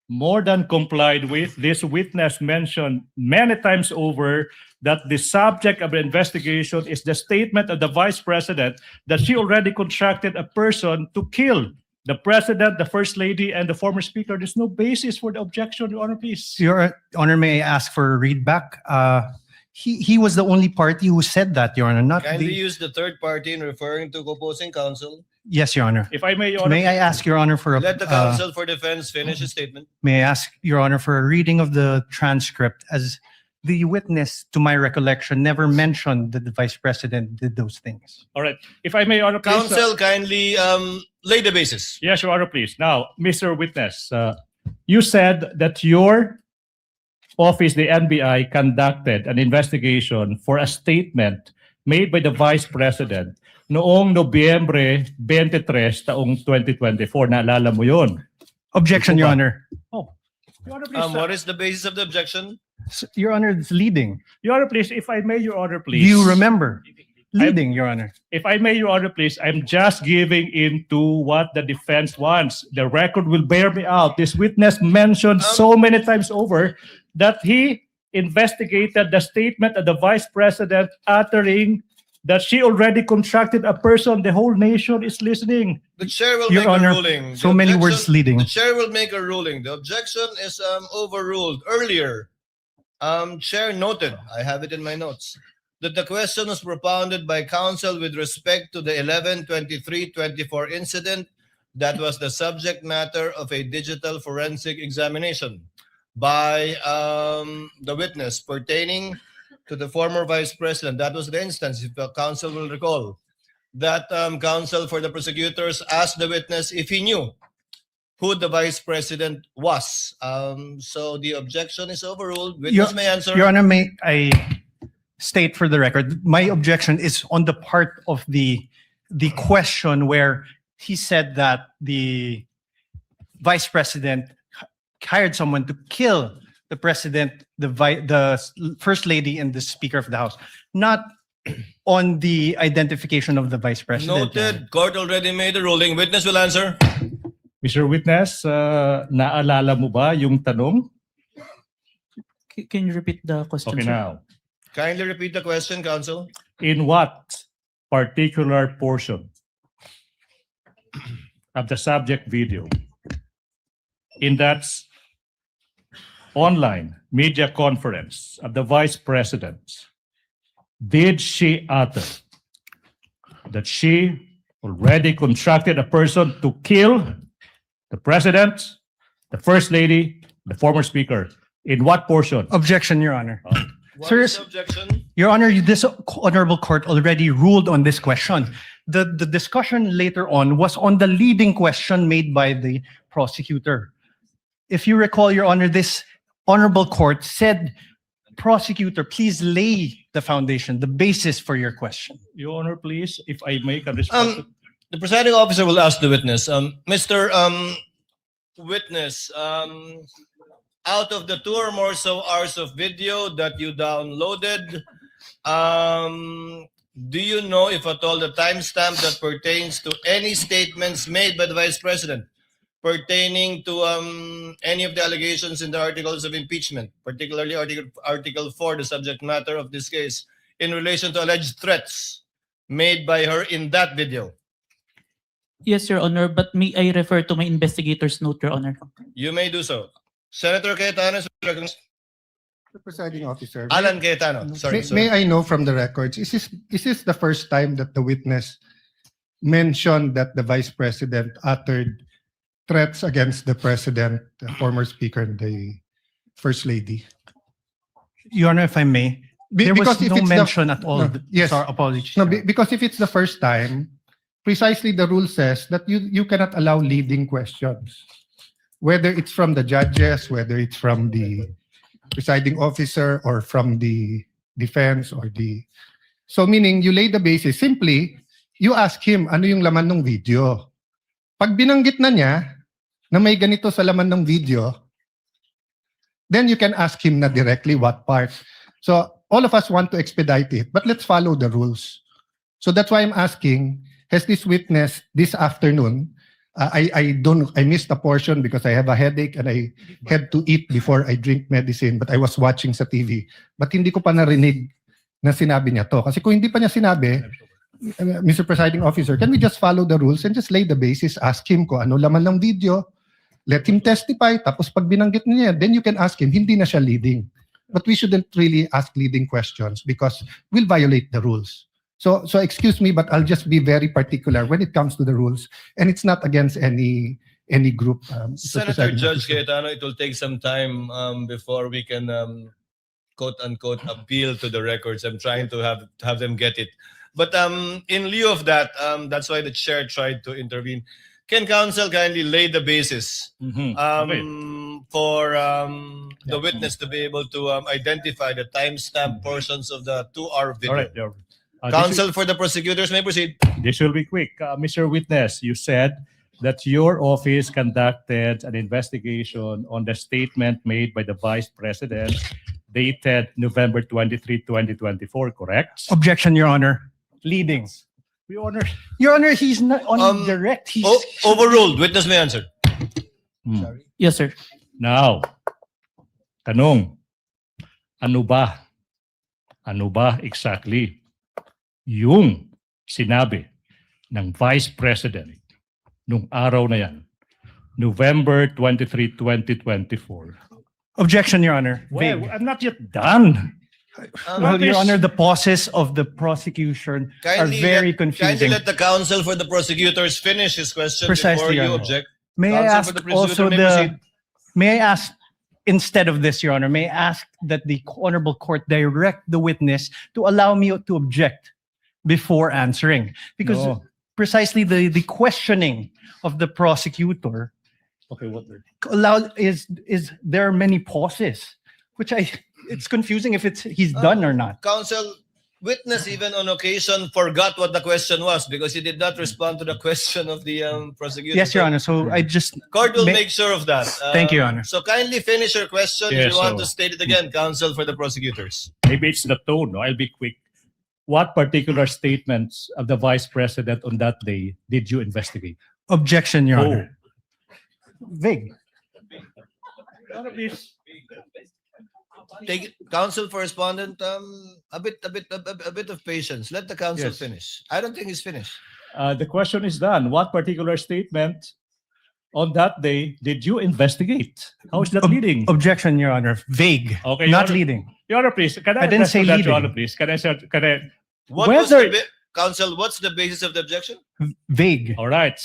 more than complied with. This witness mentioned many times over that the subject of the investigation is the statement of the Vice President that she already contracted a person to kill the President, the First Lady, and the former Speaker. There's no basis for the objection, Your Honor, please. Your Honor, may I ask for a readback? He was the only party who said that, Your Honor, not Kindly the. use the third party in referring to opposing counsel. Yes, Your Honor. If I may, Your Honor. May I ask Your Honor for a. Let the counsel for defense finish his statement. May I ask Your Honor for a reading of the transcript as the witness, to my recollection, never mentioned that the vice president did those things. All right. If I may, Your Honor, please. Counsel, kindly lay the basis. Yes, Your Honor, please. Now, Mr. Witness, you said that your office, the NBI, conducted an investigation for a statement made by the Vice President noong Nobyembre 23, taong 2024. Naalala mo yun? Objection, Your Honor. Oh. Your Honor, please. What is the basis of the objection? Your Honor, it's leading. Your Honor, please, if I may, Your Honor, please. Do you remember? Leading, Your Honor. If I may, Your Honor, please, I'm just giving into what the defense wants. The record will bear me out. This witness mentioned so many times over that he investigated the statement of the Vice President uttering that she already contracted a person. The whole nation is listening. The chair will Your make Honor, a ruling. so The many objection- words leading. The chair will make a ruling. The objection is overruled. Earlier, chair noted, I have it in my notes, that the question was propounded by counsel with respect to the 11/23/24 incident that was the subject matter of a digital forensic examination by the witness pertaining to the former vice president. That was the instance, if the counsel will recall, that counsel for the prosecutors asked the witness if he knew who the vice president was. So the objection is overruled. Witness may answer. Your Honor, may I state for the record, my objection is on the part of the question where he said that the vice president hired someone to kill the president, the first lady, and the speaker of the house, not on the identification of the vice president. Noted. Court already made a ruling. Witness will answer. Mr. Witness, naalala mo ba yung tanong? Can you repeat the question, Okay, sir? now. Kindly repeat the question, counsel. In what particular portion of the subject video in that online media conference of the Vice President did she utter that she already contracted a person to kill the President, the First Lady, the former Speaker? In what portion? Objection, Your Honor. What Sir, is the objection? Your Honor, this honorable court already ruled on this question. The discussion later on was on the leading question made by the prosecutor. If you recall, Your Honor, this honorable court said, prosecutor, please lay the foundation, the basis for your question. Your Honor, please, if I make a response. The presiding officer will ask the witness. Mr. Witness, out of the 2 or more so hours of video that you downloaded, do you know, if at all, the timestamp that pertains to any statements made by the Vice President pertaining to any of the allegations in the articles of impeachment, particularly Article 4, the subject matter of this case, in relation to alleged threats made by her in that video? Yes, Your Honor, but may I refer to my investigator's note, Your Honor? You may do so. Senator Cayetano, The presiding officer. Alan Cayetano. Sorry, May I know from the records, is this the first time that the witness mentioned that the vice president uttered threats against the president, the former speaker, and the first lady? Your Honor, if I may, there was Because if no it's the- mention at all. No, yes. Sorry, apologies. No, because if it's the first time, precisely the rule says that you cannot allow leading questions. Whether it's from the judges, whether it's from the presiding officer, or from the defense, or so meaning you lay the basis. Simply, you ask him, ano yung laman ng video? Pag binanggit na niya na may ganito sa laman ng video, then you can ask him na directly what part. So all of us want to expedite it, but let's follow the rules. So that's why I'm asking, has this witness this afternoon, I missed a portion because I have a headache and I had to eat before I drink medicine, but I was watching sa TV. But hindi ko pa narinig na sinabi niya to. Kasi kung hindi pa niya sinabi, Mr. Presiding Officer, can we just follow the rules and just lay the basis, ask him kung ano laman ng video, let him testify, tapos pag binanggit niya, then you can ask him, hindi na siya leading. But we shouldn't really ask leading questions because we'll violate the rules. So excuse me, but I'll just be very particular when it comes to the rules, and it's not against any group. Senator Judge Cayetano, it will take some time before we can quote unquote appeal to the records. I'm trying to have them get it. But in lieu of that, that's why the chair tried to intervene. Can counsel kindly lay the basis for the witness to be able to identify the timestamp portions of the 2-hour video? All right. Counsel for the prosecutors may proceed. This will be quick. Mr. Witness, you said that your office conducted an investigation on the statement made by the Vice President dated November 23, 2024, correct? Objection, Your Honor. Leading. Your Honor, he's not on direct. He's Overruled. Witness may answer. Yes, sir. Now, tanong, ano ba exactly yung sinabi ng Vice President nung araw na yan, November 23, 2024? Objection, Your Honor. Well, Vague. I'm not yet done. Well, Your Honor, the pauses of the prosecution are very Kindly confusing. let the counsel for the prosecutors finish his question Precisely, before Your you Honor. object. May I Counsel ask for the prosecutor also may proceed. may I ask, instead of this, Your Honor, may I ask that the Honorable Court direct the witness to allow me to object before answering? Because No. precisely the questioning of the prosecutor Okay, what? is there are many pauses, which it's confusing if he's done or not. Counsel, witness even on occasion forgot what the question was because he did not respond to the question of the prosecutor. Yes, Your Honor. So I just Court will may- make sure of that. Thank you, Your Honor. So kindly finish your question. If Yes, you want so- to state it again, counsel for the prosecutors. Maybe it's the tone. No? I'll be quick. What particular statements of the Vice President on that day did you investigate? Objection, Your Oh. Honor. Vague. Take it, counsel for respondent. A bit of patience. Let the counsel Yes. finish. I don't think he's finished. The question is done. What particular statement on that day did you investigate? How is that leading? Objection, Your Honor. Vague. Okay, Not Your Honor. leading. Your Honor, please. Can I didn't address say to that, leading. Your Honor, please? Can I? What was the Whether counsel? What's the basis of the objection? Vague. all right.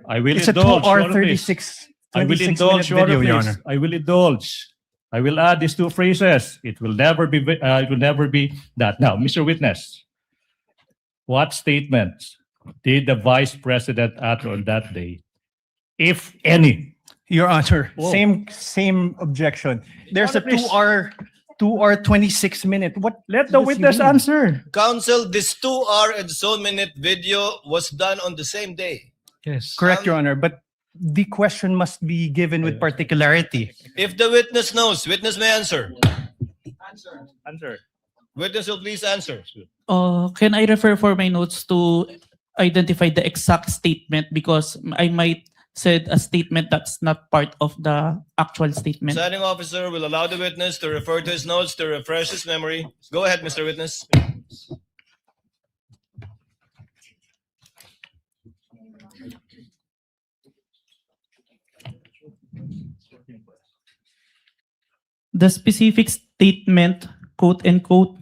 I will It's a indulge. 2 hour Your Honor, please. 36 I will 26 indulge, minute Your Honor, video, Your please. Honor. I will indulge. I will add these two phrases. It will never be. It will never be that. Now, Mr. Witness, what statements did the Vice President utter on that day, if any? Your Honor, Whoa. same objection. There's a Honor, please. 2 hour 26 minute. What? Let the does he witness mean? answer. Counsel, this 2 hour and so minute video was done on the same day. Yes. Correct, Your Honor, but the question must be given with particularity. If the witness knows, witness may answer. Answer. Witness will please answer. Can I refer for my notes to identify the exact statement because I might said a statement that's not part of the actual statement. Presiding officer will allow the witness to refer to his notes to refresh his memory. Go ahead, Mr. Witness. The specific statement, quote and quote,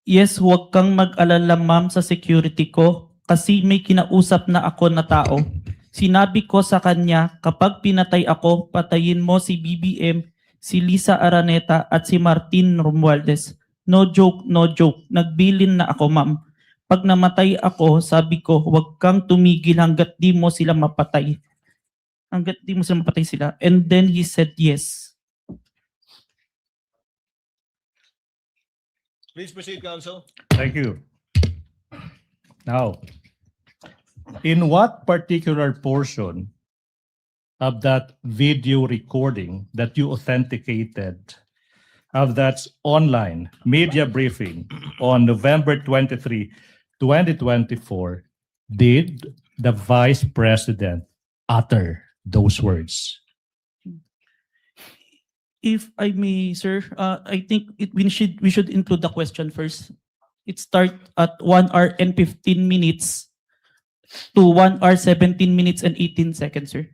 yes, huwag kang mag-alala ma'am sa security ko kasi may kinausap na ako na tao. Sinabi ko sa kanya, kapag pinatay ako, patayin mo si BBM, si Lisa Araneta at si Martin Romualdez. No joke, no joke. Nagbilin na ako ma'am. Pag namatay ako, sabi ko, huwag kang tumigil hanggat di mo sila mapatay. Hanggat di mo sila mapatay sila. And then he said yes. Please proceed, counsel. Thank you. Now, in what particular portion of that video recording that you authenticated of that online media briefing on November 23, 2024, did the Vice President utter those words? If I may, sir, I think we should include the question first. It start at 1 hour and 15 minutes to 1 hour 17 minutes and 18 seconds, sir.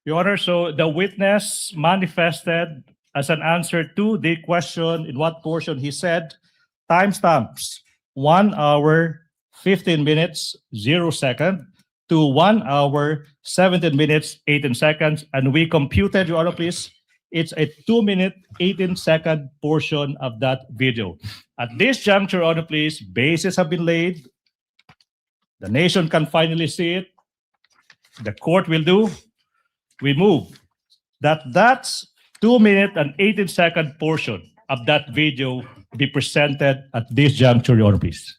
Your Honor, so the witness manifested as an answer to the question in what portion he said, timestamps 1 hour 15 minutes 0 second to 1 hour 17 minutes 18 seconds, and we computed, Your Honor, please, It's a 2-minute, 18-second portion of that video. At this juncture, Your Honor, please, bases have been laid. The nation can finally see it. The court will do. We move that's 2-minute and 18-second portion of that video be presented at this juncture, Your Honor, please.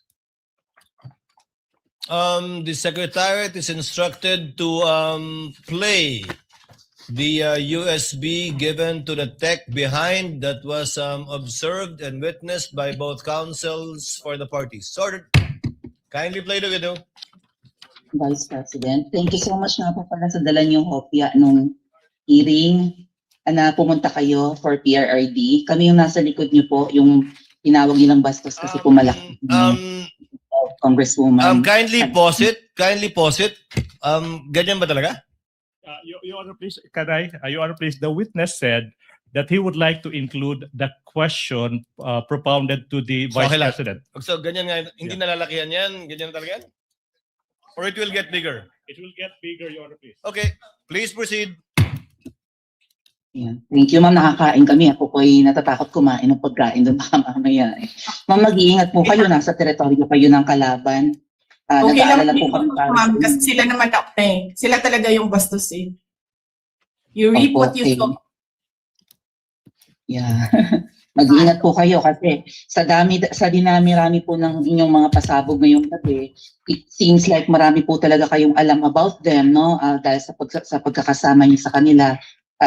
The Secretariat is instructed to play the USB given to the tech behind that was observed and witnessed by both counsels for the parties. Sorted. Kindly play the video. Vice President, thank you so much nga po pala sa dala niyong kopya nung hearing na pumunta kayo for PRRD. Kami yung nasa likod niyo po, yung tinawag nilang bastos kasi po malaki. Congresswoman. Kindly pause it. Kindly pause it. Ganyan ba talaga? Your Honor, please, Your Honor, please, the witness said that he would like to include the question propounded to the Vice Okay lang. President. So ganyan nga, hindi nalalakihan yan? Ganyan talaga yan? Or it will get bigger? It will get bigger, Your Honor, please. Okay, please proceed. Yeah. Thank you, ma'am. Nakakain kami. Ako po'y natatakot kumain ng pagkain doon baka mamaya. Ma'am, mag-iingat po kayo. Nasa teritoryo kayo ng kalaban. Okay lang Nag-aalala po kami ma'am, kasi sila naman sila talaga yung bastos eh. You reap Opo, what you sow. Yeah. Mag-iingat po kayo kasi sa dinami-rami po ng inyong mga pasabog ngayong gabi, it seems like marami po talaga kayong alam about them, no? Dahil sa pagkakasama niyo sa kanila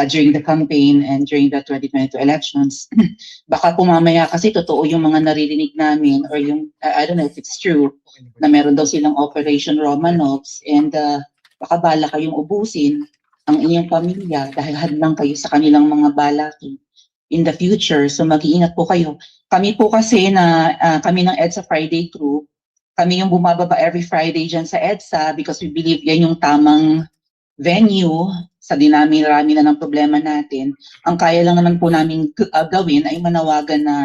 during the campaign and during the 2022 elections. Baka po mamaya kasi totoo yung mga naririnig namin or yung, I don't know if it's true, na meron daw silang Operation Romanovs and baka bala kayong ubusin ang inyong pamilya dahil hadlang kayo sa kanilang mga balaki in the future. So mag-iingat po kayo. Kami po kasi kami ng EDSA Friday crew, kami yung bumababa every Friday dyan sa EDSA because we believe yan yung tamang venue sa dinami-rami na ng problema natin. Ang kaya lang naman po namin gawin ay manawagan na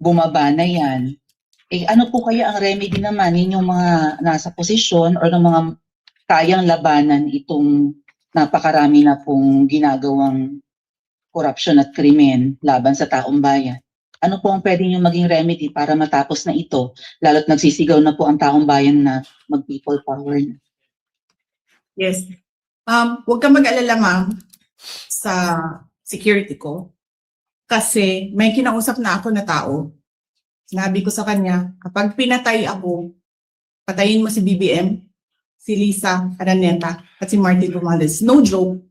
bumaba na yan. Eh ano po kaya ang remedy naman ninyong mga nasa posisyon or ng mga kayang labanan itong napakarami na pong ginagawang corruption at krimen laban sa taong bayan? Ano po ang pwede nyo maging remedy para matapos na ito? Lalo't nagsisigaw na po ang taong bayan na mag-people power na. Yes. Huwag ka mag-alala ma'am sa security ko kasi may kinausap na ako na tao. Sinabi ko sa kanya, kapag pinatay ako, patayin mo si BBM, si Lisa Araneta at si Martin Romales. No joke.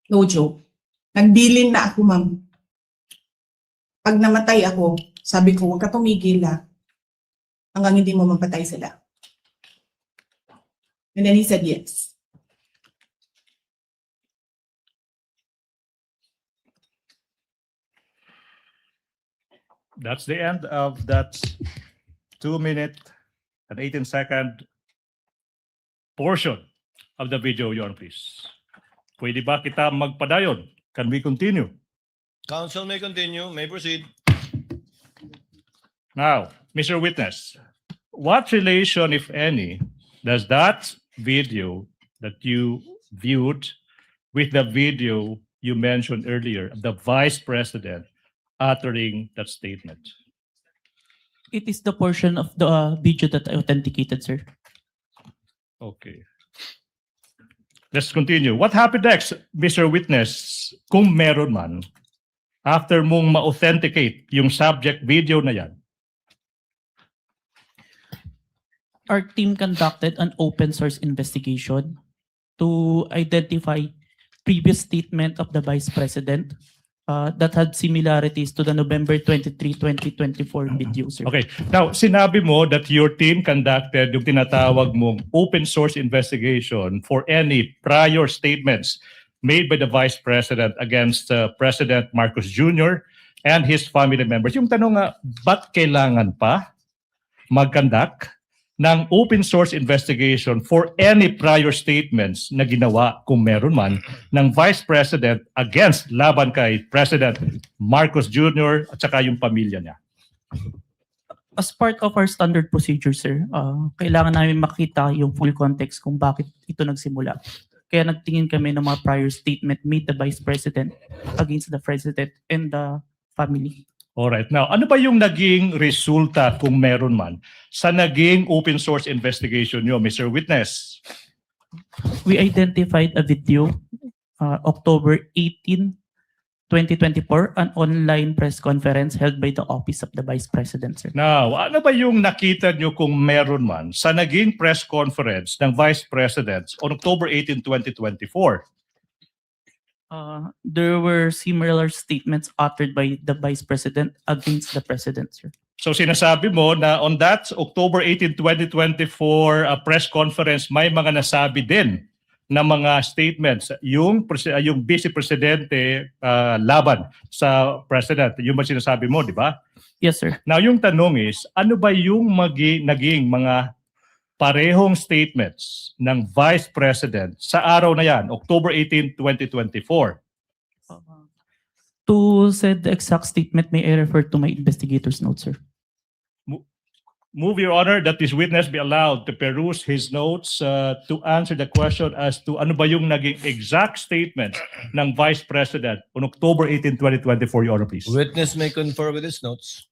No joke. Nagbilin na ako ma'am. Pag namatay ako, sabi ko, huwag ka tumigil hanggang hindi mo mapatay sila. And then he said yes. That's the end of that 2-minute and 18-second portion of the video, Your Honor, please. Pwede ba kita magpadayon? Can we continue? Counsel may continue, may proceed. Now, Mr. Witness, what relation, if any, does that video that you viewed with the video you mentioned earlier of the Vice President uttering that statement? It is the portion of the video that I authenticated, sir. Okay. Let's continue. What happened next, Mr. Witness, kung meron man, after mong ma-authenticate yung subject video na yan? Our team conducted an open source investigation to identify previous statement of the Vice President that had similarities to the November 23, 2024 video, sir. Okay. Now, sinabi mo that your team conducted yung tinatawag mong open source investigation for any prior statements made by the Vice President against President Marcos Jr. and his family members. Yung tanong nga, ba't kailangan pa mag-conduct ng open source investigation for any prior statements na ginawa, kung meron man, ng Vice President against laban kay President Marcos Jr. at saka yung pamilya niya? As part of our standard procedure, sir, kailangan namin makita yung full context kung bakit ito nagsimula. Kaya nagtingin kami ng mga prior statement made the Vice President against the President and the family. Alright. Now, ano ba yung naging resulta kung meron man sa naging open source investigation nyo, Mr. Witness? We identified a video, October 18, 2024, an online press conference held by the Office of the Vice President, sir. Now, ano ba yung nakita nyo kung meron man sa naging press conference ng Vice President on October 18, 2024? There were similar statements uttered by the Vice President against the President, sir. So sinasabi mo na on that October 18, 2024 press conference, may mga nasabi din na mga statements yung Vice Presidente laban sa President. Yung ba sinasabi mo, di ba? Yes, sir. Now, yung tanong is, ano ba yung naging mga parehong statements ng Vice President sa araw na yan, October 18, 2024? To said the exact statement, may I refer to my investigator's notes, sir? Move, Your Honor, that this witness be allowed to peruse his notes to answer the question as to ano ba yung naging exact statement ng Vice President on October 18, 2024, Your Honor, please. Witness may confer with his notes.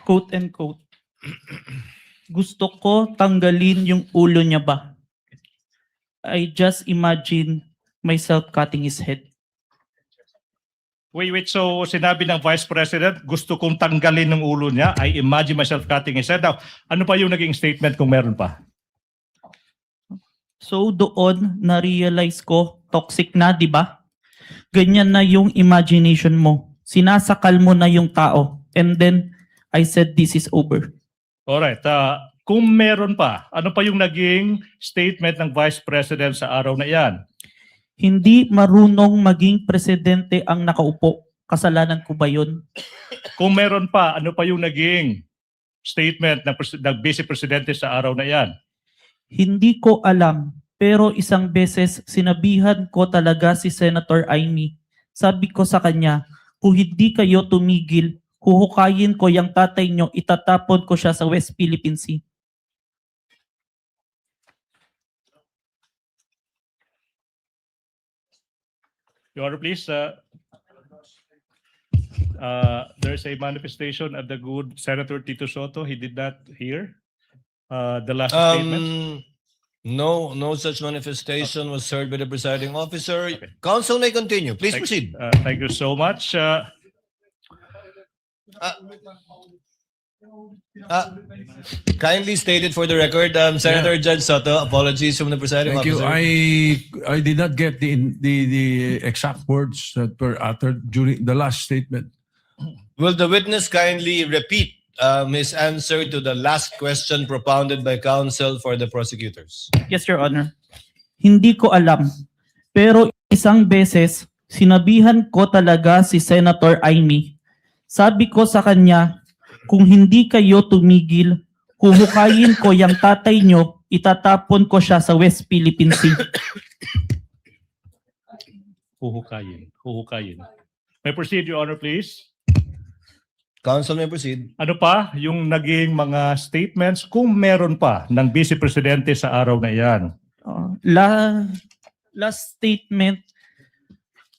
Quote and quote, gusto ko tanggalin yung ulo niya ba? I just imagine myself cutting his head. Wait. So sinabi ng Vice President, gusto kong tanggalin ng ulo niya. I imagine myself cutting his head. Now, ano pa yung naging statement kung meron pa? So doon, na-realize ko, toxic na, di ba? Ganyan na yung imagination mo. Sinasakal mo na yung tao. And then, I said, this is over. Alright. Kung meron pa, ano pa yung naging statement ng Vice President sa araw na iyan? Hindi marunong maging presidente ang nakaupo. Kasalanan ko ba yun? Kung meron pa, ano pa yung naging statement ng Vice Presidente sa araw na iyan? Hindi ko alam. Pero isang beses, sinabihan ko talaga si Senator Amy. Sabi ko sa kanya, kung hindi kayo tumigil, huhukayin ko yung tatay nyo, itatapon ko siya sa West Philippine Sea. Your Honor, please. There's a manifestation of the good Senator Tito Soto. He did not hear the last statement. No such manifestation was heard by the presiding officer. Counsel may continue. Please proceed. Thank you so much. Kindly stated for the record, Senator Judge Soto, apologies from the presiding Thank you. officer. I did not get the exact words that were uttered during the last statement. Will the witness kindly repeat his answer to the last question propounded by counsel for the prosecutors? Yes, Your Honor. Hindi ko alam. Pero isang beses, sinabihan ko talaga si Senator Amy. Sabi ko sa kanya, kung hindi kayo tumigil, huhukayin ko yung tatay nyo, itatapon ko siya sa West Philippine Sea. Huhukayin. May proceed, Your Honor, please. Counsel may proceed. Ano pa yung naging mga statements kung meron pa ng Vice Presidente sa araw na iyan? Last statement,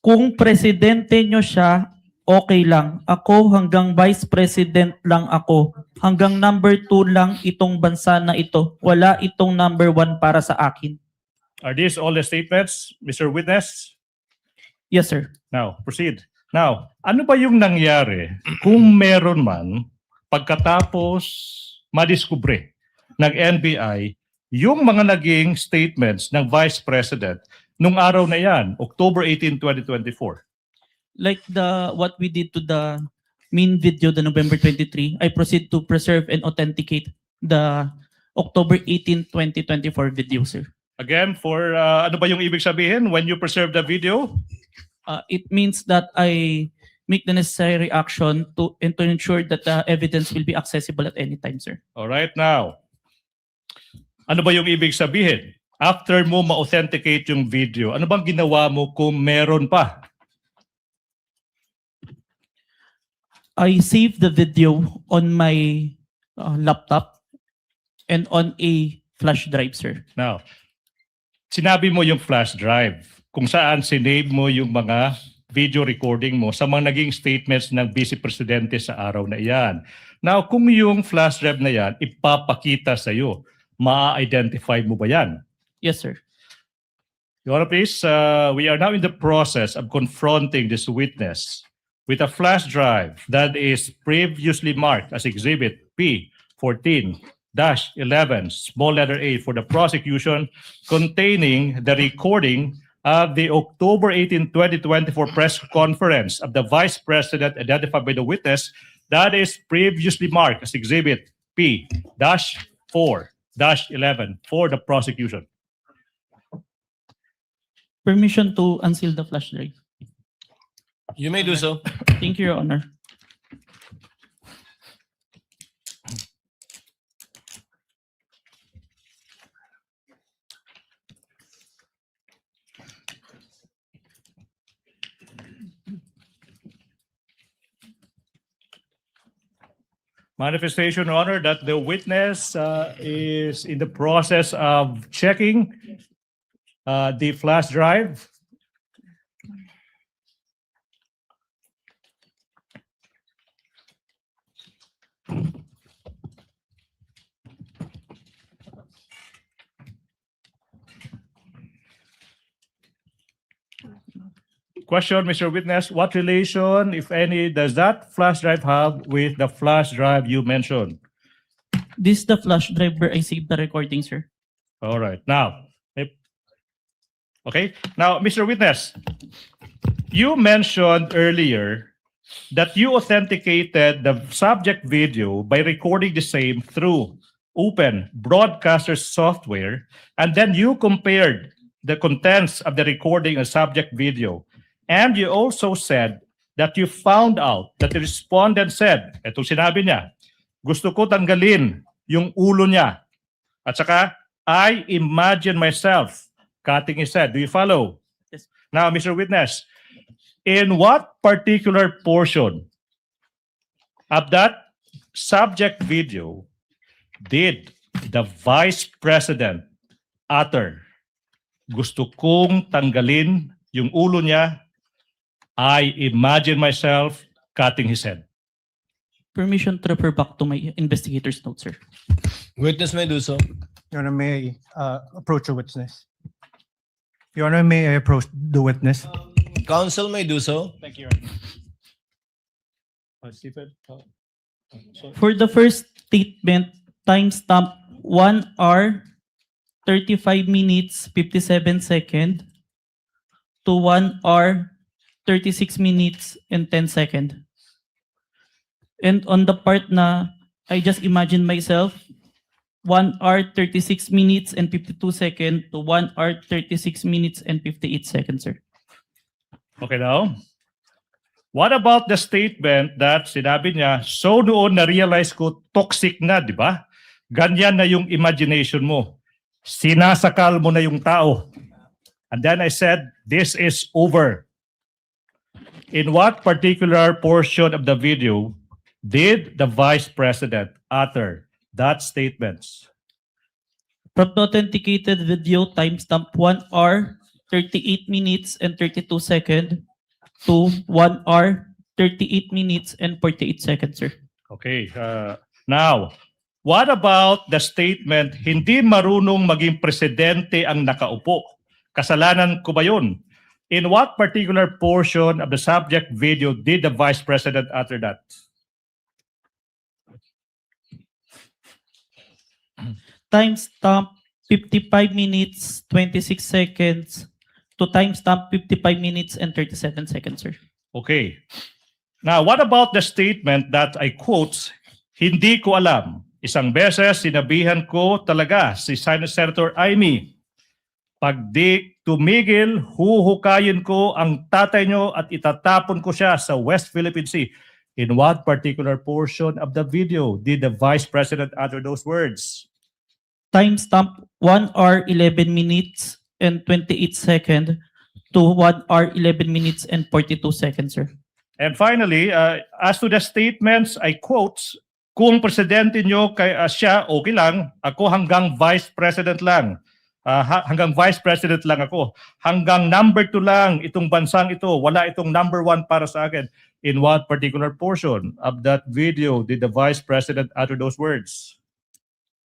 kung presidente nyo siya, okay lang. Ako hanggang vice president lang ako. Hanggang number 2 lang itong bansa na ito. Wala itong number 1 para sa akin. Are these all the statements, Mr. Witness? Yes, sir. Now, proceed. Now, ano ba yung nangyari kung meron man pagkatapos madiskubre ng NBI yung mga naging statements ng Vice President nung araw na yan, October 18, 2024? Like what we did to the main video, the November 23, I proceed to preserve and authenticate the October 18, 2024 video, sir. Again, for ano ba yung ibig sabihin when you preserve the video? It means that I make the necessary action to ensure that the evidence will be accessible at any time, sir. All right, now. Ano ba yung ibig sabihin? After mo ma-authenticate yung video, ano bang ginawa mo kung meron pa? I saved the video on my laptop and on a flash drive, sir. Now, sinabi mo yung flash drive kung saan sinave mo yung mga video recording mo sa mga naging statements ng Vice Presidente sa araw na iyan. Now, kung yung flash drive na yan ipapakita sa iyo, ma-identify mo ba yan? Yes, sir. Your Honor, please, we are now in the process of confronting this witness with a flash drive that is previously marked as Exhibit P14-11, small letter A for the prosecution, containing the recording of the October 18, 2024 press conference of the Vice President identified by the witness that is previously marked as Exhibit P-4-11 for the prosecution. Permission to unseal the flash drive. You may do so. Thank you, Your Honor. Manifestation, Your Honor, that the witness is in the process of checking the flash drive. Question, Mr. Witness, what relation, if any, does that flash drive have with the flash drive you mentioned? This is the flash drive where I saved the recording, sir. All right. Now, okay. Now, Mr. Witness, you mentioned earlier that you authenticated the subject video by recording the same through open broadcaster software, and then you compared the contents of the recording and subject video. And you also said that you found out that the respondent said, etong sinabi niya, gusto ko tanggalin yung ulo niya. At saka, I imagine myself cutting his head. Do you follow? Yes. Now, Mr. Witness, in what particular portion of that subject video did the Vice President utter, gusto kong tanggalin yung ulo niya, I imagine myself cutting his head? Permission to refer back to my investigator's notes, sir. Witness may do so. Your Honor, may I approach the witness? Your Honor, may I approach the witness? Counsel may do so. Thank you. Stephen? For the first statement, timestamp 1 hour, 35 minutes, 57 seconds to 1 hour, 36 minutes, and 10 seconds. And on the part na I just imagine myself, 1 hour, 36 minutes, and 52 seconds to 1 hour, 36 minutes, and 58 seconds, sir. Okay now, what about the statement that sinabi niya, so noon na-realize ko toxic na, di ba? Ganyan na yung imagination mo. Sinasakal mo na yung tao. And then I said, this is over. In what particular portion of the video did the Vice President utter that statement? From the authenticated video, timestamp 1 hour, 38 minutes, and 32 seconds to 1 hour, 38 minutes, and 48 seconds, sir. Okay. Now, what about the statement, hindi marunong maging presidente ang nakaupo? Kasalanan ko ba yun? In what particular portion of the subject video did the Vice President utter that? Timestamp 55 minutes, 26 seconds to timestamp 55 minutes and 37 seconds, sir. Okay. Now, what about the statement that I quote, hindi ko alam. Isang beses, sinabihan ko talaga si Senator Amy, pag di tumigil, huhukayin ko ang tatay nyo at itatapon ko siya sa West Philippine Sea. In what particular portion of the video did the Vice President utter those words? Timestamp 1 hour 11 minutes and 28 seconds to 1 hour 11 minutes and 42 seconds, sir. And finally, as to the statements, I quote, kung presidente nyo siya, okay lang. Ako hanggang vice president lang. Hanggang vice president lang ako. Hanggang number 2 lang itong bansang ito. Wala itong number 1 para sa akin. In what particular portion of that video did the vice president utter those words?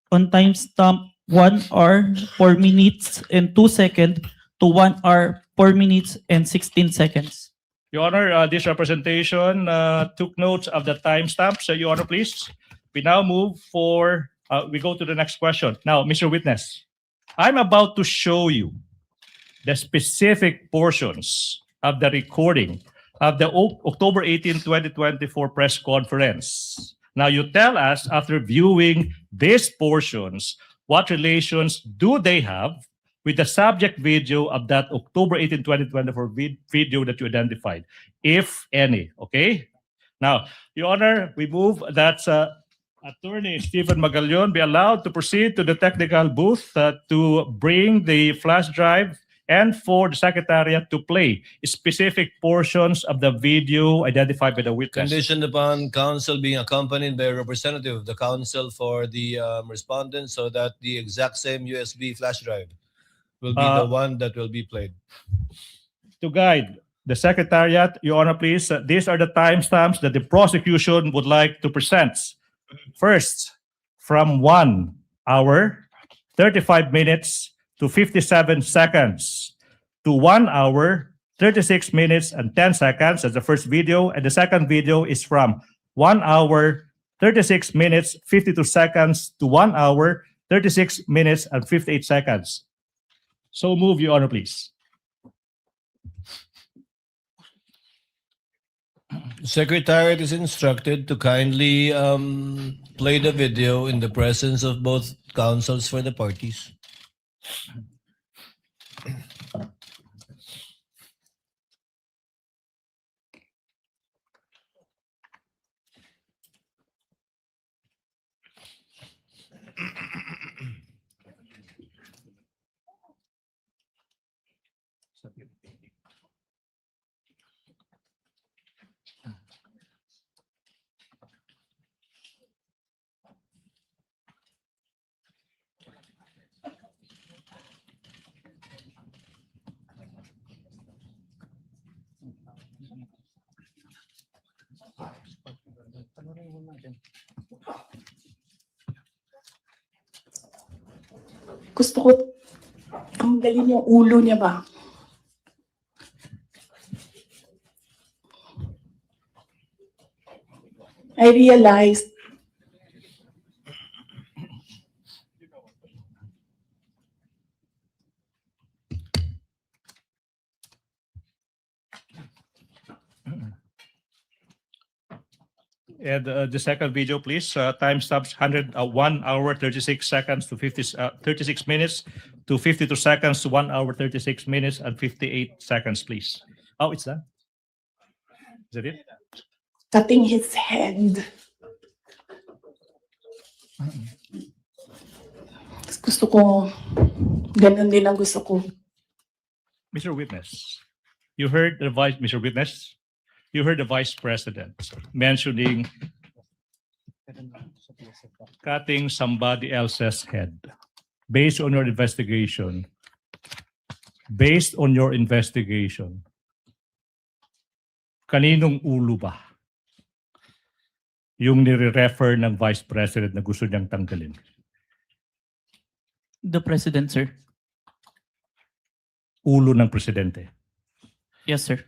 On timestamp 1 hour 4 minutes and 2 seconds to 1 hour 4 minutes and 16 seconds. Your Honor, this representation took notes of the timestamps. Your Honor, please. We now move we go to the next question. Now, Mr. Witness, I'm about to show you the specific portions of the recording of the October 18, 2024 press conference. Now, you tell us, after viewing these portions, what relations do they have with the subject video of that October 18, 2024 video that you identified, if any, okay? Now, Your Honor, we move that Attorney Stephen Magallon be allowed to proceed to the technical booth to bring the flash drive and for the Secretariat to play specific portions of the video identified by the witness. Conditioned upon counsel being accompanied by a representative of the counsel for the respondent so that the exact same USB flash drive will be the one that will be played. To guide the Secretariat, Your Honor, please, these are the timestamps that the prosecution would like to present. First, from 1 hour, 35 minutes to 57 seconds to 1 hour, 36 minutes and 10 seconds. That's the first video. And the second video is from 1 hour, 36 minutes, 52 seconds to 1 hour, 36 minutes and 58 seconds. So move, Your Honor, please. Secretariat is instructed to kindly play the video in the presence of both counsels for the parties. Gusto ko tanggalin yung ulo niya ba? I realized And the second video, please. Timestamps 1 hour 36 seconds to 36 minutes to 52 seconds to 1 hour 36 minutes and 58 seconds, please. Oh, it's done. Is that it? cutting his head. Gusto ko, ganun din ang gusto ko. Mr. Witness, you heard the Mr. Witness, you heard the Vice President mentioning cutting somebody else's head. Based on your investigation, kaninong ulo ba yung nire-refer ng Vice President na gusto niyang tanggalin? The President, sir. Ulo ng Presidente. Yes, sir.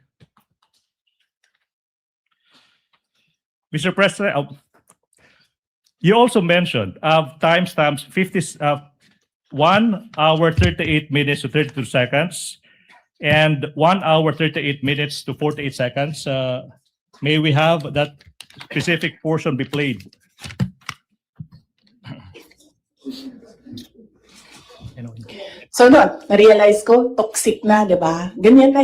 Mr. President, you also mentioned timestamps 1 hour 38 minutes to 32 seconds and 1 hour 38 minutes to 48 seconds. May we have that specific portion be played? So no, na-realize ko, toxic na, di ba? Ganyan na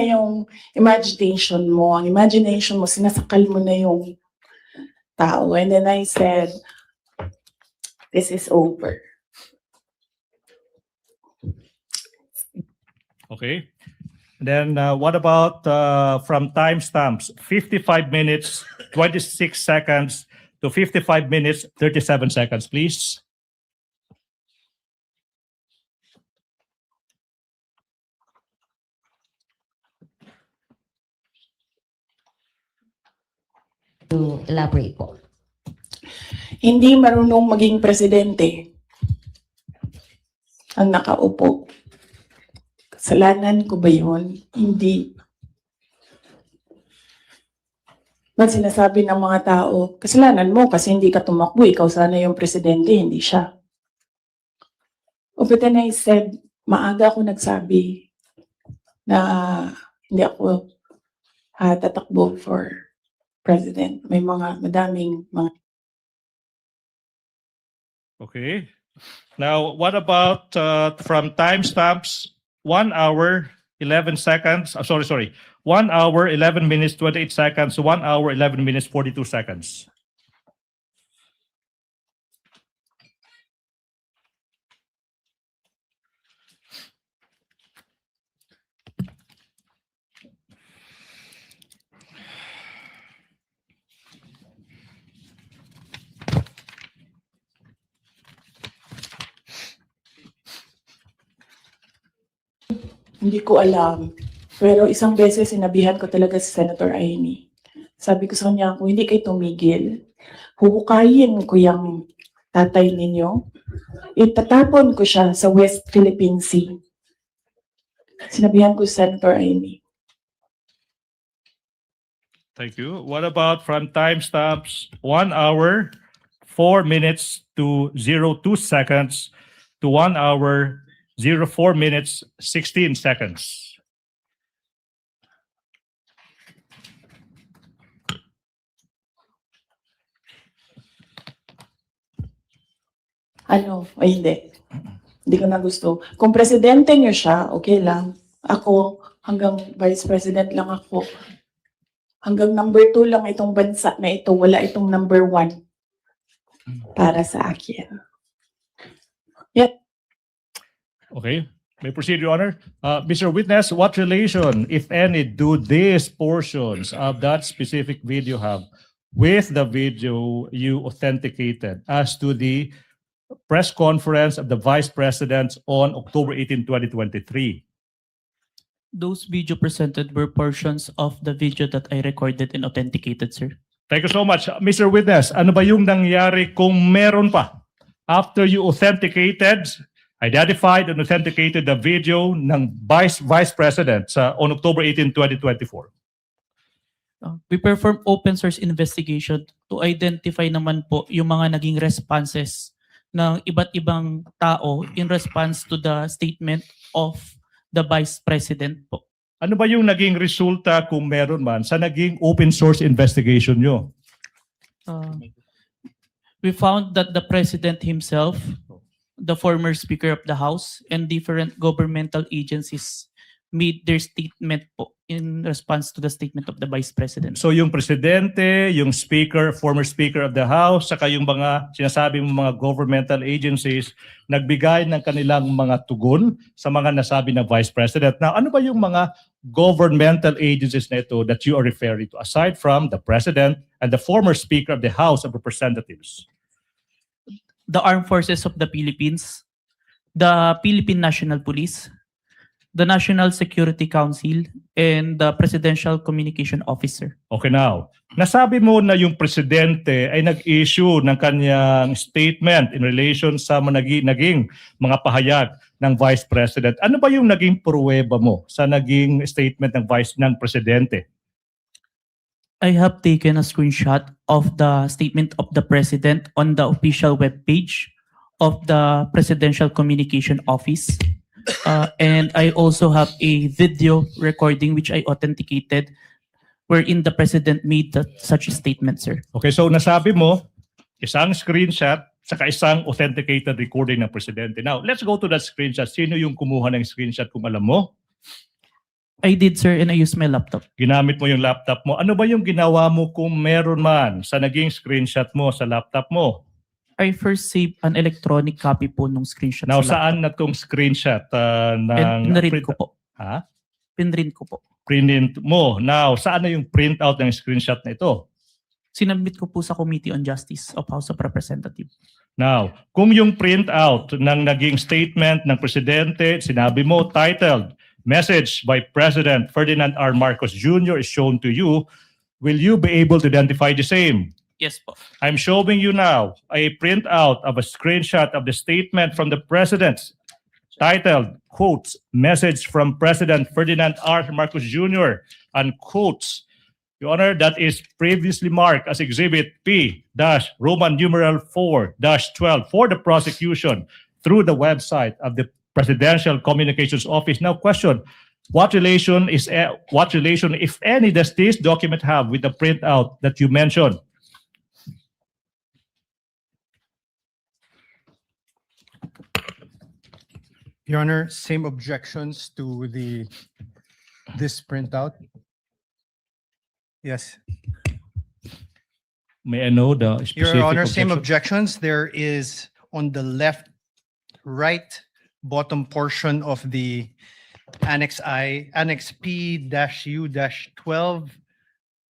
yung imagination mo. Ang imagination mo, sinasakal mo na yung tao. And then I said, this is over. Okay. Then what about from timestamps 55 minutes, 26 seconds to 55 minutes, 37 seconds, please? To elaborate po. Hindi marunong maging presidente ang nakaupo. Kasalanan ko ba yun? Hindi. Ba't sinasabi ng mga tao, kasalanan mo kasi hindi ka tumakbo, ikaw sana yung presidente, hindi siya. But then I said, maaga ako nagsabi na hindi ako tatakbo for president. May madaming mga. Okay. Now, what about from timestamps 1 hour, 11 seconds? 1 hour, 11 minutes, 28 seconds to 1 hour, 11 minutes, 42 seconds. Hindi ko alam. Pero isang beses sinabihan ko talaga si Senator Amy. Sabi ko sa kanya, kung hindi kayo tumigil, huhukayin ko yung tatay ninyo. Itatapon ko siya sa West Philippine Sea. Sinabihan ko si Senator Amy. Thank you. What about from timestamps 1 hour, 4 minutes to 02 seconds to 1 hour, 04 minutes, 16 seconds? Hindi. Hindi ko na gusto. Kung presidente niyo siya, okay lang. Ako, hanggang vice president lang ako. Hanggang number 2 lang itong bansa na ito. Wala itong number 1 para sa akin. Yep. Okay. May proceed, Your Honor. Mr. Witness, what relation, if any, do these portions of that specific video have with the video you authenticated as to the press conference of the Vice President on October 18, 2023? Those video presented were portions of the video that I recorded and authenticated, sir. Thank you so much. Mr. Witness, ano ba yung nangyari kung meron pa? After you authenticated, identified and authenticated the video ng Vice President on October 18, 2024? We perform open source investigation to identify naman po yung mga naging responses ng iba't ibang tao in response to the statement of the Vice President po. Ano ba yung naging resulta kung meron man sa naging open source investigation nyo? We found that the President himself, the former Speaker of the House, and different governmental agencies made their statement po in response to the statement of the Vice President. So yung Presidente, yung Speaker, former Speaker of the House, saka yung mga sinasabi mong mga governmental agencies, nagbigay ng kanilang mga tugon sa mga nasabi ng Vice President. Now, ano ba yung mga governmental agencies na ito that you are referring to, aside from the President and the former Speaker of the House of Representatives? The Armed Forces of the Philippines, the Philippine National Police, the National Security Council, and the Presidential Communication Officer. Okay, now, nasabi mo na yung Presidente ay nag-issue ng kanyang statement in relation sa naging mga pahayag ng Vice President. Ano ba yung naging pruweba mo sa naging statement ng Presidente? I have taken a screenshot of the statement of the President on the official webpage of the Presidential Communication Office. And I also have a video recording which I authenticated wherein the President made such a statement, sir. Okay, so nasabi mo, isang screenshot saka isang authenticated recording ng Presidente. Now, let's go to that screenshot. Sino yung kumuha ng screenshot kung alam mo? I did, sir, and I used my laptop. Ginamit mo yung laptop mo. Ano ba yung ginawa mo kung meron man sa naging screenshot mo sa laptop mo? I first saved an electronic copy po nung screenshot. Now, sa laptop. saan na tong screenshot And naread ko po. Ha? Pinrint ko po. Print mo. Now, saan na yung printout ng screenshot na ito? Sinabit ko po sa Committee on Justice of House of Representatives. Now, kung yung printout ng naging statement ng presidente, sinabi mo, titled, Message by President Ferdinand R. Marcos Jr. is shown to you, will you be able to identify the same? Yes po. I'm showing you now a printout of a screenshot of the statement from the president titled, quotes, Message from President Ferdinand R. Marcos Jr., unquotes. Your Honor, that is previously marked as Exhibit P-Roman numeral 4-12 for the prosecution through the website of the Presidential Communications Office. Now, question: what relation, if any, does this document have with the printout that you mentioned? Your Honor, same objections to this printout. Yes. May I know the specific Your Honor, same objection? objections. There is on the right bottom portion of the Annex P-U-12,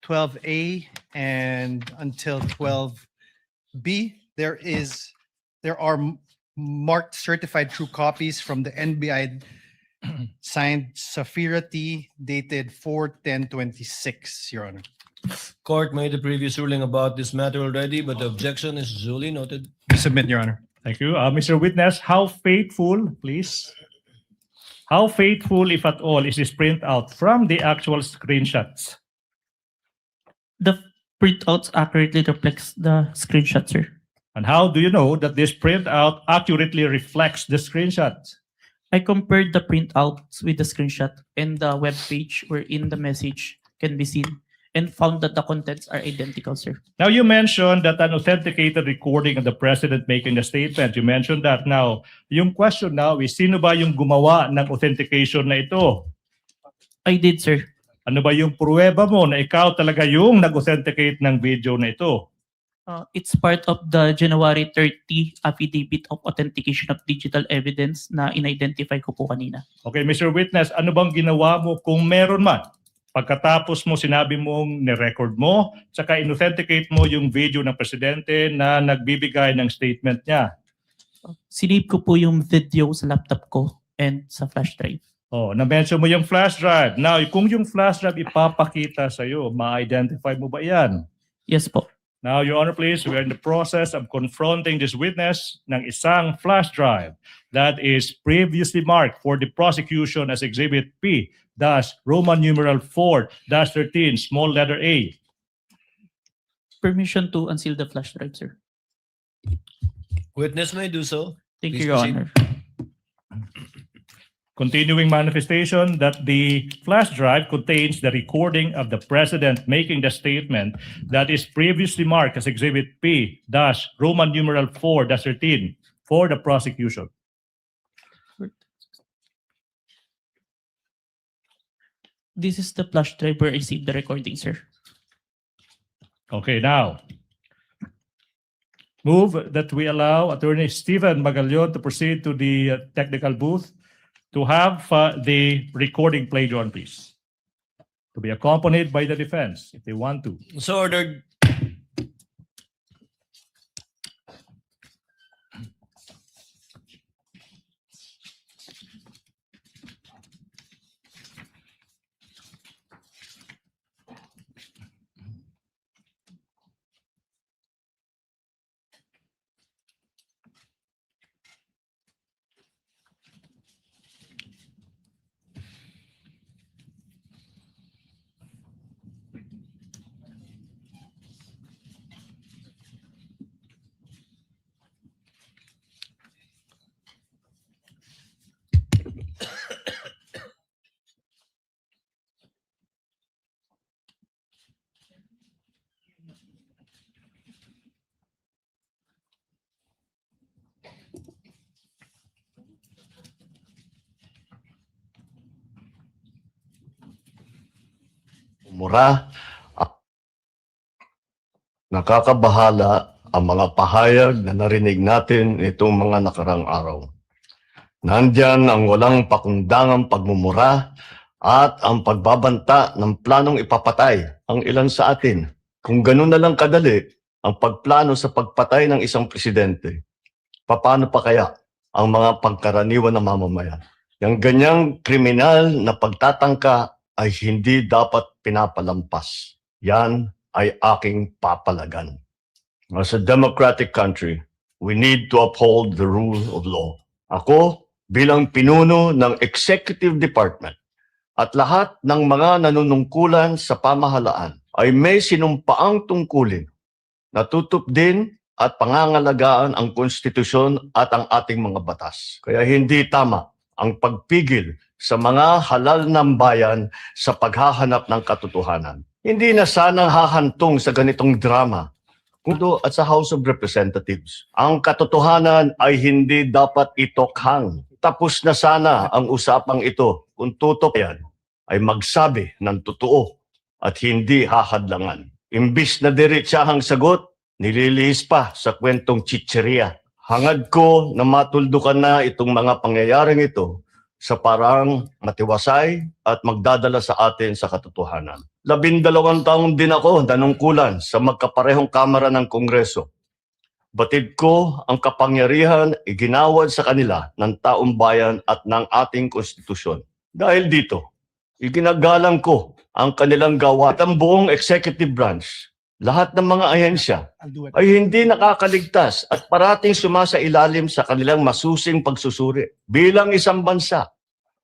12A, and until 12B. There are marked certified true copies from the NBI signed Safira T, dated 4/10/26, Your Honor. Court made a previous ruling about this matter already, but the objection is duly noted. Submit, Your Honor. Thank you. Mr. Witness, how faithful, please? How faithful, if at all, is this printout from the actual screenshots? The printouts accurately reflects the screenshot, sir. And how do you know that this printout accurately reflects the screenshots? I compared the printouts with the screenshot and the web page wherein the message can be seen and found that the contents are identical, sir. Now, you mentioned that an authenticated recording of the president making the statement. You mentioned that. Now, yung question now is, sino ba yung gumawa ng authentication na ito? I did, sir. Ano ba yung pruweba mo na ikaw talaga yung nag-authenticate ng video na ito? It's part of the January 30 Affidavit of Authentication of Digital Evidence na in-identify ko po kanina. Okay, Mr. Witness, ano bang ginawa mo kung meron man? Pagkatapos mo, sinabi mong ni-record mo, saka in-authenticate mo yung video ng presidente na nagbibigay ng statement niya. Sinave ko po yung video sa laptop ko and sa flash drive. Oh, na-mention mo yung flash drive. Now, kung yung flash drive ipapakita sa'yo, ma-identify mo ba yan? Yes po. Now, Your Honor, please, we are in the process of confronting this witness ng isang flash drive that is previously marked for the prosecution as Exhibit P-Roman numeral 4-13, small letter A. Permission to unseal the flash drive, sir. Witness may do so. Thank Please you, Your proceed. Honor. Continuing manifestation that the flash drive contains the recording of the president making the statement that is previously marked as Exhibit P-Roman numeral 4-13 for the prosecution. This is the flash drive where I saved the recording, sir. Okay, now, move that we allow Attorney Stephen Magallon to proceed to the technical booth to have the recording played on, please. To be accompanied by the defense, if they want to. So ordered. Mura. Nakakabahala ang mga pahayag na narinig natin itong mga nakarang araw. Nandyan ang walang pakundangang pagmumura at ang pagbabanta ng planong ipapatay ang ilan sa atin. Kung ganun na lang kadali ang pagplano sa pagpatay ng isang presidente, paano pa kaya ang mga pangkaraniwan na mamamayan? Yung ganyang kriminal na pagtatangka ay hindi dapat pinapalampas. Yan ay aking papalagan. As a democratic country, we need to uphold the rule of law. Ako, bilang pinuno ng Executive Department at lahat ng mga nanunungkulan sa pamahalaan ay may sinumpaang tungkulin na tutupdin at pangangalagaan ang konstitusyon at ang ating mga batas. Kaya hindi tama ang pagpigil sa mga halal ng bayan sa paghahanap ng katotohanan. Hindi na sana hahantong sa ganitong drama kundo at sa House of Representatives. Ang katotohanan ay hindi dapat itokhang. Tapos na sana ang usapang ito kung tutok yan ay magsabi ng totoo at hindi hahadlangan. Imbis na diretsahang sagot, nililihis pa sa kwentong chicheria. Hangad ko na matuldukan na itong mga pangyayaring ito sa parang matiwasay at magdadala sa atin sa katotohanan. 12 taon din ako nanungkulan sa magkaparehong kamara ng Kongreso. Batid ko ang kapangyarihan iginawad sa kanila ng taong bayan at ng ating konstitusyon. Dahil dito, iginagalang ko ang kanilang gawa at ang buong executive branch. Lahat ng mga ahensya ay hindi nakakaligtas at parating sumasailalim sa kanilang masusing pagsusuri. Bilang isang bansa,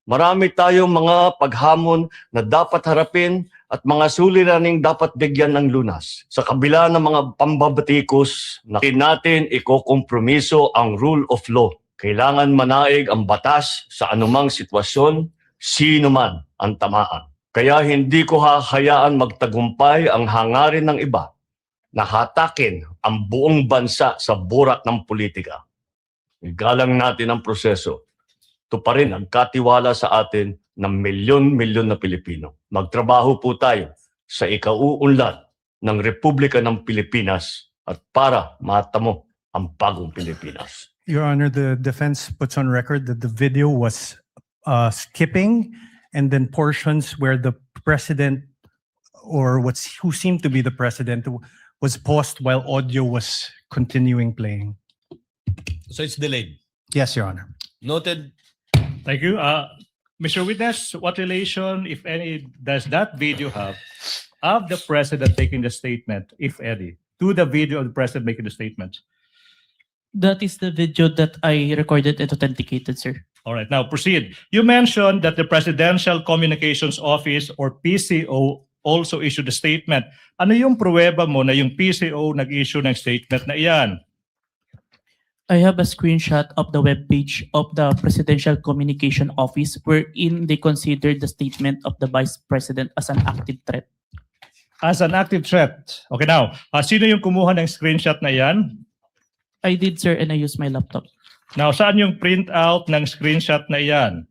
marami tayong mga paghamon na dapat harapin at mga suliraning dapat bigyan ng lunas. Sa kabila ng mga pambabatikos, natin ikokompromiso ang rule of law. Kailangan manaig ang batas sa anumang sitwasyon, sino man ang tamaan. Kaya hindi ko hahayaan magtagumpay ang hangarin ng iba na hatakin ang buong bansa sa burak ng politika. Igalang natin ang proseso. Ito pa rin ang katiwala sa atin ng milyon-milyon na Pilipino. Magtrabaho po tayo sa ikauunlad ng Republika ng Pilipinas at para matamo ang bagong Pilipinas. Your Honor, the defense puts on record that the video was skipping and then portions where the president or who seemed to be the president was paused while audio was continuing playing. So it's delayed. Yes, Your Honor. Noted. Thank you. Mr. Witness, what relation, if any, does that video have of the president taking the statement, if any, to the video of the president making the statement? That is the video that I recorded and authenticated, sir. All right, now proceed. You mentioned that the Presidential Communications Office or PCO also issued a statement. Ano yung pruweba mo na yung PCO nag-issue ng statement na iyan? I have a screenshot of the webpage of the Presidential Communication Office wherein they considered the statement of the Vice President as an active threat. As an active threat. Okay, now, sino yung kumuha ng screenshot na iyan? I did, sir, and I used my laptop. Now, saan yung printout ng screenshot na iyan?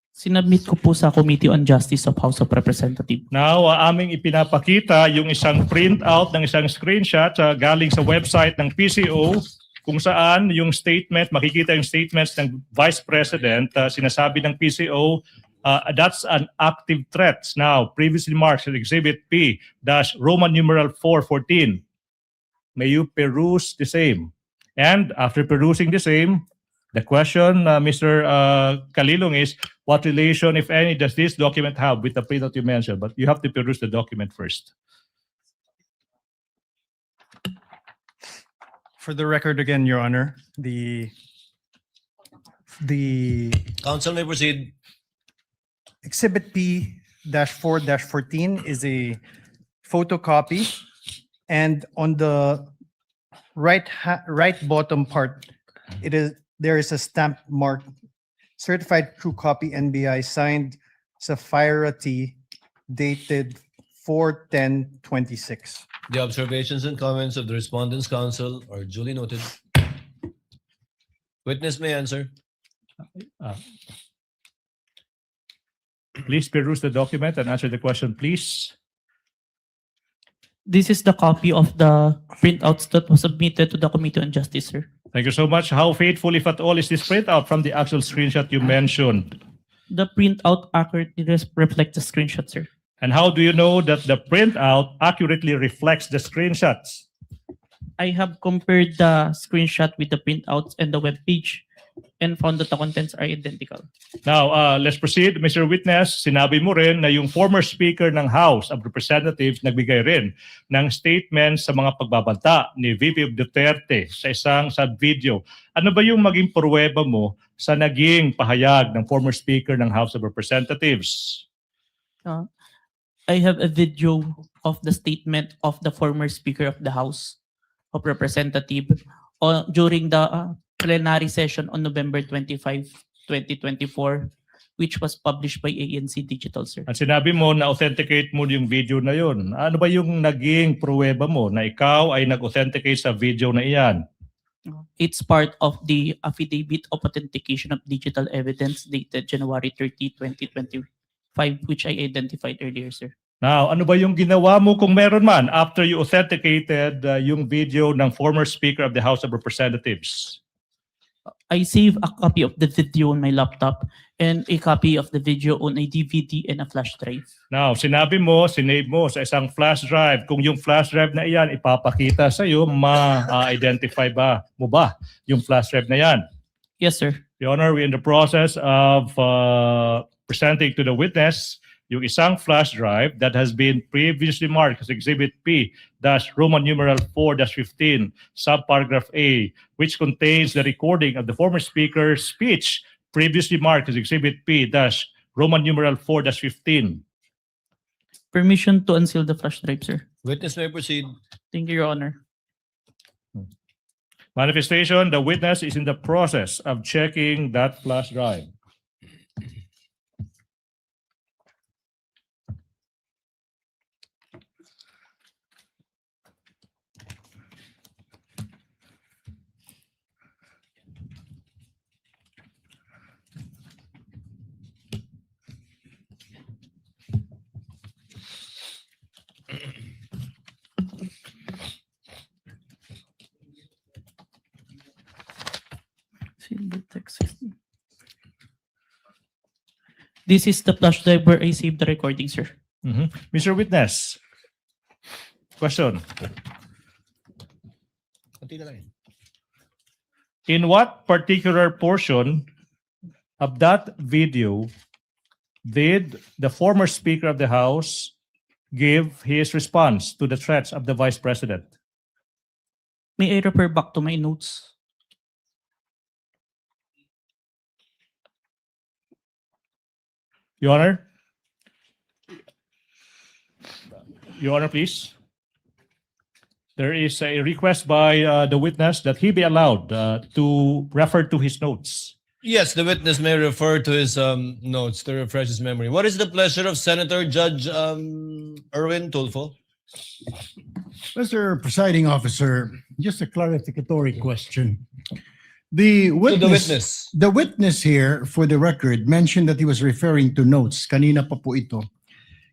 Sinubmit ko po sa Committee on Justice of House of Representatives. Now, aming ipinapakita yung isang printout ng isang screenshot galing sa website ng PCO kung saan yung statement, makikita yung statements ng Vice President, sinasabi ng PCO, that's an active threat. Now, previously marked as Exhibit P, Roman numeral 414. May you peruse the same. And after perusing the same, the question, Mr. Kalilong, is what relation, if any, does this document have with the printout you mentioned? But you have to peruse the document first. For the record again, Your Honor, the Counsel may proceed. Exhibit P-4-14 is a photocopy, and on the right bottom part, there is a stamp marked certified true copy NBI signed Sapphira T dated 4/10/26. The observations and comments of the respondents' counsel are duly noted. Witness may answer. Please peruse the document and answer the question, please. This is the copy of the printouts that was submitted to the Committee on Justice, sir. Thank you so much. How faithful, if at all, is this printout from the actual screenshot you mentioned? The printout accurately reflects the screenshot, sir. And how do you know that the printout accurately reflects the screenshots? I have compared the screenshot with the printouts and the web page and found that the contents are identical. Now, let's proceed. Mr. Witness, sinabi mo rin na yung former Speaker ng House of Representatives nagbigay rin ng statement sa mga pagbabanta ni VP Duterte sa isang sub-video. Ano ba yung maging pruweba mo sa naging pahayag ng former Speaker ng House of Representatives? I have a video of the statement of the former Speaker of the House of Representatives during the plenary session on November 25, 2024, which was published by ANC Digital, sir. At sinabi mo na authenticate mo yung video na yun. Ano ba yung naging pruweba mo na ikaw ay nag-authenticate sa video na iyan? It's part of the affidavit of authentication of digital evidence dated January 30, 2025, which I identified earlier, sir. Now, ano ba yung ginawa mo kung meron man after you authenticated yung video ng former Speaker of the House of Representatives? I save a copy of the video on my laptop and a copy of the video on a DVD and a flash drive. Now, sinabi mo, sinave mo sa isang flash drive. Kung yung flash drive na iyan ipapakita sa iyo, ma-identify ba mo ba yung flash drive na yan? Yes, sir. Your Honor, we're in the process of presenting to the witness yung isang flash drive that has been previously marked as Exhibit P-Roman numeral 4-15, subparagraph A, which contains the recording of the former Speaker's speech previously marked as Exhibit P-Roman numeral 4-15. Permission to unseal the flash drive, sir. Witness may proceed. Thank you, Your Honor. Manifestation, the witness is in the process of checking that flash drive. This is the flash drive where I saved the recording, sir. Mr. Witness, question. In what particular portion of that video did the former Speaker of the House give his response to the threats of the Vice President? May I refer back to my notes? Your Honor? Your Honor, please. There is a request by the witness that he be allowed to refer to his notes. Yes, the witness may refer to his notes to refresh his memory. What is the pleasure of Senator Judge Erwin Tulfo? Mr. Presiding Officer, just a clarificatory question. The witness here, for the record, mentioned that he was referring to notes. Kanina pa po ito.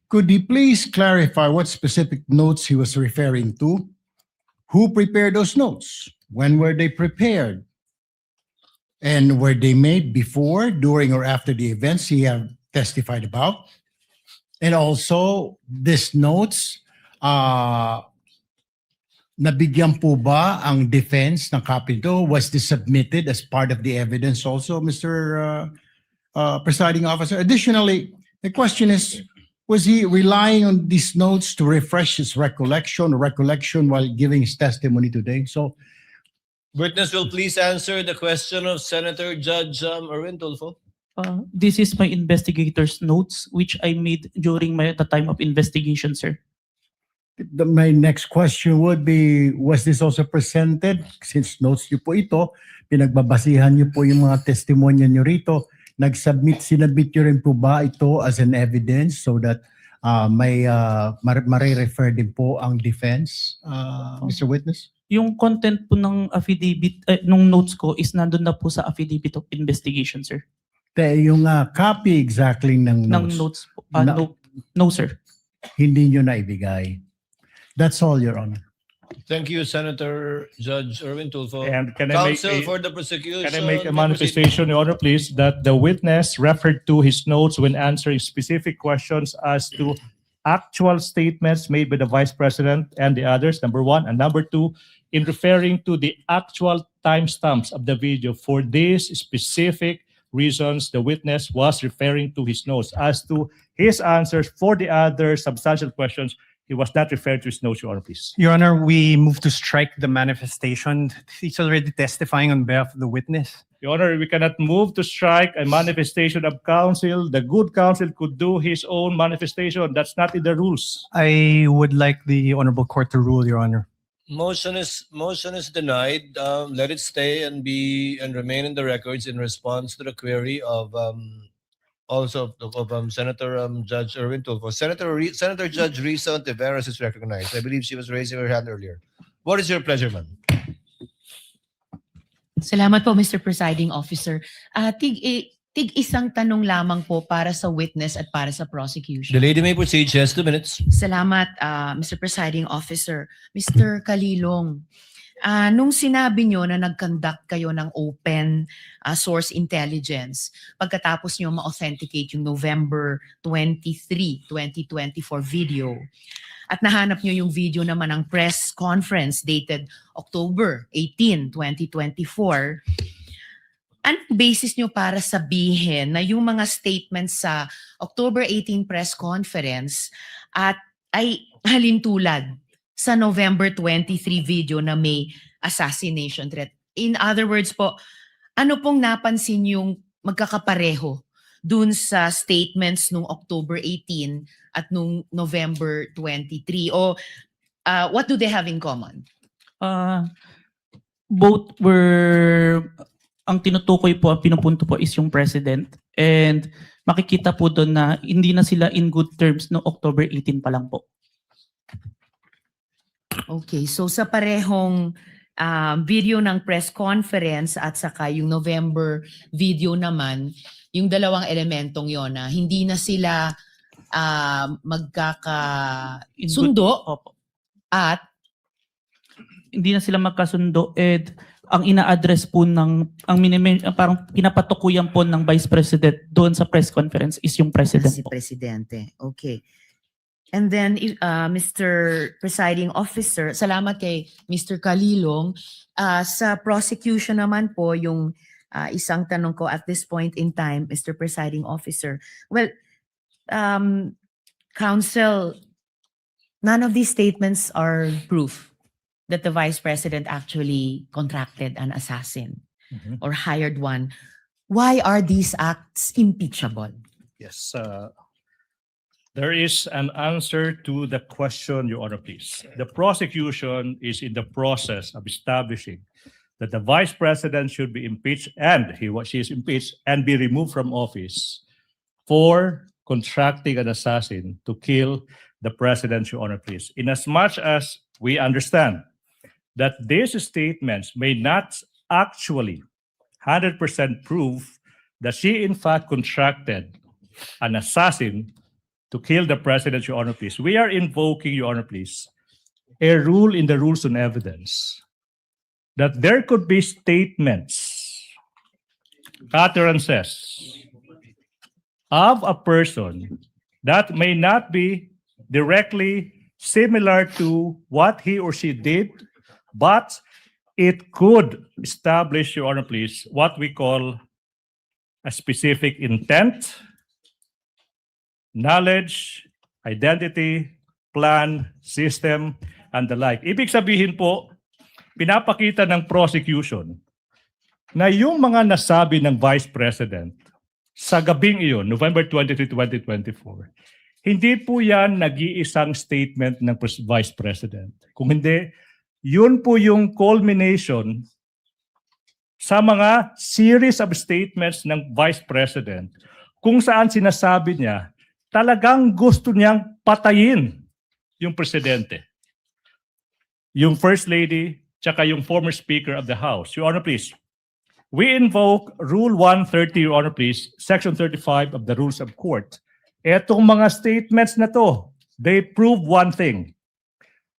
Could he please clarify what specific notes he was referring to? Who prepared those notes? When were they prepared? And were they made before, during, or after the events he have testified about? And also, these notes, nabigyan po ba ang defense ng copy nito? Was this submitted as part of the evidence also, Mr. Presiding Officer? Additionally, the question is, was he relying on these notes to refresh his recollection while giving his testimony today? So, Witness will please answer the question of Senator Judge Erwin Tulfo. This is my investigator's notes, which I made during the time of investigation, sir. my next question would be, was this also presented? Since notes niyo po ito, pinagbabasihan niyo po yung mga testimonya niyo rito, sinabit niyo rin po ba ito as an evidence so that mare-refer din po ang defense, Mr. Witness? Yung content po ng affidavit, nung notes ko is nandun na po sa affidavit of investigation, sir. Yung copy exactly ng notes? Ng notes po. No, sir. Hindi nyo na ibigay. That's all, Your Honor. Thank you, Senator Judge Erwin Tulfo. And can I make Counsel a- for the prosecution. Can I make a may proceed. manifestation, Your Honor, please, that the witness referred to his notes when answering specific questions as to actual statements made by the Vice President and the others, number one, and number two, in referring to the actual timestamps of the video. For these specific reasons, the witness was referring to his notes. As to his answers for the other substantial questions, he was not referring to his notes, Your Honor, please. Your Honor, we move to strike the manifestation. He's already testifying on behalf of the witness. Your Honor, we cannot move to strike a manifestation of counsel. The good counsel could do his own manifestation. That's not in the rules. I would like the honorable court to rule, Your Honor. Motion is denied. Let it stay and remain in the records in response to the query of Senator Judge Erwin Tulfo. Senator Judge Risa Ontiveros is recognized. I believe she was raising her hand earlier. What is your pleasure, ma'am? Salamat po, Mr. Presiding Officer. Tig isang tanong lamang po para sa witness at para sa prosecution. The lady may proceed. She has 2 minutes. Salamat, Mr. Presiding Officer. Mr. Kalilong, nung sinabi nyo na nag-conduct kayo ng open source intelligence, pagkatapos nyo ma-authenticate yung November 23, 2024 video, at nahanap nyo yung video naman ng press conference dated October 18, 2024, anong basis nyo para sabihin na yung mga statements sa October 18 press conference ay halintulad sa November 23 video na may assassination threat? In other words po, ano pong napansin yung magkakapareho dun sa statements nung October 18 at nung November 23? O what do they have in common? Both were, ang tinutukoy po, ang pinupunto po is yung president. And makikita po doon na hindi na sila in good terms no October 18 pa lang po. Okay, so sa parehong video ng press conference at saka yung November video naman, yung dalawang elementong yon na hindi na sila magkakasundo at Hindi na sila magkasundo and ang ina-address po parang pinapatukuyan po ng Vice President doon sa press conference is yung President si po. Presidente. Okay. And then, Mr. Presiding Officer, salamat kay Mr. Kalilong. Sa prosecution naman po, yung isang tanong ko at this point in time, Mr. Presiding Officer. Well, counsel, none of these statements are proof that the Vice President actually contracted an assassin or hired one. Why are these acts impeachable? Yes. There is an answer to the question, Your Honor, please. The prosecution is in the process of establishing that the Vice President should be impeached and she is impeached and be removed from office for contracting an assassin to kill the President, Your Honor, please. Inasmuch as we understand that these statements may not actually 100% prove that she in fact contracted an assassin to kill the President, Your Honor, please. We are invoking, Your Honor, please, a rule in the rules on evidence that there could be statements, utterances of a person that may not be directly similar to what he or she did, but it could establish, Your Honor, please, what we call a specific intent, knowledge, identity, plan, system, and the like. Ibig sabihin po, pinapakita ng prosecution na yung mga nasabi ng Vice President sa gabing iyon, November 23, 2024, hindi po yan nag-iisang statement ng Vice President. Kung hindi, yun po yung culmination sa mga series of statements ng Vice President kung saan sinasabi niya talagang gusto niyang patayin yung presidente, yung First Lady, tsaka yung former Speaker of the House. Your Honor, please. We invoke Rule 130, Your Honor, please, Section 35 of the Rules of Court. Etong mga statements na to, they prove one thing,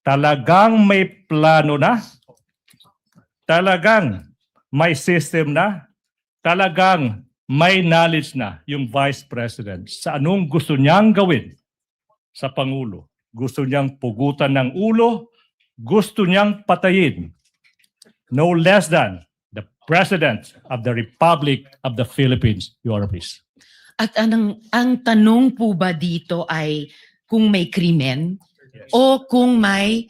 Talagang may plano na, talagang may system na, talagang may knowledge na yung Vice President sa anong gusto niyang gawin sa Pangulo. Gusto niyang pugutan ng ulo, gusto niyang patayin. No less than the President of the Republic of the Philippines, Your Honor, please. At ang tanong po ba dito ay kung may krimen o kung may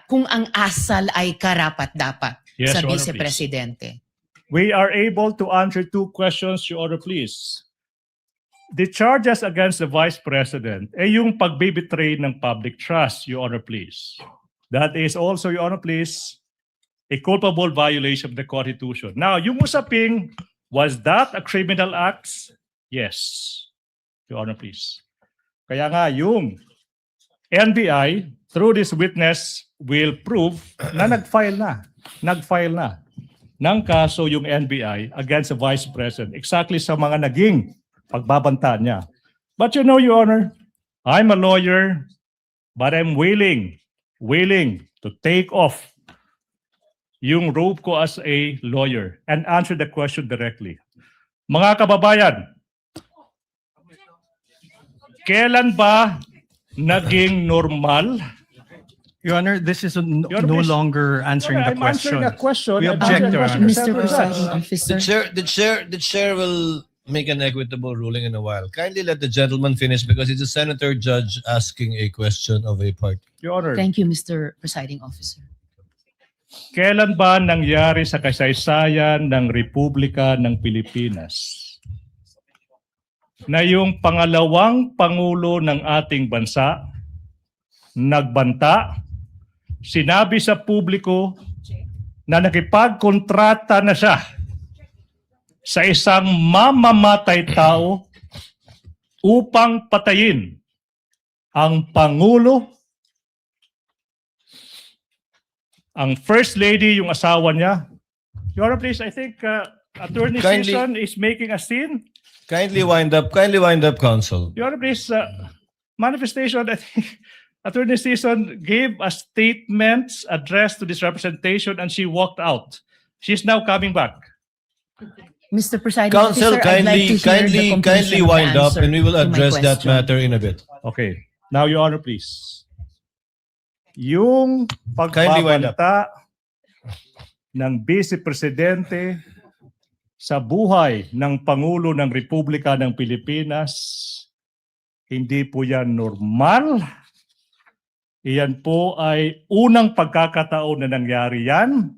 kung ang asal ay karapat-dapat Yes, sa Your Honor, please. vice-presidente? We are able to answer two questions, Your Honor, please. The charges against the Vice President ay yung pagbibetray ng public trust, Your Honor, please. That is also, Your Honor, please, a culpable violation of the Constitution. Now, yung usaping, was that a criminal act? Yes, Your Honor, please. Kaya nga, yung NBI, through this witness, will prove na nag-file na ng kaso yung NBI against the Vice President exactly sa mga naging pagbabanta niya. But you know, Your Honor, I'm a lawyer, but I'm willing to take off yung robe ko as a lawyer and answer the question directly. Mga kababayan, kailan ba naging normal? Your Honor, this is no Your Honor, please. longer answering the I'm answering question. a question. We I'm object, answering Your a Honor. question. Mr. Presiding Officer. The chair will make an equitable ruling in a while. Kindly let the gentleman finish because it's a senator judge asking a question of a party. Your Honor, Thank you, Mr. Presiding Officer. kailan ba nangyari sa kasaysayan ng Republika ng Pilipinas na yung pangalawang pangulo ng ating bansa nagbanta, sinabi sa publiko na nakipagkontrata na siya sa isang mamamatay tao upang patayin ang Pangulo, ang First Lady, yung asawa niya. Your Honor, please, I think Attorney Kindly- Season is making a scene. Kindly wind up, counsel. Your Honor, please, manifestation, I think Attorney Season gave a statement addressed to this representation and she walked out. She's now coming back. Mr. Presiding Counsel, Officer, I'd like to hear the completion kindly of the wind up answer and we will to my address that question. matter in a bit. Okay. Now, Your Honor, please. Yung Kindly wind up. pagbabanta ng Vice Presidente sa buhay ng Pangulo ng Republika ng Pilipinas, hindi po yan normal. Iyan po ay unang pagkakataon na nangyari yan,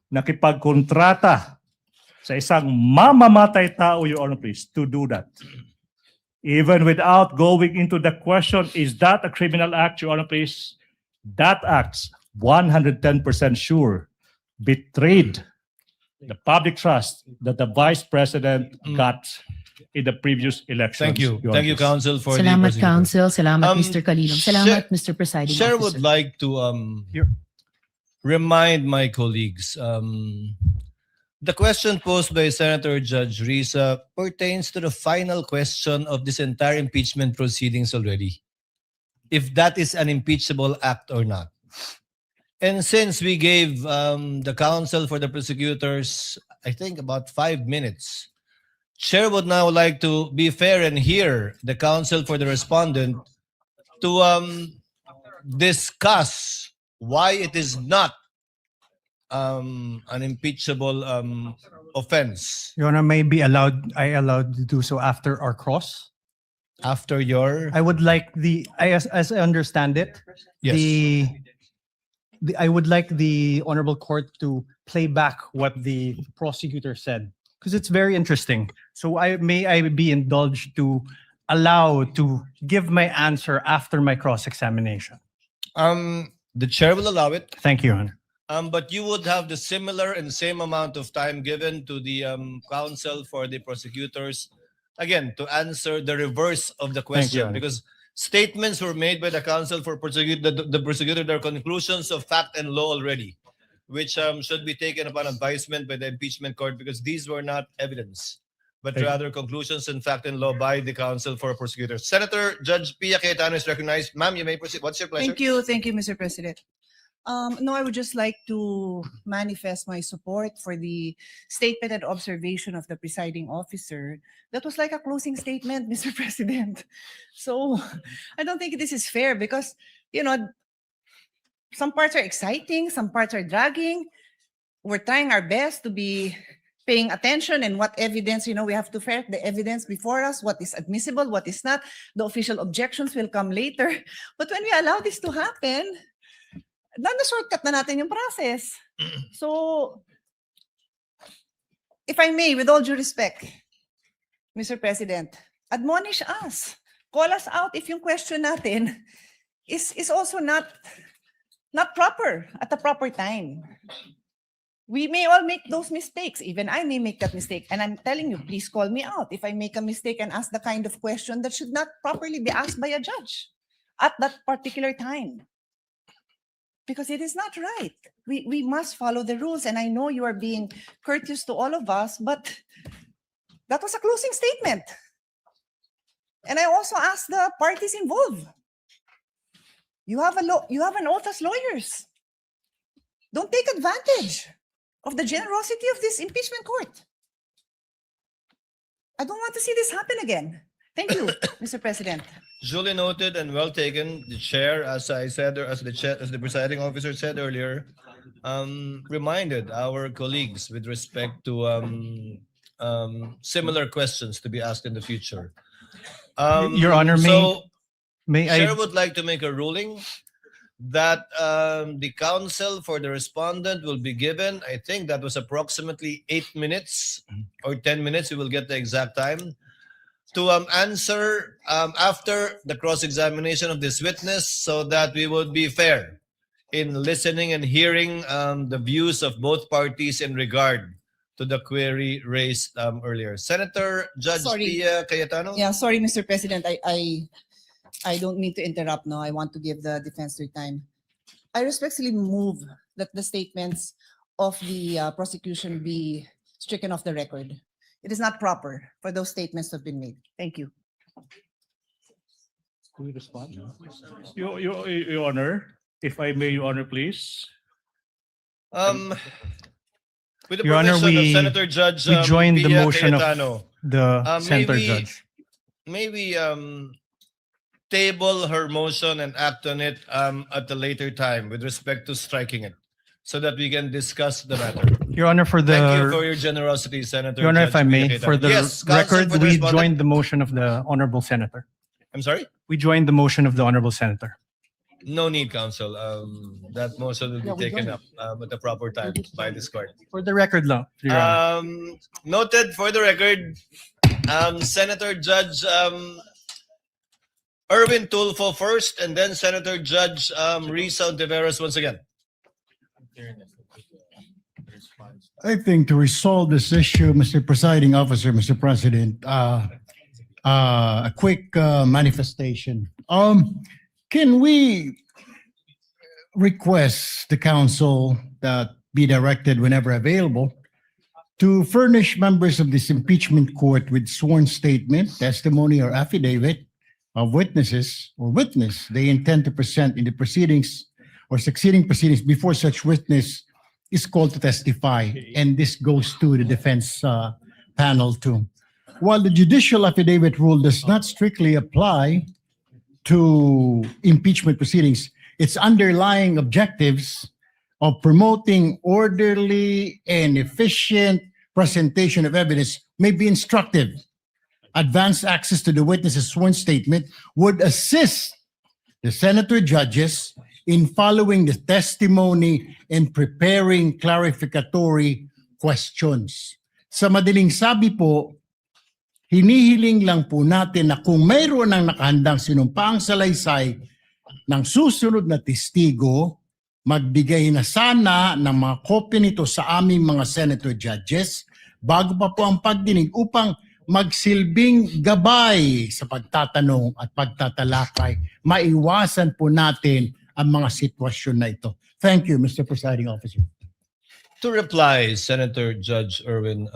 nakipagkontrata sa isang mamamatay tao, Your Honor, please, to do that. Even without going into the question, is that a criminal act, Your Honor, please? That act, 110% sure, betrayed the public trust that the Vice President got in the previous elections. Thank you. Your Thank you, Honor, counsel, for the Salamat, prosecutor. Counsel. Salamat, Mr. Kalilong. Salamat, Chair- Mr. Presiding Chair Officer. would like to remind my colleagues, the question posed by Senator Judge Risa pertains to the final question of this entire impeachment proceedings already. If that is an impeachable act or not. And since we gave the counsel for the prosecutors, I think about 5 minutes, Chair would now like to be fair and hear the counsel for the respondent to discuss why it is not an impeachable offense. Your Honor, I allowed to do so after our cross. After your I would like as I understand it, Yes. I would like the honorable court to play back what the prosecutor said because it's very interesting. So I be indulged to allow to give my answer after my cross-examination. The chair will allow it. Thank you, Your Honor. But you would have the similar and same amount of time given to the counsel for the prosecutors, again, to answer the reverse of the Thank you, question, Honor. because statements were made by the counsel for the prosecutor, their conclusions of fact and law already, which should be taken upon advisement by the impeachment court because these were not evidence. but Thank you. rather conclusions in fact and law by the counsel for prosecutors. Senator Judge Pia Cayetano is recognized. Ma'am, you may proceed. What's your pleasure? Thank you, Mr. President. No, I would just like to manifest my support for the statement and observation of the presiding officer. That was like a closing statement, Mr. President. So I don't think this is fair because, some parts are exciting, some parts are dragging. We're trying our best to be paying attention and what evidence, we have to ferret the evidence before us, what is admissible, what is not. The official objections will come later. But when we allow this to happen, na-shortcut na natin yung process. So, if I may, with all due respect, Mr. President, admonish us. Call us out if yung question natin is also not proper at the proper time. We may all make those mistakes. Even I may make that mistake. And I'm telling you, please call me out if I make a mistake and ask the kind of question that should not properly be asked by a judge at that particular time. Because it is not right. We must follow the rules. And I know you are being courteous to all of us, but that was a closing statement. And I also asked the parties involved. You have an oath as lawyers. Don't take advantage of the generosity of this impeachment court. I don't want to see this happen again. Thank you, Mr. President. Duly noted and well taken. The chair, as I said, or as the presiding officer said earlier, reminded our colleagues with respect to similar questions to be asked in the future. Your Honor, may I? Chair would like to make a ruling that the counsel for the respondent will be given, I think that was approximately 8 minutes or 10 minutes, we will get the exact time, to answer after the cross-examination of this witness so that we would be fair in listening and hearing the views of both parties in regard to the query raised earlier. Senator Judge Pia Cayetano? Yeah, sorry, Mr. President. I don't mean to interrupt. No, I want to give the defense their time. I respectfully move that the statements of the prosecution be stricken off the record. It is not proper for those statements to have been made. Thank you. Can we respond? Your Honor, if I may, Your Honor, please. With the Your Honor, permission of Senator Judge we joined the Pia motion Cayetano, of the Senator Judge. Maybe table her motion and act on it at a later time with respect to striking it, so that we can discuss the matter. Your Honor, for the Thank you for your generosity, Senator. Your Honor, Judge if I may, Pia for Cayetano. the Yes, counsel record, for the we respondent. joined the motion of the Honorable Senator. I'm sorry? We joined the motion of the Honorable Senator. No need, counsel. That motion will be taken up at the proper time by this court. For the record lang, Your Honor. Noted for the record, Senator Judge Erwin Tulfo first, and then Senator Judge Risa Ontiveros once again. I think to resolve this issue, Mr. Presiding Officer, Mr. President, a quick manifestation. Can we request the council that be directed whenever available to furnish members of this impeachment court with sworn statement, testimony, or affidavit of witnesses or witness they intend to present in the proceedings or succeeding proceedings before such witness is called to testify? And this goes to the defense panel too. While the judicial affidavit rule does not strictly apply to impeachment proceedings, its underlying objectives of promoting orderly and efficient presentation of evidence may be instructive. Advanced access to the witness's sworn statement would assist the senator judges in following the testimony and preparing clarificatory questions. Sa madaling sabi po, hinihiling lang po natin na kung mayroon ng nakahandang sinumpaang salaysay ng susunod na testigo, magbigay na sana ng mga kopya nito sa aming mga senator judges bago pa po ang pagdinig upang magsilbing gabay sa pagtatanong at pagtatalakay. Maiwasan po natin ang mga sitwasyon na ito. Thank you, Mr. Presiding Officer. To reply, Senator Judge Erwin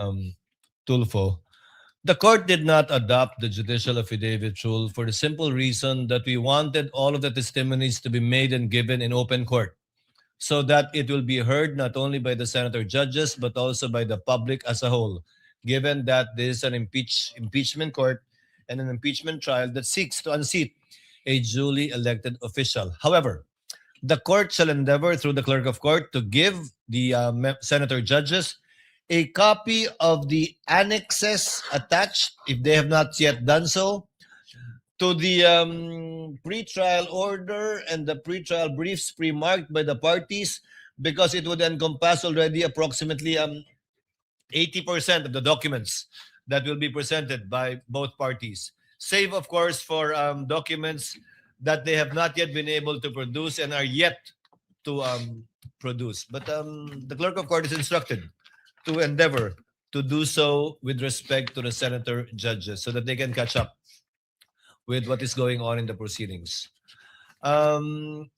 Tulfo, The court did not adopt the judicial affidavit rule for the simple reason that we wanted all of the testimonies to be made and given in open court, so that it will be heard not only by the senator judges but also by the public as a whole, given that this is an impeachment court and an impeachment trial that seeks to unseat a duly elected official. However, the court shall endeavor through the clerk of court to give the senator judges a copy of the annexes attached, if they have not yet done so, to the pretrial order and the pretrial briefs pre-marked by the parties, because it would encompass already approximately 80% of the documents that will be presented by both parties, save of course for documents that they have not yet been able to produce and are yet to produce. But the clerk of court is instructed to endeavor to do so with respect to the senator judges so that they can catch up with what is going on in the proceedings.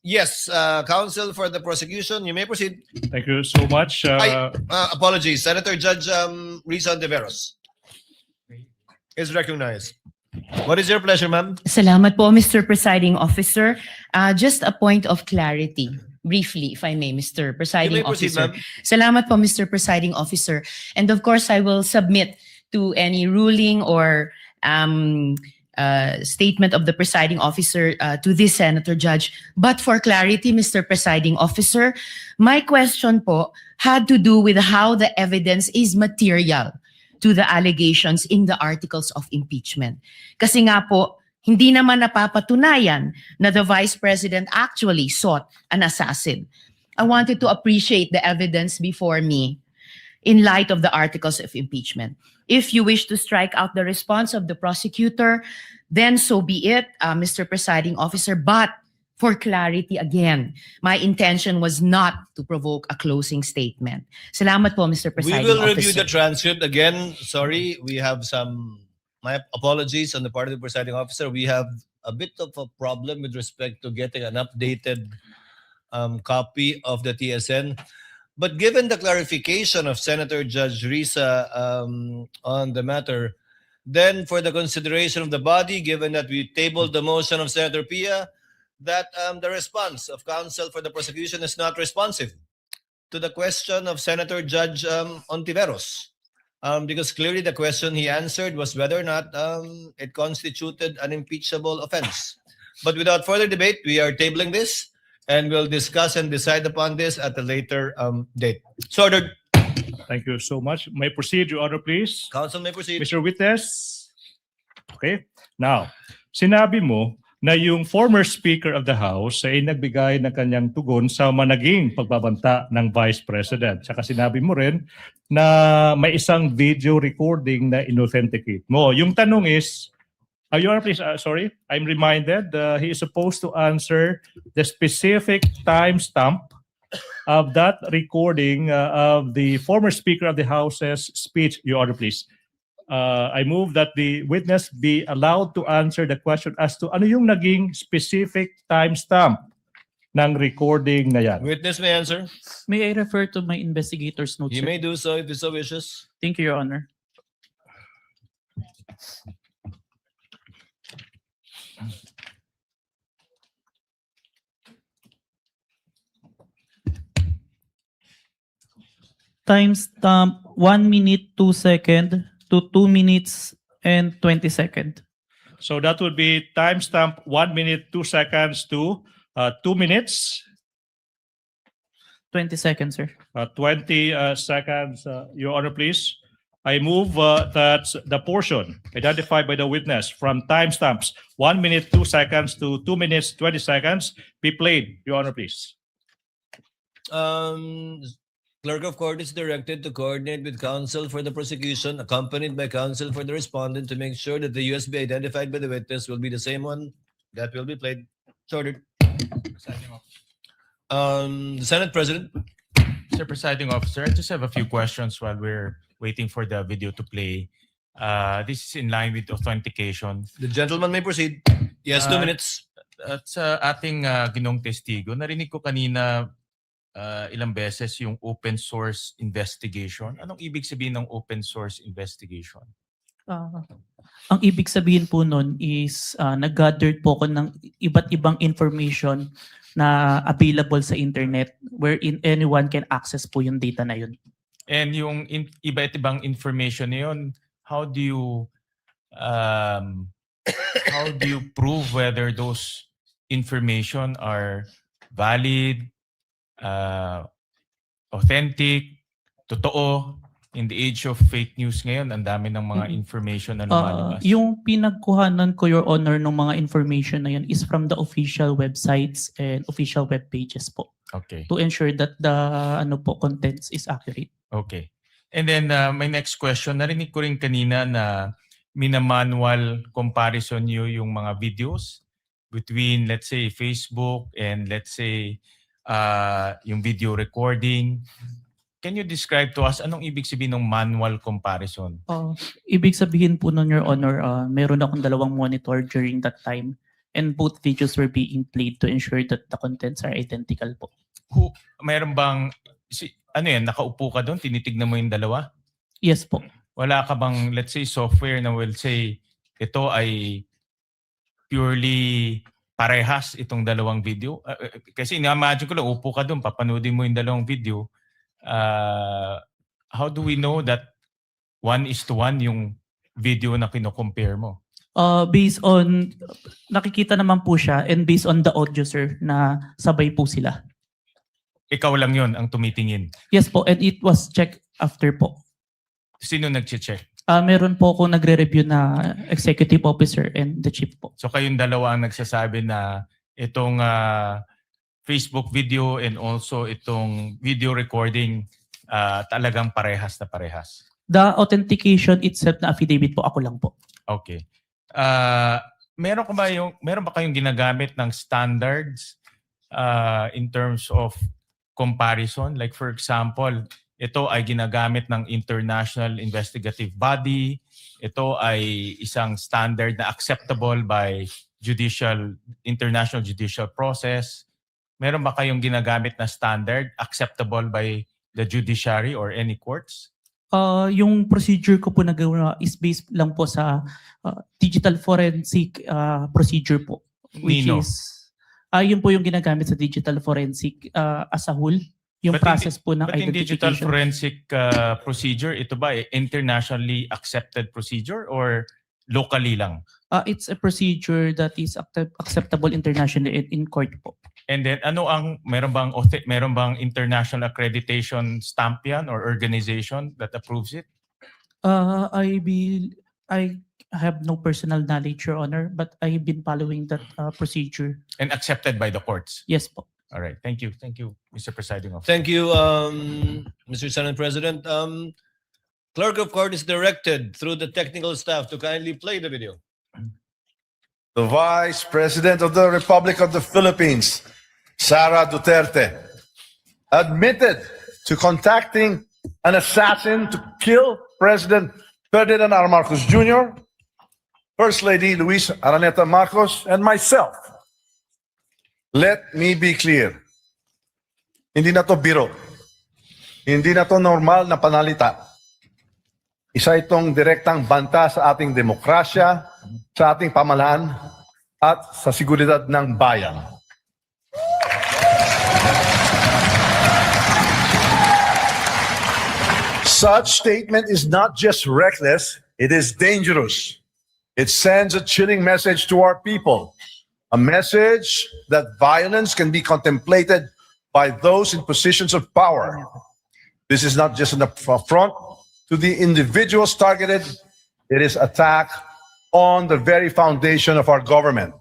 Yes, counsel for the prosecution, you may proceed. Thank you so much. Apologies, Senator Judge Risa Ontiveros is recognized. What is your pleasure, ma'am? Salamat po, Mr. Presiding Officer. Just a point of clarity, briefly, if I may, Mr. Presiding You may proceed, Officer. ma'am. Salamat po, Mr. Presiding Officer. And of course, I will submit to any ruling or statement of the presiding officer to this senator judge. But for clarity, Mr. Presiding Officer, my question po had to do with how the evidence is material to the allegations in the articles of impeachment. Kasi nga po, hindi naman napapatunayan na the Vice President actually sought an assassin. I wanted to appreciate the evidence before me in light of the articles of impeachment. If you wish to strike out the response of the prosecutor, then so be it, Mr. Presiding Officer. But for clarity again, my intention was not to provoke a closing statement. Salamat po, Mr. We Presiding will Officer. review the transcript again. Sorry, we have my apologies on the part of the presiding officer. We have a bit of a problem with respect to getting an updated copy of the TSN. But given the clarification of Senator Judge Risa on the matter, then for the consideration of the body, given that we tabled the motion of Senator Pia, that the response of counsel for the prosecution is not responsive to the question of Senator Judge Ontiveros. Because clearly the question he answered was whether or not it constituted an impeachable offense. But without further debate, we are tabling this and we'll discuss and decide upon this at a later date. So ordered. Thank you so much. May proceed, Your Honor, please. Counsel may proceed. Mr. Witness. Okay. Now, sinabi mo na yung former Speaker of the House ay nagbigay ng kanyang tugon sa managing pagbabanta ng Vice President. Saka sinabi mo rin na may isang video recording na inauthenticate mo. Yung tanong is, Your Honor, please, sorry, I'm reminded he is supposed to answer the specific timestamp of that recording of the former Speaker of the House's speech. Your Honor, please. I move that the witness be allowed to answer the question as to ano yung naging specific timestamp ng recording na yan. Witness may answer. May I refer to my investigator's notes? You sir? may do so if you so wishes. Thank you, Your Honor. Timestamp 1 minute 2 second to 2 minutes and 20 second. So that would be timestamp 1 minute 2 seconds to 2 minutes. 20 seconds, sir. 20 seconds, Your Honor, please. I move that the portion identified by the witness from timestamps 1 minute 2 seconds to 2 minutes 20 seconds be played. Your Honor, please. Clerk of Court is directed to coordinate with counsel for the prosecution, accompanied by counsel for the respondent, to make sure that the USB identified by the witness will be the same one that will be played. Ordered. The Senate President. Mr. Presiding Officer, I just have a few questions while we're waiting for the video to play. This is in line with authentication. The gentleman may proceed. Yes, 2 minutes. At sa ating ginong testigo, narinig ko kanina ilang beses yung open source investigation. Anong ibig sabihin ng open source investigation? Ang ibig sabihin po nun is nag-gathered po ako ng iba't ibang information na available sa internet wherein anyone can access po yung data na yun. And yung iba't ibang information na yun, how do you prove whether those information are valid, authentic, totoo? In the age of fake news ngayon, ang dami ng mga information na lumalabas. Yung pinagkuhanan ko, Your Honor, ng mga information na yun is from the official websites and official web pages po. Okay. To ensure that the contents is accurate. Okay. And then my next question, narinig ko rin kanina na minamanual comparison nyo yung mga videos between, let's say, Facebook and let's say, yung video recording. Can you describe to us anong ibig sabihin ng manual comparison? Ibig sabihin po nun, Your Honor, meron akong dalawang monitor during that time and both videos were being played to ensure that the contents are identical po. Meron bang, ano yan, nakaupo ka doon, tinitignan mo yung dalawa? Yes po. Wala ka bang, let's say, software na will say, ito ay purely parehas itong dalawang video? Kasi ina-imagine ko lang, upo ka doon, papanoodin mo yung dalawang video. How do we know that 1:1 yung video na kino-compare mo? Based on, nakikita naman po siya and based on the audio, sir, na sabay po sila. Ikaw lang yon ang tumitingin? Yes po, and it was checked after po. Sino nag-check? Meron po akong nagre-review na executive officer and the chief po. So kayong dalawa ang nagsasabi na itong Facebook video and also itong video recording talagang parehas na parehas? The authentication itself na affidavit po, ako lang po. Okay. Meron ba kayong ginagamit ng standards in terms of comparison? Like for example, ito ay ginagamit ng international investigative body. Ito ay isang standard na acceptable by international judicial process. Meron ba kayong ginagamit na standard acceptable by the judiciary or any courts? Yung procedure ko po nagawa is based lang po sa digital forensic procedure po. Which Nino? is, yun po yung ginagamit sa digital forensic as a whole. Yung process po ng But in digital identification. forensic procedure, ito ba internationally accepted procedure or locally lang? It's a procedure that is acceptable internationally in court po. And then meron bang international accreditation stamp yan or organization that approves it? I have no personal knowledge, Your Honor, but I've been following that procedure. And accepted by the courts? Yes po. All right. Thank you. Thank you, Mr. Presiding Officer. Thank you, Mr. Senate President. Clerk of Court is directed through the technical staff to kindly play the video. The Vice President of the Republic of the Philippines, Sara Duterte, admitted to contacting an assassin to kill President Ferdinand R. Marcos Jr., First Lady Luis Araneta Marcos, and myself. Let me be clear. Hindi na to biro. Hindi na to normal na panalita. Isa itong direktang banta sa ating demokrasya, sa ating pamahalaan, at sa seguridad ng bayan. Such statement is not just reckless, it is dangerous. It sends a chilling message to our people. A message that violence can be contemplated by those in positions of power. This is not just an affront to the individuals targeted, it is attack on the very foundation of our government.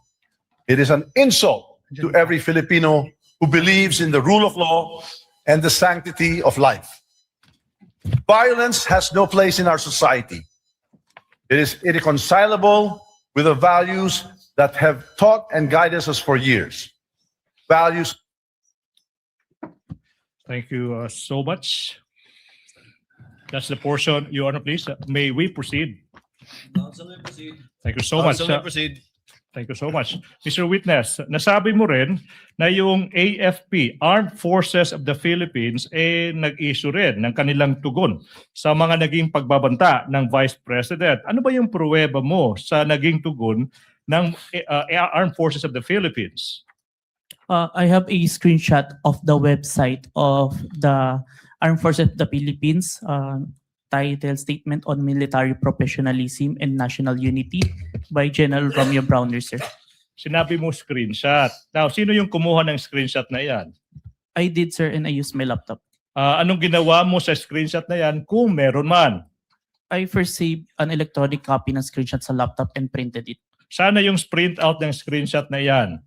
It is an insult to every Filipino who believes in the rule of law and the sanctity of life. Violence has no place in our society. It is irreconcilable with the values that have taught and guided us for years. Values. Thank you so much. That's the portion, Your Honor, please. May we proceed? Council may proceed. Thank you so much. Council may proceed. Thank you so much. Mr. Witness, nasabi mo rin na yung AFP, Armed Forces of the Philippines, nag-issue rin ng kanilang tugon sa mga naging pagbabanta ng Vice President. Ano ba yung pruweba mo sa naging tugon ng Armed Forces of the Philippines? I have a screenshot of the website of the Armed Forces of the Philippines, titled Statement on Military Professionalism and National Unity by General Romeo Browner, sir. Sinabi mo screenshot. Now, sino yung kumuha ng screenshot na yan? I did, sir, and I used my laptop. Anong ginawa mo sa screenshot na yan kung meron man? I first saved an electronic copy ng screenshot sa laptop and printed it. Sana yung print out ng screenshot na yan.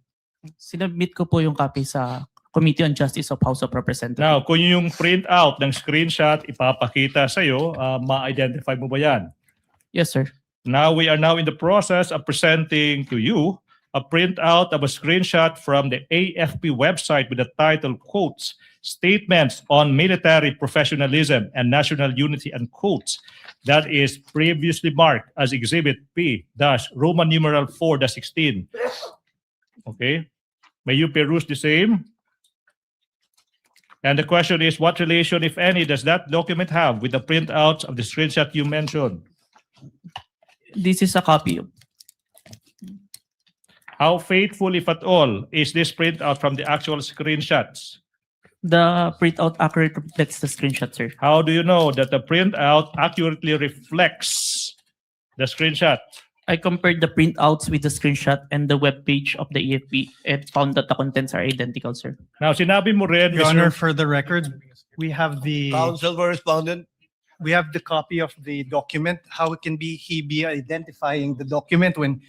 Sinubmit ko po yung copy sa Committee on Justice of House of Representatives. Now, kung yung print out ng screenshot ipapakita sa'yo, ma-identify mo ba yan? Yes, sir. Now, we are now in the process of presenting to you a printout of a screenshot from the AFP website with the title, quotes, Statements on Military Professionalism and National Unity, and quotes, that is previously marked as Exhibit P-Roman numeral 4-16. Okay? May you peruse the same? And the question is, what relation, if any, does that document have with the printouts of the screenshot you mentioned? This is a copy. How faithful, if at all, is this printout from the actual screenshots? The printout accurately reflects the screenshot, sir. How do you know that the printout accurately reflects the screenshot? I compared the printouts with the screenshot and the web page of the AFP and found that the contents are identical, sir. Now, sinabi mo rin, Your Honor, for the record, we have the Counsel for respondent. we have the copy of the document. How can he be identifying the document when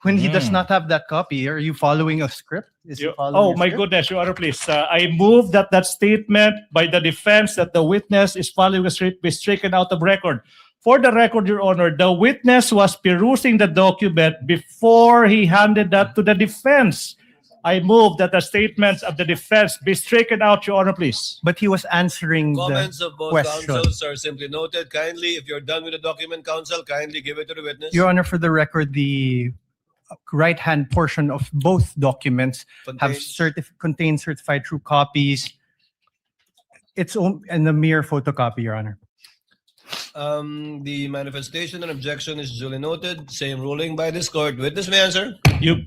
he does not have that copy? Are you following a script? Is he following Oh a my script? goodness, Your Honor, please. I move that statement by the defense that the witness is following a script be stricken out of record. For the record, Your Honor, the witness was perusing the document before he handed that to the defense. I move that the statements of the defense be stricken out, Your Honor, please. But he was answering Comments the of both question. counsels are simply noted. Kindly, if you're done with the document, counsel, kindly give it to the witness. Your Honor, for the record, the right-hand portion of both documents contain certified true copies. It's and a mere photocopy, Your Honor. The manifestation and objection is duly noted. Same ruling by this court. Witness may answer. You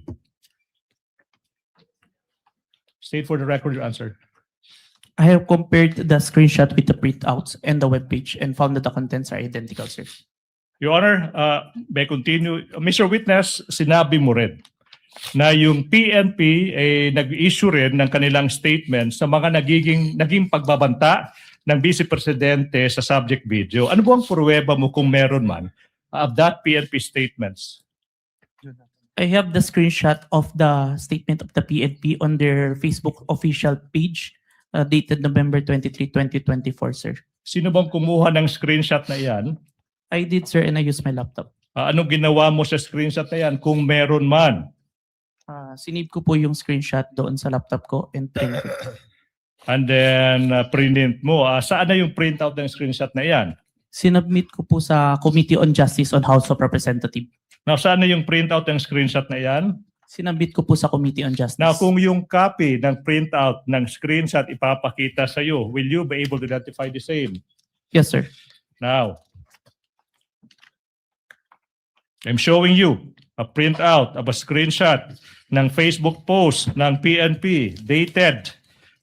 state for the record your answer. I have compared the screenshot with the printouts and the web page and found that the contents are identical, sir. Your Honor, may continue. Mr. Witness, sinabi mo rin na yung PNP nag-issue rin ng kanilang statement sa mga naging pagbabanta ng Vice Presidente sa subject video. Ano bang pruweba mo kung meron man of that PNP statements? I have the screenshot of the statement of the PNP on their Facebook official page dated November 23, 2024, sir. Sino bang kumuha ng screenshot na yan? I did, sir, and I used my laptop. Anong ginawa mo sa screenshot na yan kung meron man? Sinave ko po yung screenshot doon sa laptop ko and printed. And then print mo. Saan na yung printout ng screenshot na yan? Sinubmit ko po sa Committee on Justice on House of Representatives. Now, saan na yung printout ng screenshot na yan? Sinabit ko po sa Committee on Justice. Now, kung yung copy ng printout ng screenshot ipapakita sa iyo, will you be able to identify the same? Yes, sir. Now, I'm showing you a printout of a screenshot ng Facebook post ng PNP dated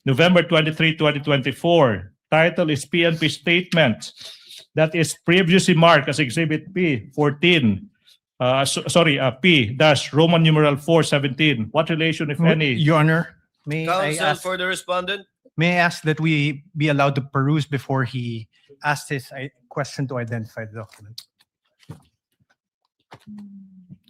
November 23, 2024. Title is PNP Statement that is previously marked as Exhibit P14. P-Roman numeral 417. What relation, if any? Your Honor, may I Counsel ask, for the respondent. may I ask that we be allowed to peruse before he asked his question to identify the document?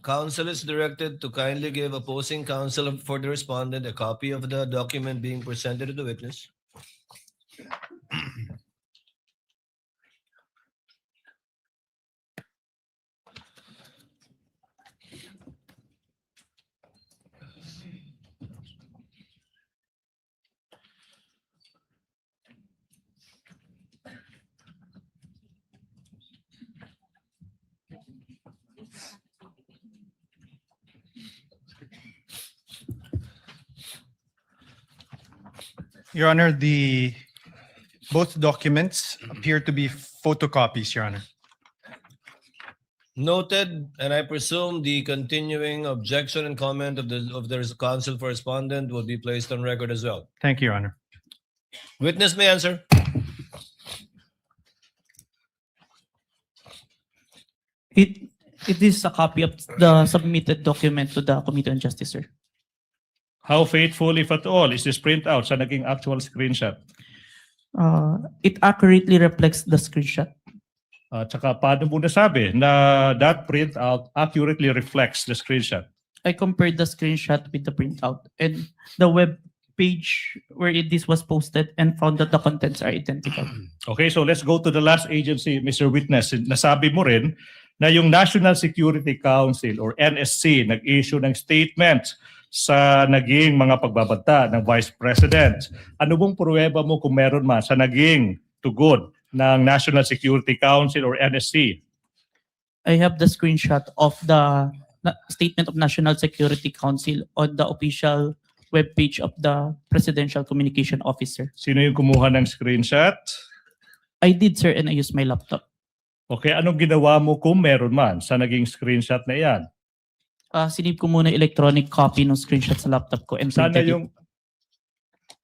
Counsel is directed to kindly give opposing counsel for the respondent a copy of the document being presented to the witness. Your Honor, both documents appear to be photocopies, Your Honor. Noted, and I presume the continuing objection and comment of the counsel for respondent will be placed on record as well. Thank you, Your Honor. Witness may answer. It is a copy of the submitted document to the Committee on Justice, sir. How faithful, if at all, is this printout sa naging actual screenshot? It accurately reflects the screenshot. At saka paano mo nasabi na that printout accurately reflects the screenshot? I compared the screenshot with the printout and the web page where this was posted and found that the contents are identical. Okay, so let's go to the last agency, Mr. Witness. Nasabi mo rin na yung National Security Council or NSC nag-issue ng statement sa naging mga pagbabanta ng Vice President. Ano bang pruweba mo kung meron man sa naging tugod ng National Security Council or NSC? I have the screenshot of the statement of National Security Council on the official webpage of the Presidential Communication Officer. Sino yung kumuha ng screenshot? I did, sir, and I used my laptop. Okay, anong ginawa mo kung meron man sa naging screenshot na yan? Sinip ko muna electronic copy ng screenshot sa laptop ko and Sana printed it.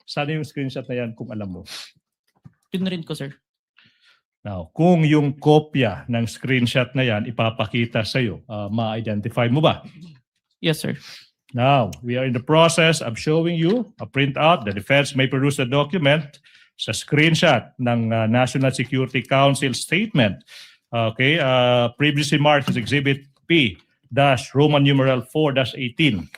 sana yung screenshot na yan kung alam mo. Yun rin ko, sir. Now, kung yung kopya ng screenshot na yan ipapakita sa iyo, ma-identify mo ba? Yes, sir. Now, we are in the process of showing you a printout. The defense may produce the document sa screenshot ng National Security Council statement. Okay, previously marked as Exhibit P Roman numeral 4-18.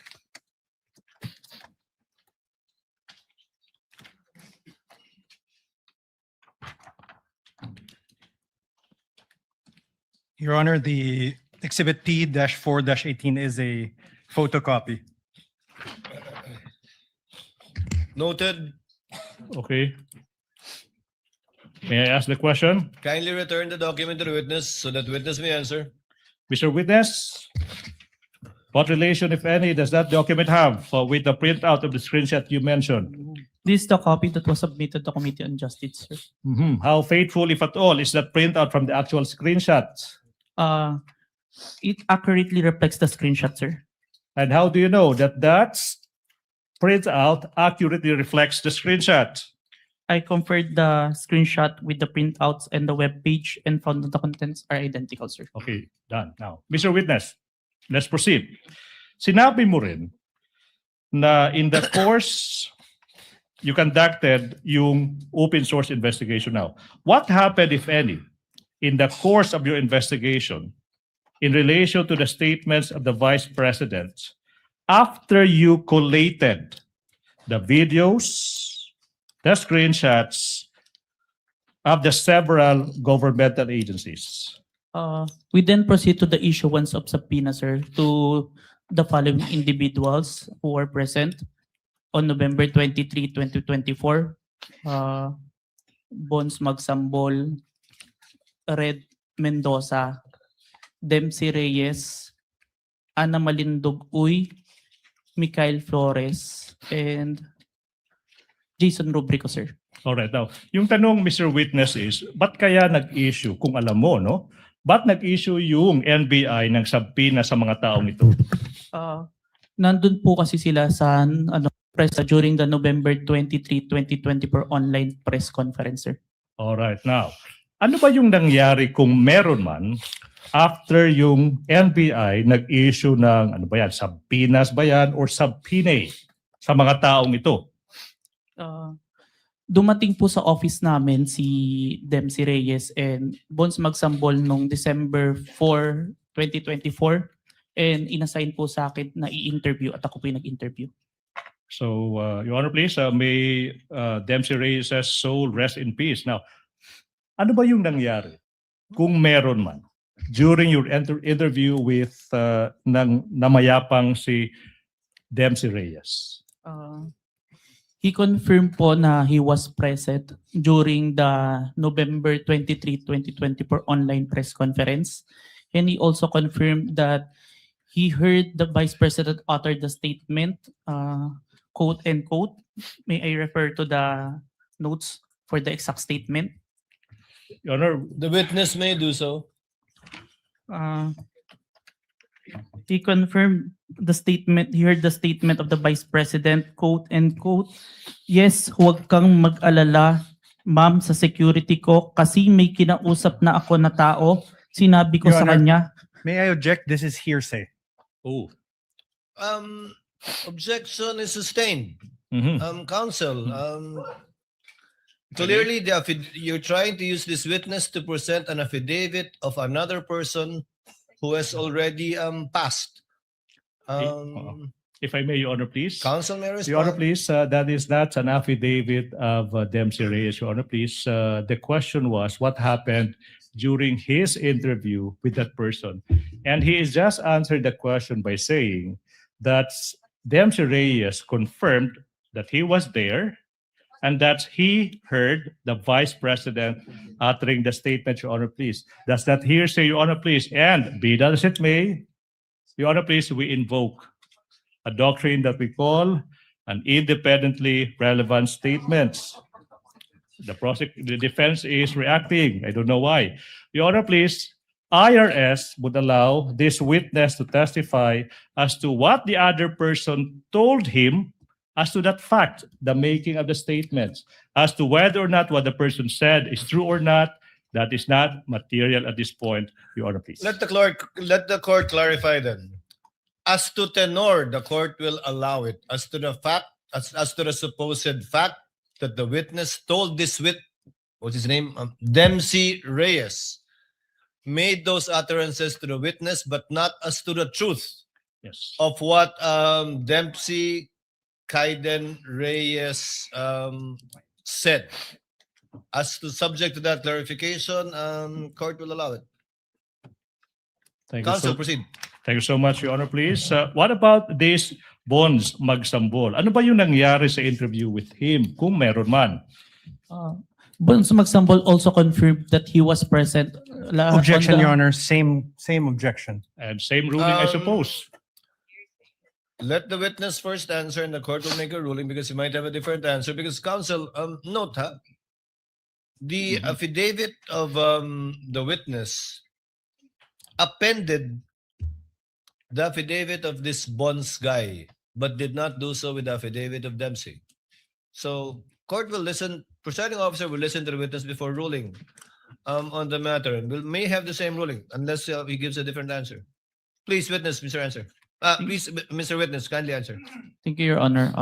Your Honor, the Exhibit T-4-18 is a photocopy. Noted. Okay. May I ask the question? Kindly return the document to the witness so that witness may answer. Mr. Witness, what relation, if any, does that document have with the printout of the screenshot you mentioned? This is the copy that was submitted to Committee on Justice, sir. How faithful, if at all, is that printout from the actual screenshot? It accurately reflects the screenshot, sir. And how do you know that that printout accurately reflects the screenshot? I compared the screenshot with the printouts and the web page and found that the contents are identical, sir. Okay, done. Now, Mr. Witness, let's proceed. Sinabi mo rin na in the course you conducted yung open source investigation now. What happened, if any, in the course of your investigation in relation to the statements of the Vice President after you collated the videos, the screenshots of the several governmental agencies? We then proceed to the issuance of subpoena, sir, to the following individuals who were present on November 23, 2024. Bons Magsambol, Red Mendoza, Dempsey Reyes, Ana Malindog Uy, Mikhail Flores, and Jason Rubrico, sir. Alright, now, yung tanong, Mr. Witness, is, ba't kaya nag-issue, kung alam mo, no? Ba't nag-issue yung NBI ng subpoena sa mga taong ito? Nandun po kasi sila sa press during the November 23, 2024 online press conference, sir. Alright, now, ano ba yung nangyari kung meron man after yung NBI nag-issue ng, ano ba yan, subpoenas ba yan or subpoena sa mga taong ito? Dumating po sa office namin si Dempsey Reyes and Bons Magsambol noong December 4, 2024 and inassign po sa akin na i-interview at ako po yung nag-interview. So, Your Honor, please, may Dempsey Reyes' soul rest in peace. Now, ano ba yung nangyari kung meron man during your interview with namayapang si Dempsey Reyes? He confirmed po na he was present during the November 23, 2024 online press conference. And he also confirmed that he heard the Vice President utter the statement quote and quote. May I refer to the notes for the exact statement? Your Honor, The witness may do so. Uh, he confirmed the statement, he heard the statement of the Vice President, quote and quote, yes, huwag kang mag-alala, ma'am, sa security ko kasi may kinausap na ako na tao. Sinabi ko Your sa Honor. kanya, May I object? This is hearsay. oh. Objection is sustained. Mhm. Counsel, clearly you're trying to use this witness to present an affidavit of another person who has already passed. If I may, Your Honor, please. Counsel may respond. Your Honor, please, that is not an affidavit of Dempsey Reyes, Your Honor, please. The question was what happened during his interview with that person. And he has just answered the question by saying that Dempsey Reyes confirmed that he was there and that he heard the Vice President uttering the statement, Your Honor, please. Does that hearsay, Your Honor, please? And be that as it may, Your Honor, please, we invoke a doctrine that we call an independently relevant statements. The defense is reacting. I don't know why. Your Honor, please, IRS would allow this witness to testify as to what the other person told him as to that fact, the making of the statements, as to whether or not what the person said is true or not. That is not material at this point, Your Honor, please. Let the court clarify then. As to tenor, the court will allow it. As to the fact, as to the supposed fact that the witness told this what's his name? Dempsey Reyes made those utterances to the witness, but not as to the truth Yes. of what Dempsey Kaiden Reyes said. As to subject to that clarification, court will allow it. Thank you Counsel, so- proceed. Thank you so much, Your Honor, please. What about this Bonds Magsambol? Ano ba yung nangyari sa interview with him, kung meron man? Bonds Magsambol also confirmed that he was present. Objection, Your Honor. Same objection. And same ruling, I suppose. Let the witness first answer and the court will make a ruling because he might have a different answer. Because counsel, note, the affidavit of the witness appended the affidavit of this Bonds guy, but did not do so with the affidavit of Dempsey. So court will listen, presiding officer will listen to the witness before ruling on the matter, and may have the same ruling unless he gives a different answer. Please, witness, Mr. Answer. Please, Mr. Witness, kindly answer. Thank you, Your Honor.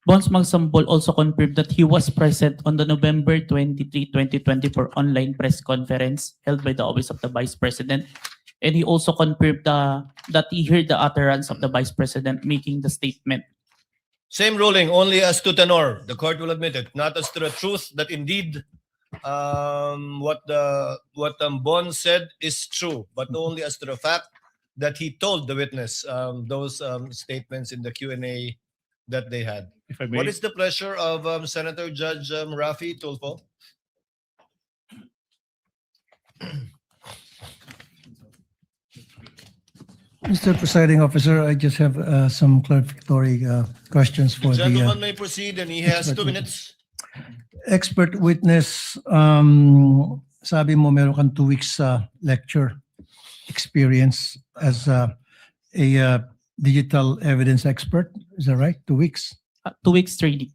Bonds Magsambol also confirmed that he was present on the November 23, 2024 online press conference held by the Office of the Vice President. And he also confirmed that he heard the utterance of the Vice President making the statement. Same ruling, only as to tenor. The court will admit it, not as to the truth that indeed what Bonds said is true, but only as to the fact that he told the witness those statements in the Q&A that they had. If I may. What is the pleasure of Senator Judge Rafi Tulfo? Mr. Presiding Officer, I just have some clarificatory questions for The the gentleman may proceed and he has 2 minutes. expert witness. Sabi mo meron kang 2 weeks lecture experience as a digital evidence expert. Is that right? 2 weeks? 2 weeks training.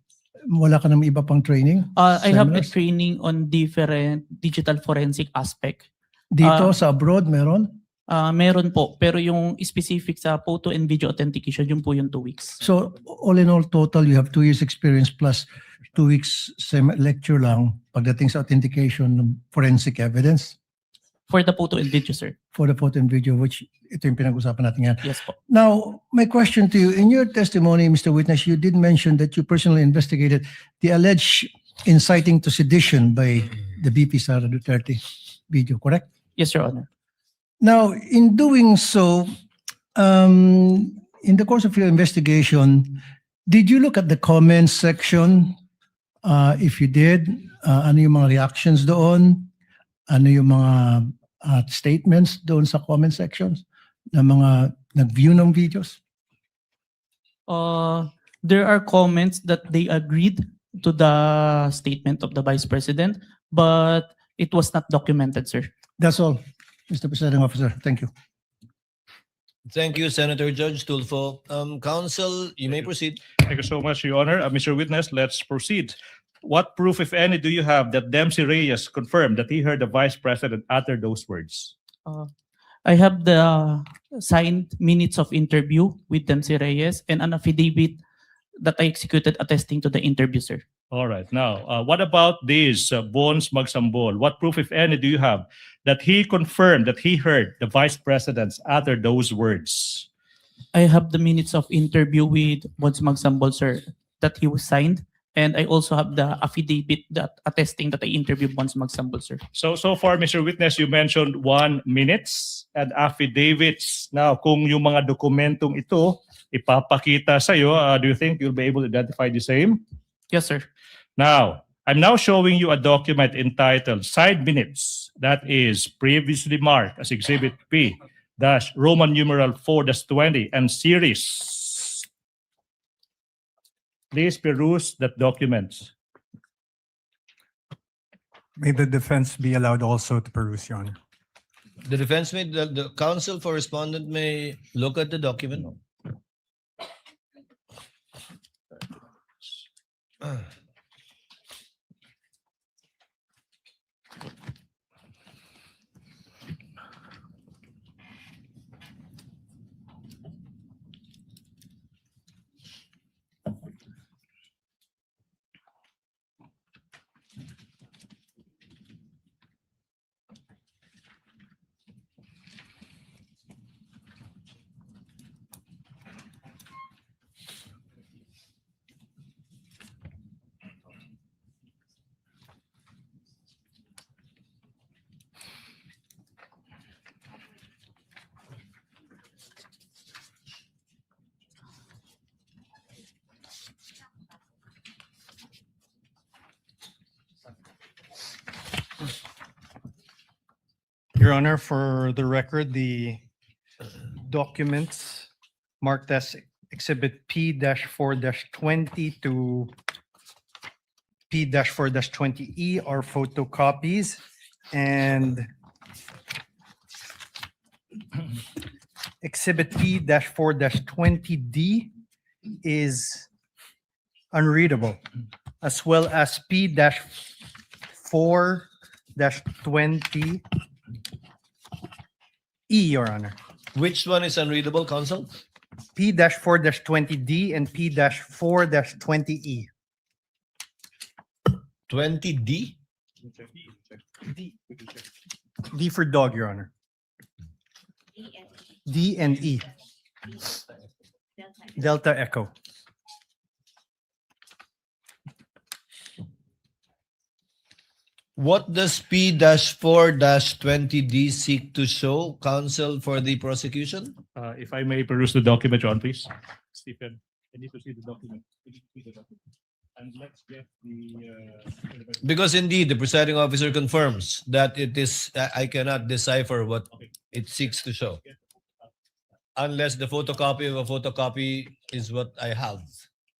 Wala ka nang iba pang training? I have a Seminars? training on different digital forensic aspect. Dito sa abroad meron? Meron po, pero yung specific sa photo and video authentication, yun po yung 2 weeks. So all in all total you have 2 years experience plus 2 weeks lecture lang pagdating sa authentication ng forensic evidence? For the photo and video, sir. For the photo and video, which ito yung pinag-usapan natin yan. Yes po. Now, my question to you, in your testimony, Mr. Witness, you did mention that you personally investigated the alleged inciting to sedition by the BP Sara Duterte video, correct? Yes, Your Honor. Now, in doing so, in the course of your investigation, did you look at the comments section? If you did, ano yung mga reactions doon? Ano yung mga statements doon sa comment sections ng mga nag-view ng videos? There are comments that they agreed to the statement of the Vice President, but it was not documented, sir. That's all, Mr. Presiding Officer. Thank you. Thank you, Senator Judge Tulfo. Counsel, you may proceed. Thank you so much, Your Honor. Mr. Witness, let's proceed. What proof, if any, do you have that Dempsey Reyes confirmed that he heard the Vice President utter those words? I have the signed minutes of interview with Dempsey Reyes and an affidavit that I executed attesting to the interview, sir. All right. Now, what about this Bones Magsambol? What proof, if any, do you have that he confirmed that he heard the Vice President utter those words? I have the minutes of interview with Bones Magsambol, sir, that he was signed. And I also have the affidavit that attesting that I interviewed Bones Magsambol, sir. So far, Mr. Witness, you mentioned 1 minutes and affidavits. Now, kung yung mga dokumentong ito ipapakita sa'yo, do you think you'll be able to identify the same? Yes, sir. Now, I'm now showing you a document entitled Side Minutes that is previously marked as Exhibit P Roman numeral 4-20 and series. Please peruse that document. May the defense be allowed also to peruse, Your Honor. The defense may, the counsel for respondent may look at the document. Your Honor, for the record, the documents marked as Exhibit P-4-20 to P-4-20E are photocopies, and Exhibit P-4-20D is unreadable, as well as P-4-20E, Your Honor. Which one is unreadable, counsel? P-4-20D and P-4-20E. 20D? D for dog, Your Honor. D and E. Delta Echo. What does P-4-20D seek to show, counsel for the prosecution? If I may peruse the document, John, please. Stephen, I need to see the document. And let's get the... Because indeed, the presiding officer confirms that it is, I cannot decipher what it seeks to show. Unless the photocopy of a photocopy is what I have.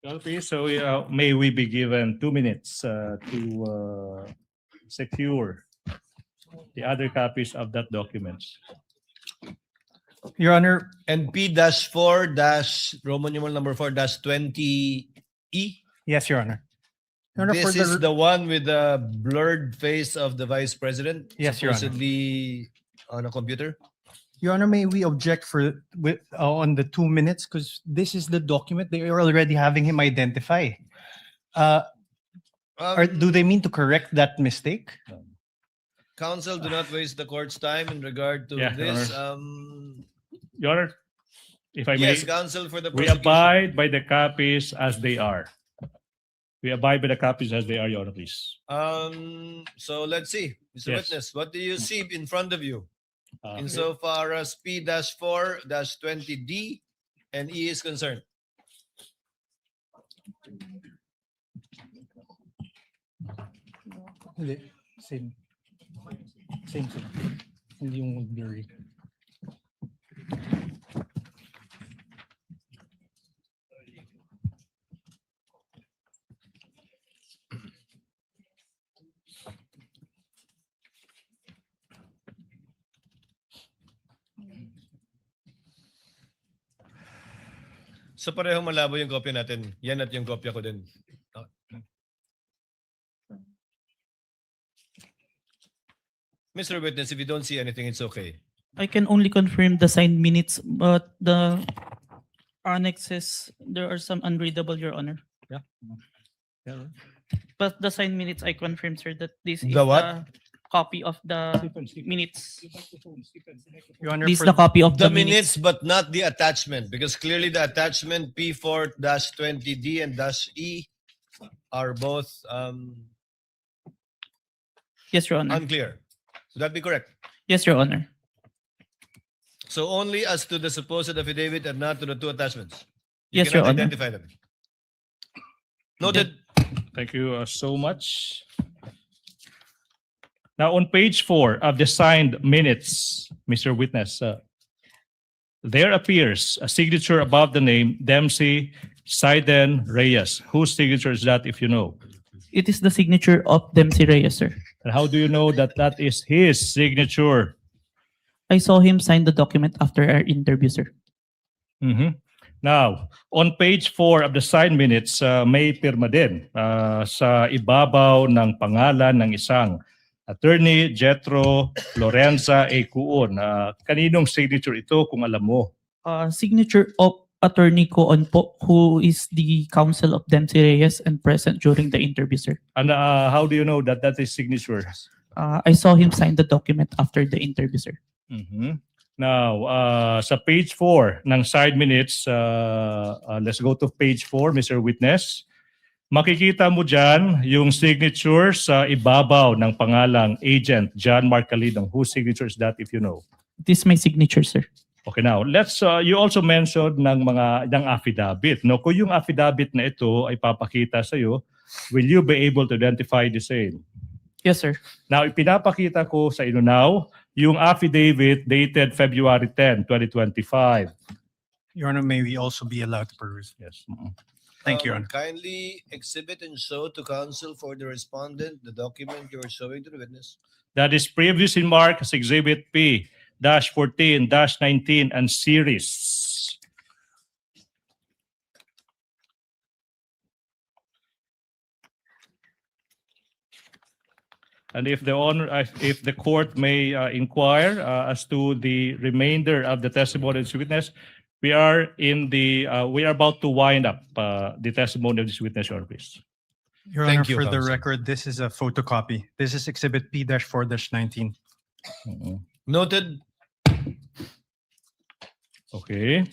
Okay, so may we be given 2 minutes to secure the other copies of that document. Your Honor. And P-4- Roman numeral 4-20E? Yes, Your Honor. Your Honor, This is the one with the blurred face of the Vice President? Yes, Your Honor. Supposedly on a computer? Your Honor, may we object on the 2 minutes? Because this is the document. They are already having him identify. Do they mean to correct that mistake? Counsel, do not waste the court's time in regard to Yeah, this. Your Honor, if I may. Yes, counsel for the We prosecution. abide by the copies as they are. We abide by the copies as they are, Your Honor, please. So let's see, Mr. Yes. Witness, what do you see in front of you? Okay. Insofar as P-4-20D and E is concerned. Hindi. Same. Same. Hindi yung blurry. So pareho malabo yung kopya natin. Yan at yung kopya ko din. Mr. Witness, if you don't see anything, it's okay. I can only confirm the signed minutes, but the annexes, there are some unreadable, Your Honor. Yeah. Yeah. But the signed minutes, I confirm, sir, that this is The what? the copy of the minutes. Your Honor, This is for the copy of The minutes, but not the attachment, because clearly the attachment P4-20D and -E are both Yes, Your Honor. unclear. Would that be correct? Yes, Your Honor. So only as to the supposed affidavit and not to the two attachments. Yes, Your cannot Honor. identify them. Noted. Thank you so much. Now, on page 4 of the signed minutes, Mr. Witness, there appears a signature above the name Dempsey Saiden Reyes. Whose signature is that, if you know? It is the signature of Dempsey Reyes, sir. And how do you know that that is his signature? I saw him sign the document after our interview, sir. Mhm. Now, on page 4 of the signed minutes, may pirma din sa ibabaw ng pangalan ng isang Attorney Jetro Lorenza A. Cuon. Kaninong signature ito kung alam mo? Signature of Attorney Coon po, who is the counsel of Dempsey Reyes and present during the interview, sir. And how do you know that that is signature? I saw him sign the document after the interview, sir. Mhm. Now, sa page 4 ng side minutes, let's go to page 4, Mr. Witness. Makikita mo dyan yung signature sa ibabaw ng pangalang Agent John Marcalidong. Whose signature is that, if you know? This is my signature, sir. Okay, now, let's, you also mentioned ng affidavit. No? Kung yung affidavit na ito ay papakita sa'yo, will you be able to identify the same? Yes, sir. Now, ipinapakita ko sa inyo now, yung affidavit dated February 10, 2025. Your Honor, may we also be allowed to peruse? Yes. Thank you, Your Honor. Kindly exhibit and show to counsel for the respondent the document you are showing to the witness. That is previously marked as Exhibit P-14, -19, and series. And if the court may inquire as to the remainder of the testimony of this witness, we are about to wind up the testimony of this witness, Your Honor, please. Your Thank Honor, you, for the Counsel. record, this is a photocopy. This is Exhibit P-4-19. Noted. Okay.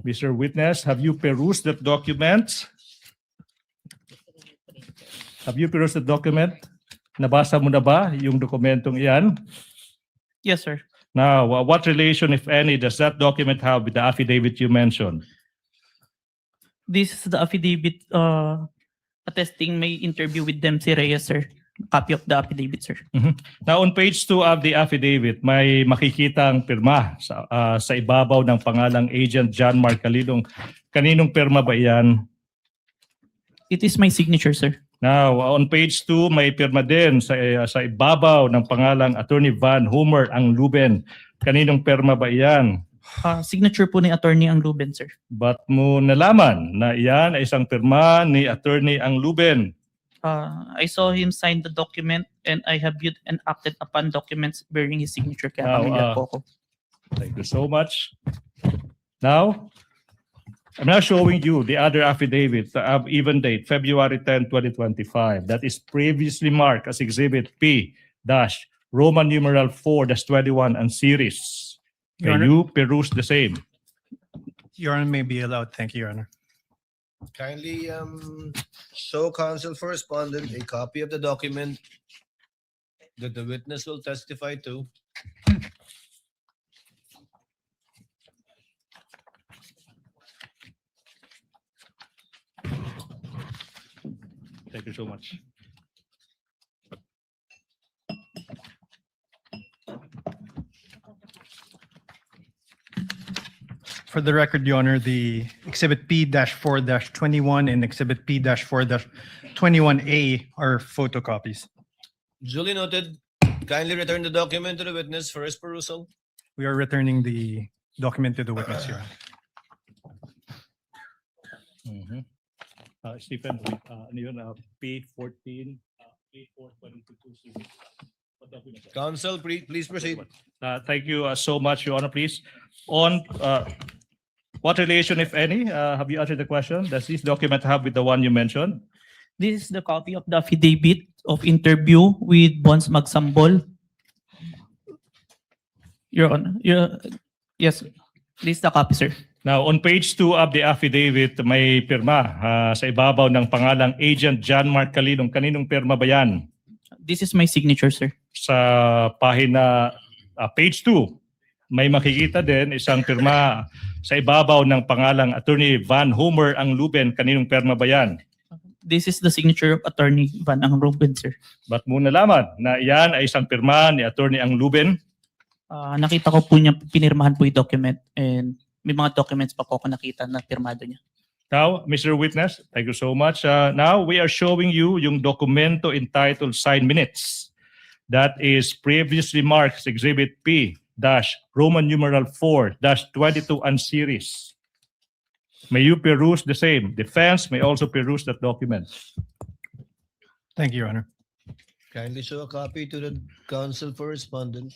Mr. Witness, have you perused that document? Have you perused the document? Nabasa mo na ba yung dokumentong iyan? Yes, sir. Now, what relation, if any, does that document have with the affidavit you mentioned? This is the affidavit attesting my interview with Dempsey Reyes, sir. Copy of the affidavit, sir. Now, on page 2 of the affidavit, may makikitang pirma sa ibabaw ng pangalang Agent John Marcalidong. Kaninong pirma ba iyan? It is my signature, sir. Now, on page 2, may pirma din sa ibabaw ng pangalang Attorney Van Humer ang Luben. Kaninong pirma ba iyan? Signature po ni Attorney ang Luben, sir. Ba't mo nalaman na iyan ay isang pirma ni Attorney ang Luben? I saw him sign the document and I have viewed and acted upon documents bearing his signature. Kaya Now, familiar po ako. Thank you so much. Now, I'm now showing you the other affidavit of even date, February 10, 2025. That is previously marked as Exhibit P-Roman numeral 4-21 and series. Your Can Honor. you peruse the same? Your Honor, may be allowed. Thank you, Your Honor. Kindly show counsel for respondent a copy of the document that the witness will testify to. Thank you so much. For the record, Your Honor, the Exhibit P-4-21 and Exhibit P-4-21A are photocopies. Duly noted. Kindly return the document to the witness for his perusal. We are returning the document to the witness, Your Honor. Stephen, ano yun, P14, P422. Counsel, please proceed. Thank you so much, Your Honor. Please, on what relation, if any, have you answered the question? Does this document have with the one you mentioned? This is the copy of the affidavit of interview with Bonds Magsambol. Your Honor, yes, this is the copy, sir. Now, on page 2 of the affidavit, may pirma sa ibabaw ng pangalang Agent John Mark Calilong. Kaninong pirma ba yan? This is my signature, sir. Sa pahina, page 2, may makikita din isang pirma sa ibabaw ng pangalang Attorney Van Homer ang Luben. Kaninong pirma ba yan? This is the signature of Attorney Van Ang Ruben, sir. Ba't mo nalaman na iyan ay isang pirma ni Attorney ang Luben? Nakita ko po niya, pinirmahan po yung document and may mga documents pa po ako nakita na pirmado niya. Now, Mr. Witness, thank you so much. Now, we are showing you yung dokumento entitled Signed Minutes. That is previously marked Exhibit P-Roman numeral 4-22 and series. May you peruse the same. Defense may also peruse that document. Thank you, Your Honor. Kindly show a copy to the counsel for respondent.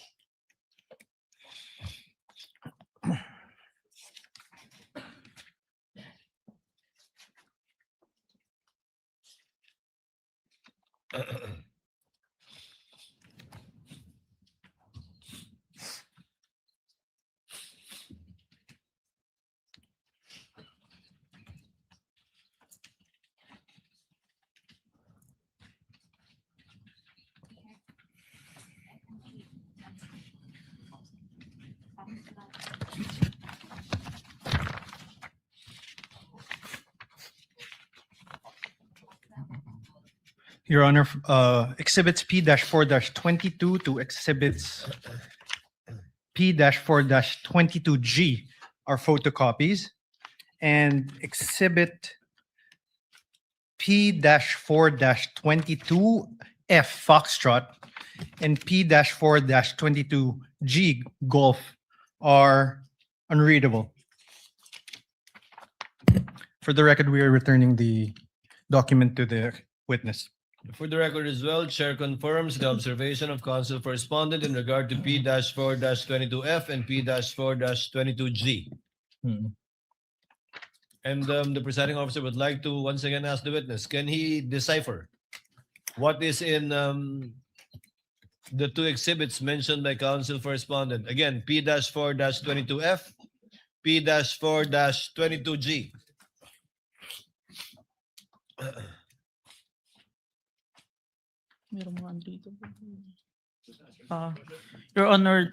Your Honor, exhibits P-4-22 to exhibits P-4-22G are photocopies, and exhibit P-4-22F Foxtrot and P-4-22G Golf are unreadable. For the record, we are returning the document to the witness. For the record as well, Chair confirms the observation of counsel for respondent in regard to P-4-22F and P-4-22G. And the presiding officer would like to once again ask the witness, can he decipher what is in the two exhibits mentioned by counsel for respondent? Again, P-4-22F, P-4-22G. Your Honor,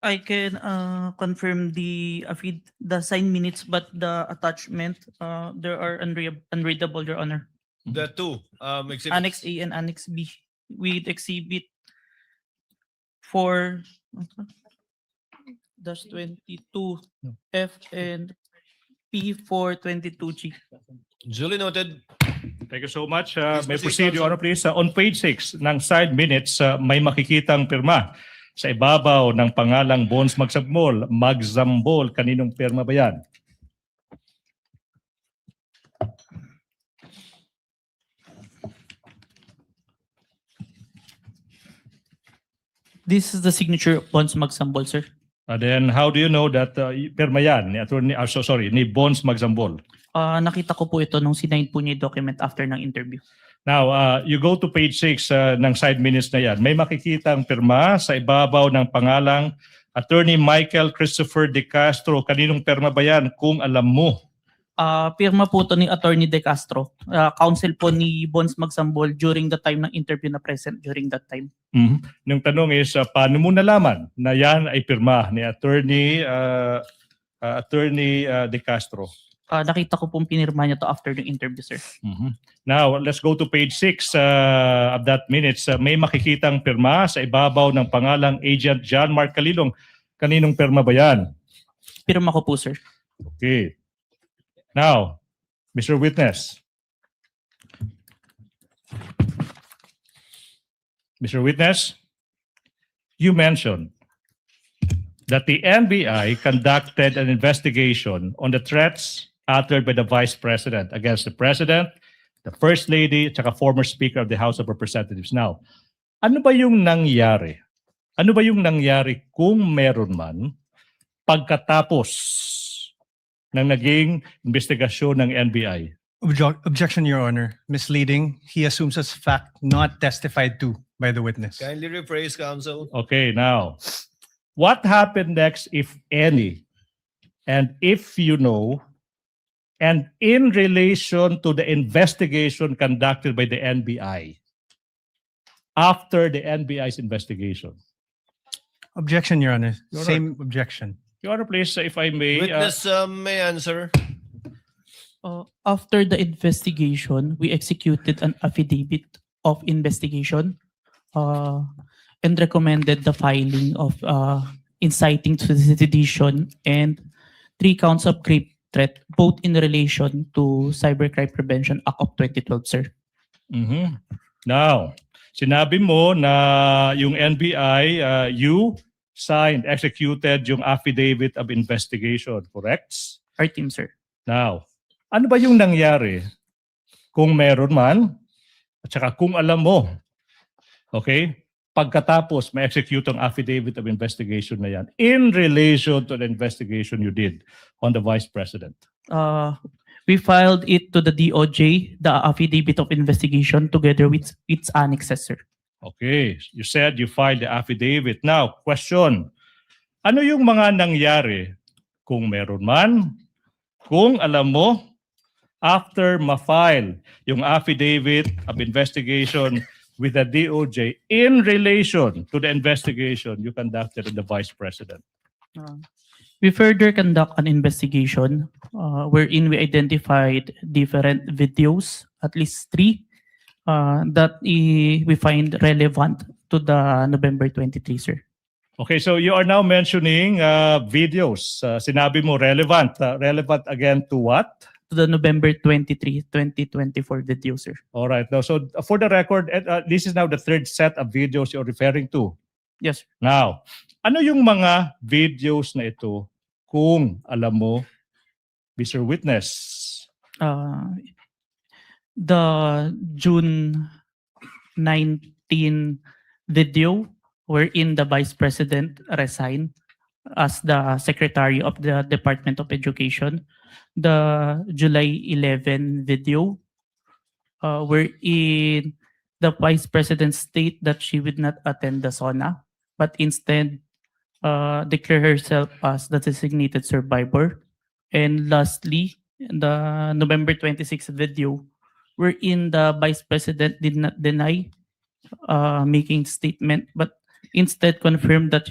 I can confirm the signed minutes, but the attachment, there are unreadable, Your Honor. The two exhibits. Annex A and Annex B with exhibit 4-22F and P-4-22G. Duly noted. Thank you so much. Please May proceed, proceed, Your Honor, please. On page 6 ng side minutes, may makikitang pirma sa ibabaw ng pangalang Bonds Magsambol. Kaninong pirma ba yan? This is the signature of Bonds Magsambol, sir. Then how do you know that pirma yan ni ni Bonds Magsambol? Nakita ko po ito nung sinign po niya yung document after ng interview. Now, you go to page 6 ng side minutes na yan. May makikitang pirma sa ibabaw ng pangalang Attorney Michael Christopher De Castro. Kaninong pirma ba yan kung alam mo? Pirma po ito ni Attorney De Castro. Counsel po ni Bonds Magsambol during the time ng interview na present during that time. Yung tanong is, paano mo nalaman na yan ay pirma ni Attorney De Castro? Nakita ko pong pinirma niya to after the interview, sir. Now, let's go to page 6 of that minutes. May makikitang pirma sa ibabaw ng pangalang Agent John Mark Calilong. Kaninong pirma ba yan? Pirma ko po, sir. Okay. Now, Mr. Witness. Mr. Witness, you mentioned that the NBI conducted an investigation on the threats uttered by the Vice President against the President, the First Lady, at saka former Speaker of the House of Representatives. Now, ano ba yung nangyari? Ano ba yung nangyari kung meron man pagkatapos ng naging investigasyon ng NBI? Objection, Your Honor. Misleading. He assumes as fact not testified to by the witness. Kindly rephrase, counsel. Okay, now, what happened next, if any, and if you know, and in relation to the investigation conducted by the NBI, after the NBI's investigation? Objection, Your Honor. Your Same objection. Your Honor, please, if I may. Witness may answer. After the investigation, we executed an affidavit of investigation and recommended the filing of inciting to sedition and 3 counts of grave threat, both in relation to Cybercrime Prevention Act of 2012, sir. Now, sinabi mo na yung NBI, you signed, executed yung affidavit of investigation, correct? Our team, sir. Now, ano ba yung nangyari kung meron man at saka kung alam mo, okay, pagkatapos ma-execute ang affidavit of investigation na yan in relation to the investigation you did on the Vice President? We filed it to the DOJ, the affidavit of investigation, together with its annexes, sir. Okay, you said you filed the affidavit. Now, question, ano yung mga nangyari kung meron man, kung alam mo, after ma-file yung affidavit of investigation with the DOJ in relation to the investigation you conducted in the Vice President? We further conduct an investigation wherein we identified different videos, at least 3, that we find relevant to the November 23, sir. Okay, so you are now mentioning videos. Sinabi mo relevant. Relevant again to what? To the November 23, 2024 video, sir. All right. Now, so for the record, this is now the 3rd set of videos you're referring to. Yes, sir. Now, ano yung mga videos na ito kung alam mo, Mr. Witness? The June 19 video wherein the Vice President resigned as the Secretary of the Department of Education. The July 11 video wherein the Vice President state that she would not attend the SONA, but instead declare herself as the designated survivor. And lastly, the November 26 video wherein the Vice President did not deny making statement, but instead confirmed that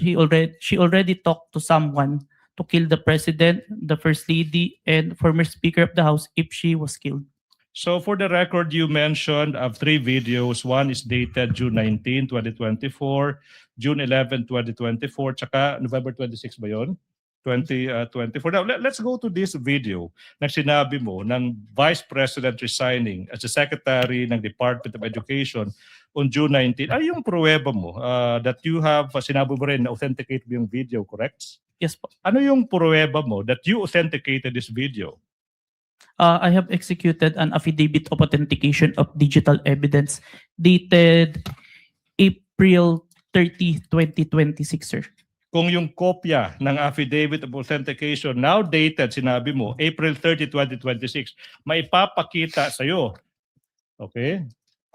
she already talked to someone to kill the President, the First Lady, and former Speaker of the House if she was killed. So for the record, you mentioned of 3 videos. One is dated June 19, 2024, June 11, 2024, tsaka November 26 ba yun? 2024. Now, let's go to this video na sinabi mo ng Vice President resigning as the Secretary ng Department of Education on June 19. Ano yung pruweba mo that you have, sinabi mo rin na authenticate mo yung video, correct? Yes po. Ano yung pruweba mo that you authenticated this video? I have executed an affidavit of authentication of digital evidence dated April 30, 2026, sir. Kung yung kopya ng affidavit of authentication now dated, sinabi mo, April 30, 2026, maipapakita sa'yo. Okay?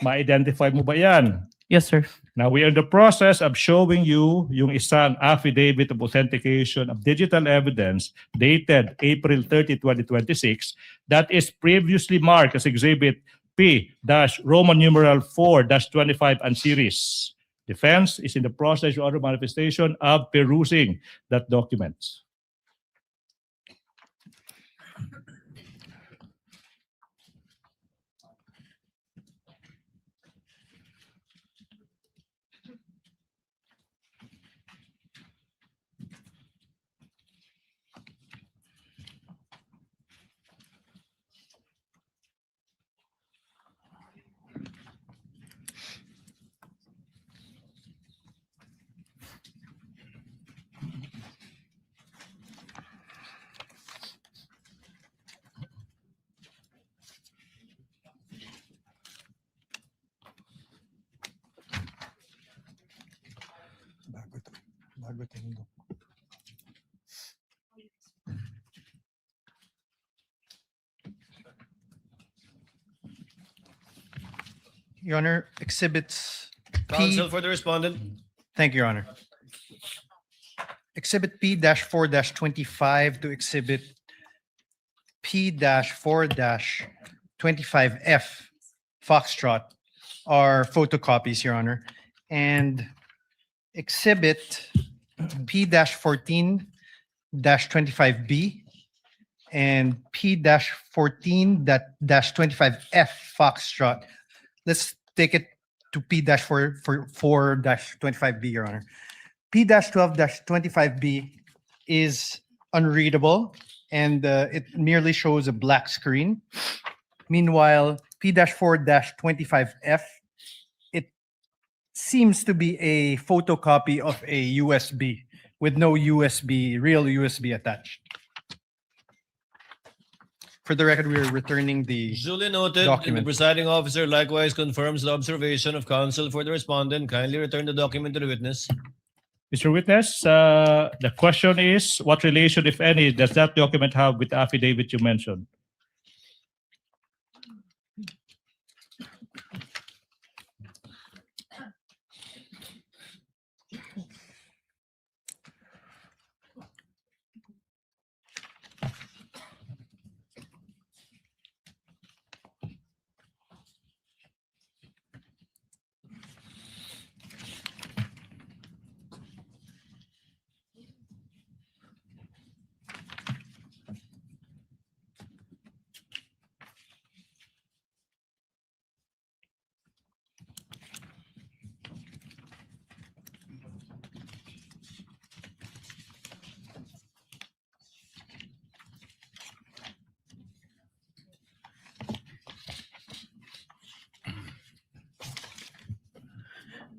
Ma-identify mo ba yan? Yes, sir. Now, we are in the process of showing you yung isang affidavit of authentication of digital evidence dated April 30, 2026 that is previously marked as Exhibit P-Roman numeral 4-25 and series. Defense is in the process or manifestation of perusing that document. Your Honor, exhibits Counsel P. for the respondent. Thank you, Your Honor. Exhibit P-4-25 to Exhibit P-4-25F Foxtrot are photocopies, Your Honor. And Exhibit P-14-25B and P-14-25F Foxtrot. Let's take it to P-4-25B, Your Honor. P-12-25B is unreadable and it merely shows a black screen. Meanwhile, P-4-25F, it seems to be a photocopy of a USB with no real USB attached. For the record, we are returning the Duly noted. document. The presiding officer likewise confirms the observation of counsel for the respondent. Kindly return the document to the witness. Mr. Witness, the question is, what relation, if any, does that document have with the affidavit you mentioned?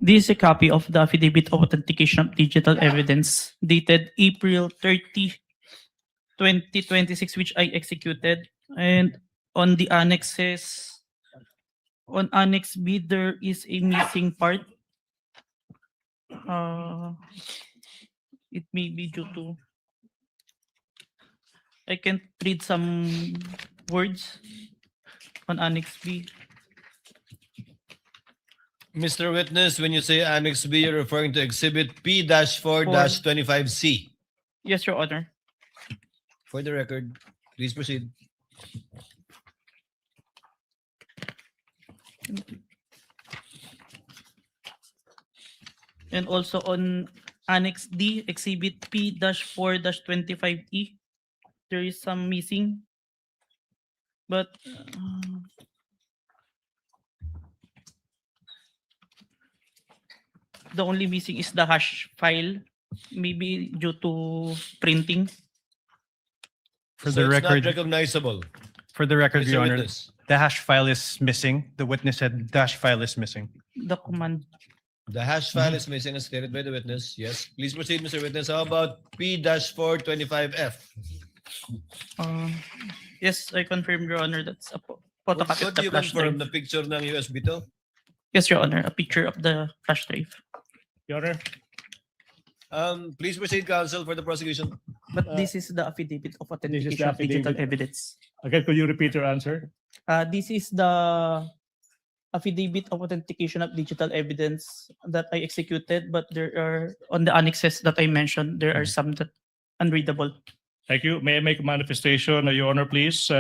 This is a copy of the Affidavit of Authentication of Digital Evidence dated April 30, 2026, which I executed. And on the annexes, on Annex B, there is a missing part. It may be due to... I can read some words on Annex B. Mr. Witness, when you say Annex B, you're referring to Exhibit P-4-25C. Yes, Your Honor. For the record, please proceed. And also on Annex D, Exhibit P-4-25E, there is some missing. But the only missing is the hash file, maybe due to printing. For So the it's record, not recognizable. for the record, Mr. Your Honor, Witness. the hash file is missing. The witness said the hash file is missing. The command. The hash file is missing as stated by the witness. Yes. Please proceed, Mr. Witness. How about P-4-25F? Yes, I confirm, Your Honor, that's a What photocopy of do the you flash confirm? drive. The picture ng USB to? Yes, Your Honor, a picture of the flash drive. Your Honor. Please proceed, counsel, for the prosecution. But this is the affidavit of This is the authentication of digital affidavit. evidence. Again, could you repeat your answer? This is the affidavit of authentication of digital evidence that I executed, but there are, on the annexes that I mentioned, there are some that unreadable. Thank you. May I make a manifestation, Your Honor, please?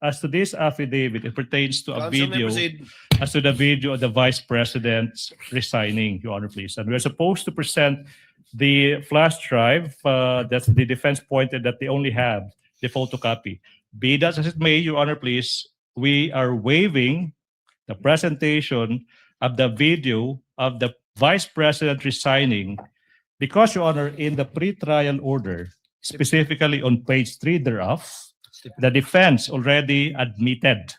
As to this affidavit, it pertains to a Counsel may video, proceed. as to the video of the Vice President resigning, Your Honor, please. And we're supposed to present the flash drive that the defense pointed that they only have the photocopy. Be that as it may, Your Honor, please, we are waiving the presentation of the video of the Vice President resigning because, Your Honor, in the pretrial order, specifically on page 3 thereof, the defense already admitted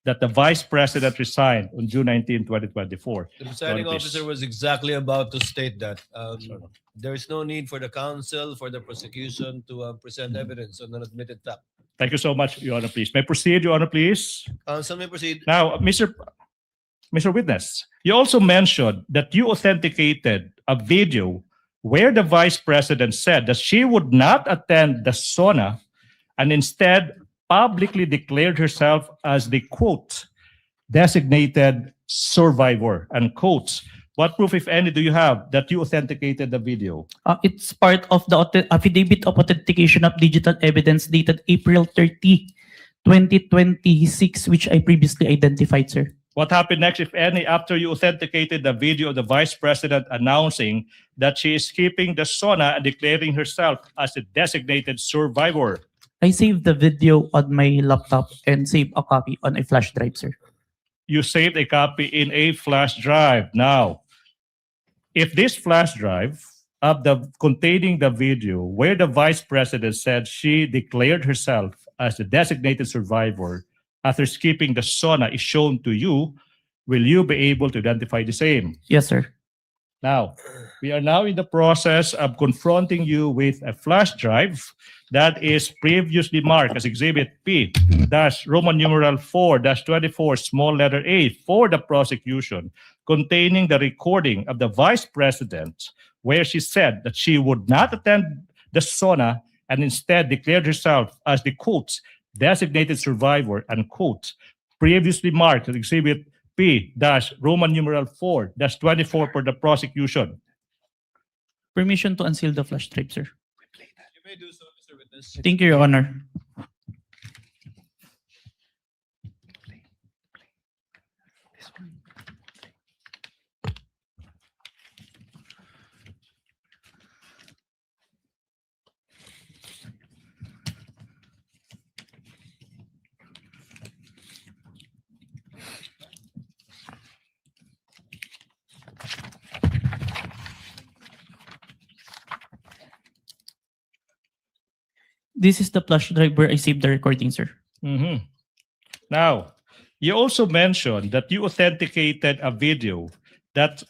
that the Vice President resigned on June 19, 2024. The presiding Your Honor, please. officer was exactly about to state that. There is no need for the counsel, for the prosecution to present evidence on an admitted fact. Thank you so much, Your Honor, please. May I proceed, Your Honor, please? Counsel may proceed. Now, Mr. Witness, you also mentioned that you authenticated a video where the Vice President said that she would not attend the SONA and instead publicly declared herself as the quote, designated survivor, unquote. What proof, if any, do you have that you authenticated the video? It's part of the affidavit of authentication of digital evidence dated April 30, 2026, which I previously identified, sir. What happened next, if any, after you authenticated the video of the Vice President announcing that she is keeping the SONA and declaring herself as a designated survivor? I saved the video on my laptop and saved a copy on a flash drive, sir. You saved a copy in a flash drive. Now, if this flash drive containing the video where the Vice President said she declared herself as the designated survivor after skipping the SONA is shown to you, will you be able to identify the same? Yes, sir. Now, we are now in the process of confronting you with a flash drive that is previously marked as Exhibit P Roman numeral 4-24 small letter A for the prosecution, containing the recording of the Vice President where she said that she would not attend the SONA and instead declared herself as the quote, designated survivor, unquote, previously marked as Exhibit P Roman numeral 4-24 for the prosecution. Permission to unseal the flash drive, sir. You may do so, Mr. Witness. Thank you, Your Honor. This is the flash drive where I saved the recording, sir. Mhm. Now, you also mentioned that you authenticated a video that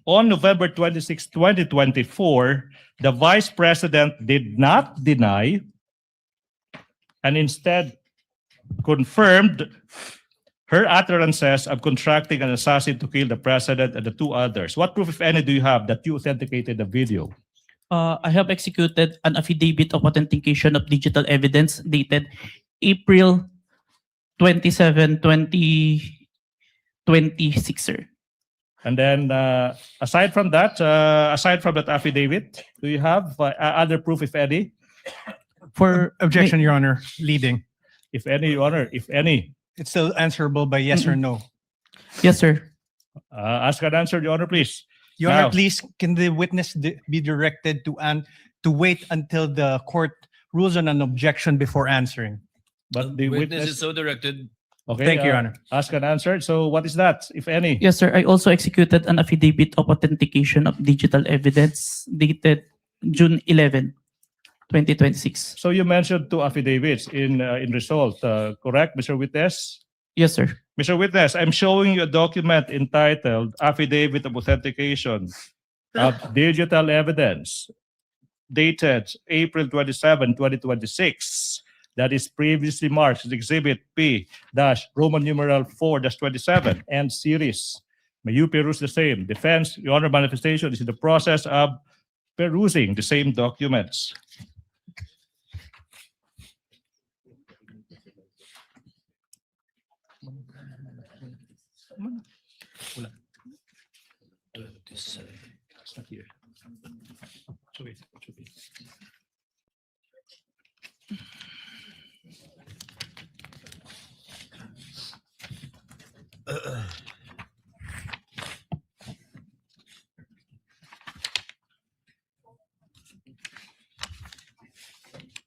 on November 26, 2024, the Vice President did not deny and instead confirmed her utterances of contracting an assassin to kill the President and the two others. What proof, if any, do you have that you authenticated the video? I have executed an affidavit of authentication of digital evidence dated April 27, 2026, sir. And then, aside from that affidavit, do you have other proof, if any? For objection, Your Honor, leading. If any, Your Honor, if any. It's still answerable by yes or no. Yes, sir. Ask an answer, Your Honor, please. Your Honor, Now, please, can the witness be directed to wait until the court rules on an objection before answering? But the Witness witness is so directed. Okay, Thank you, Your Honor. Ask and answer. So what is that, if any? Yes, sir. I also executed an affidavit of authentication of digital evidence dated June 11, 2026. So you mentioned two affidavits in result, correct, Mr. Witness? Yes, sir. Mr. Witness, I'm showing you a document entitled Affidavit of Authentication of Digital Evidence dated April 27, 2026. That is previously marked as Exhibit P Roman numeral 4-27 and series. May you peruse the same. Defense, Your Honor, manifestation is in the process of perusing the same documents. It's not here.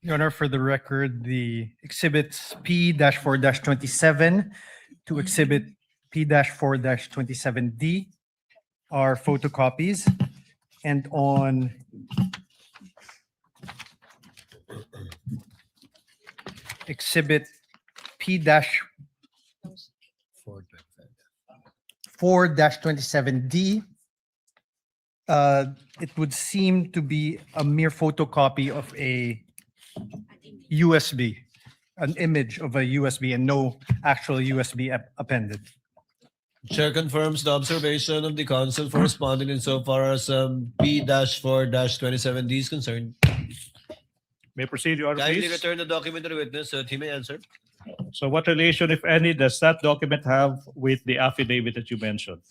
Your Honor, for the record, the exhibits P-4-27 to exhibit P-4-27D are photocopies. And on exhibit P-4-27D, it would seem to be a mere photocopy of a USB, an image of a USB and no actual USB appended. Chair confirms the observation of the council for responding insofar as P-4-27D is concerned. May proceed, Your Honor, Kindly please. return the document to the witness so that he may answer. So what relation, if any, does that document have with the affidavit that you mentioned?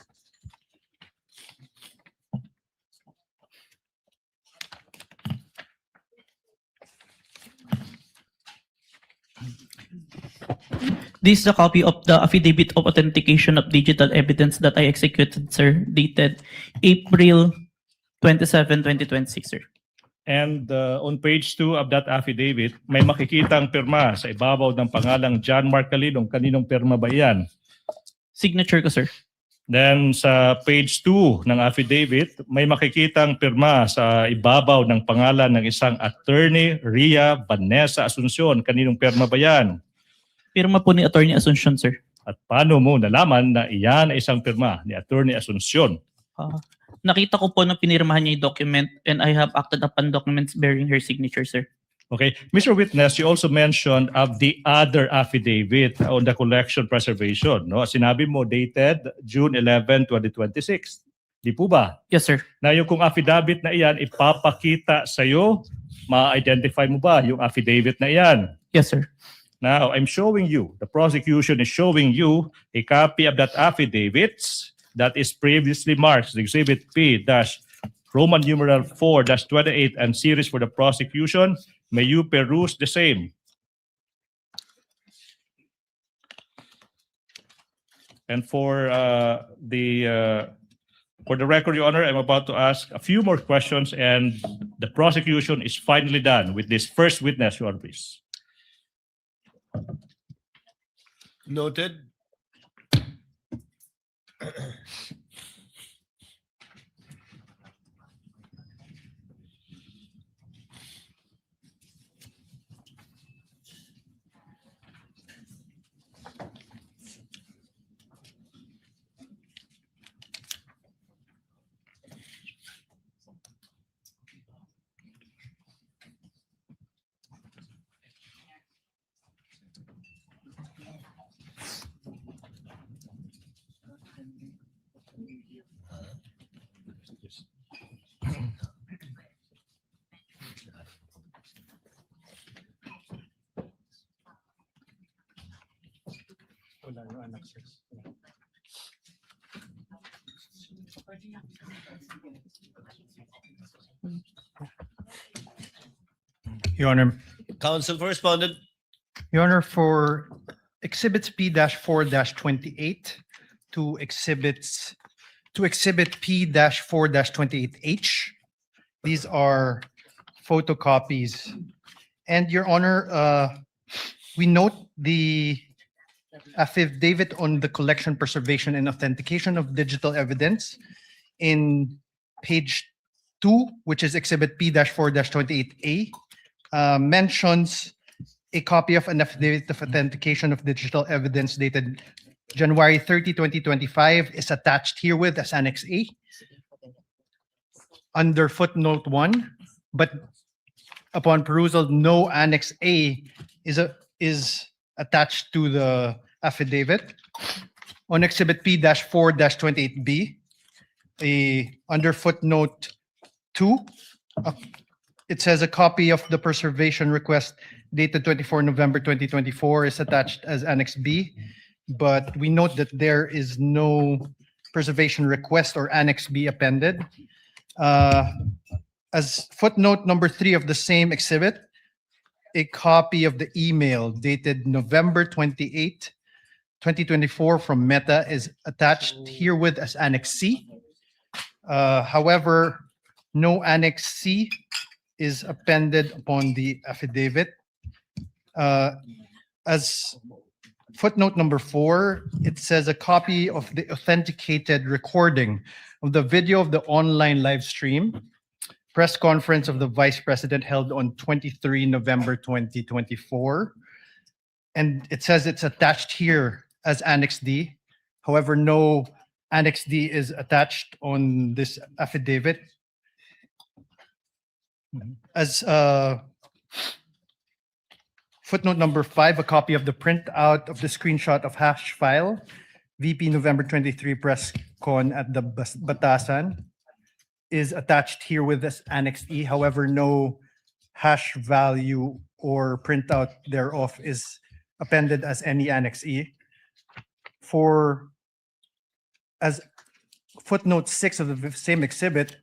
This is a copy of the affidavit of authentication of digital evidence that I executed, sir, dated April 27, 2026, sir. And on page 2 of that affidavit, may makikitang pirma sa ibabaw ng pangalang John Mark Calilong. Kaninong pirma ba yan? Signature ko, sir. Then sa page 2 ng affidavit, may makikitang pirma sa ibabaw ng pangalan ng isang attorney, Ria Vanessa Asuncion. Kaninong pirma ba yan? Pirma po ni Attorney Asuncion, sir. At paano mo nalaman na iyan ay isang pirma ni Attorney Asuncion? Nakita ko po na pinirmahan niya yung document and I have acted upon documents bearing her signature, sir. Okay. Mr. Witness, you also mentioned of the other affidavit on the collection preservation. No? Sinabi mo dated June 11, 2026. Di po ba? Yes, sir. Na yung kung affidavit na iyan, ipapakita sa'yo, ma-identify mo ba yung affidavit na iyan? Yes, sir. Now, I'm showing you, the prosecution is showing you a copy of that affidavit that is previously marked as Exhibit P-Roman numeral 4-28 and series for the prosecution. May you peruse the same. And for the record, Your Honor, I'm about to ask a few more questions and the prosecution is finally done with this first witness, Your Honor, please. Noted. Your Honor, Counsel for respondent. Your Honor, for exhibits P-4-28 to exhibit P-4-28H, these are photocopies. And Your Honor, we note the affidavit on the collection, preservation, and authentication of digital evidence in page 2, which is exhibit P-4-28A, mentions a copy of an affidavit of authentication of digital evidence dated January 30, 2025 is attached herewith as Annex A under footnote 1, but upon perusal, no Annex A is attached to the affidavit. On exhibit P-4-28B, under footnote 2, it says a copy of the preservation request dated 24 November 2024 is attached as Annex B, but we note that there is no preservation request or Annex B appended. As footnote number 3 of the same exhibit, a copy of the email dated November 28, 2024 from Meta is attached herewith as Annex C. However, no Annex C is appended upon the affidavit. As footnote number 4, it says a copy of the authenticated recording of the video of the online live stream press conference of the Vice President held on 23 November 2024. And it says it's attached here as Annex D. However, no Annex D is attached on this affidavit. As footnote number 5, a copy of the printout of the screenshot of hash file VP November 23 press con at the Batasan is attached here with this Annex E. However, no hash value or printout thereof is appended as any Annex E. As footnote 6 of the same exhibit,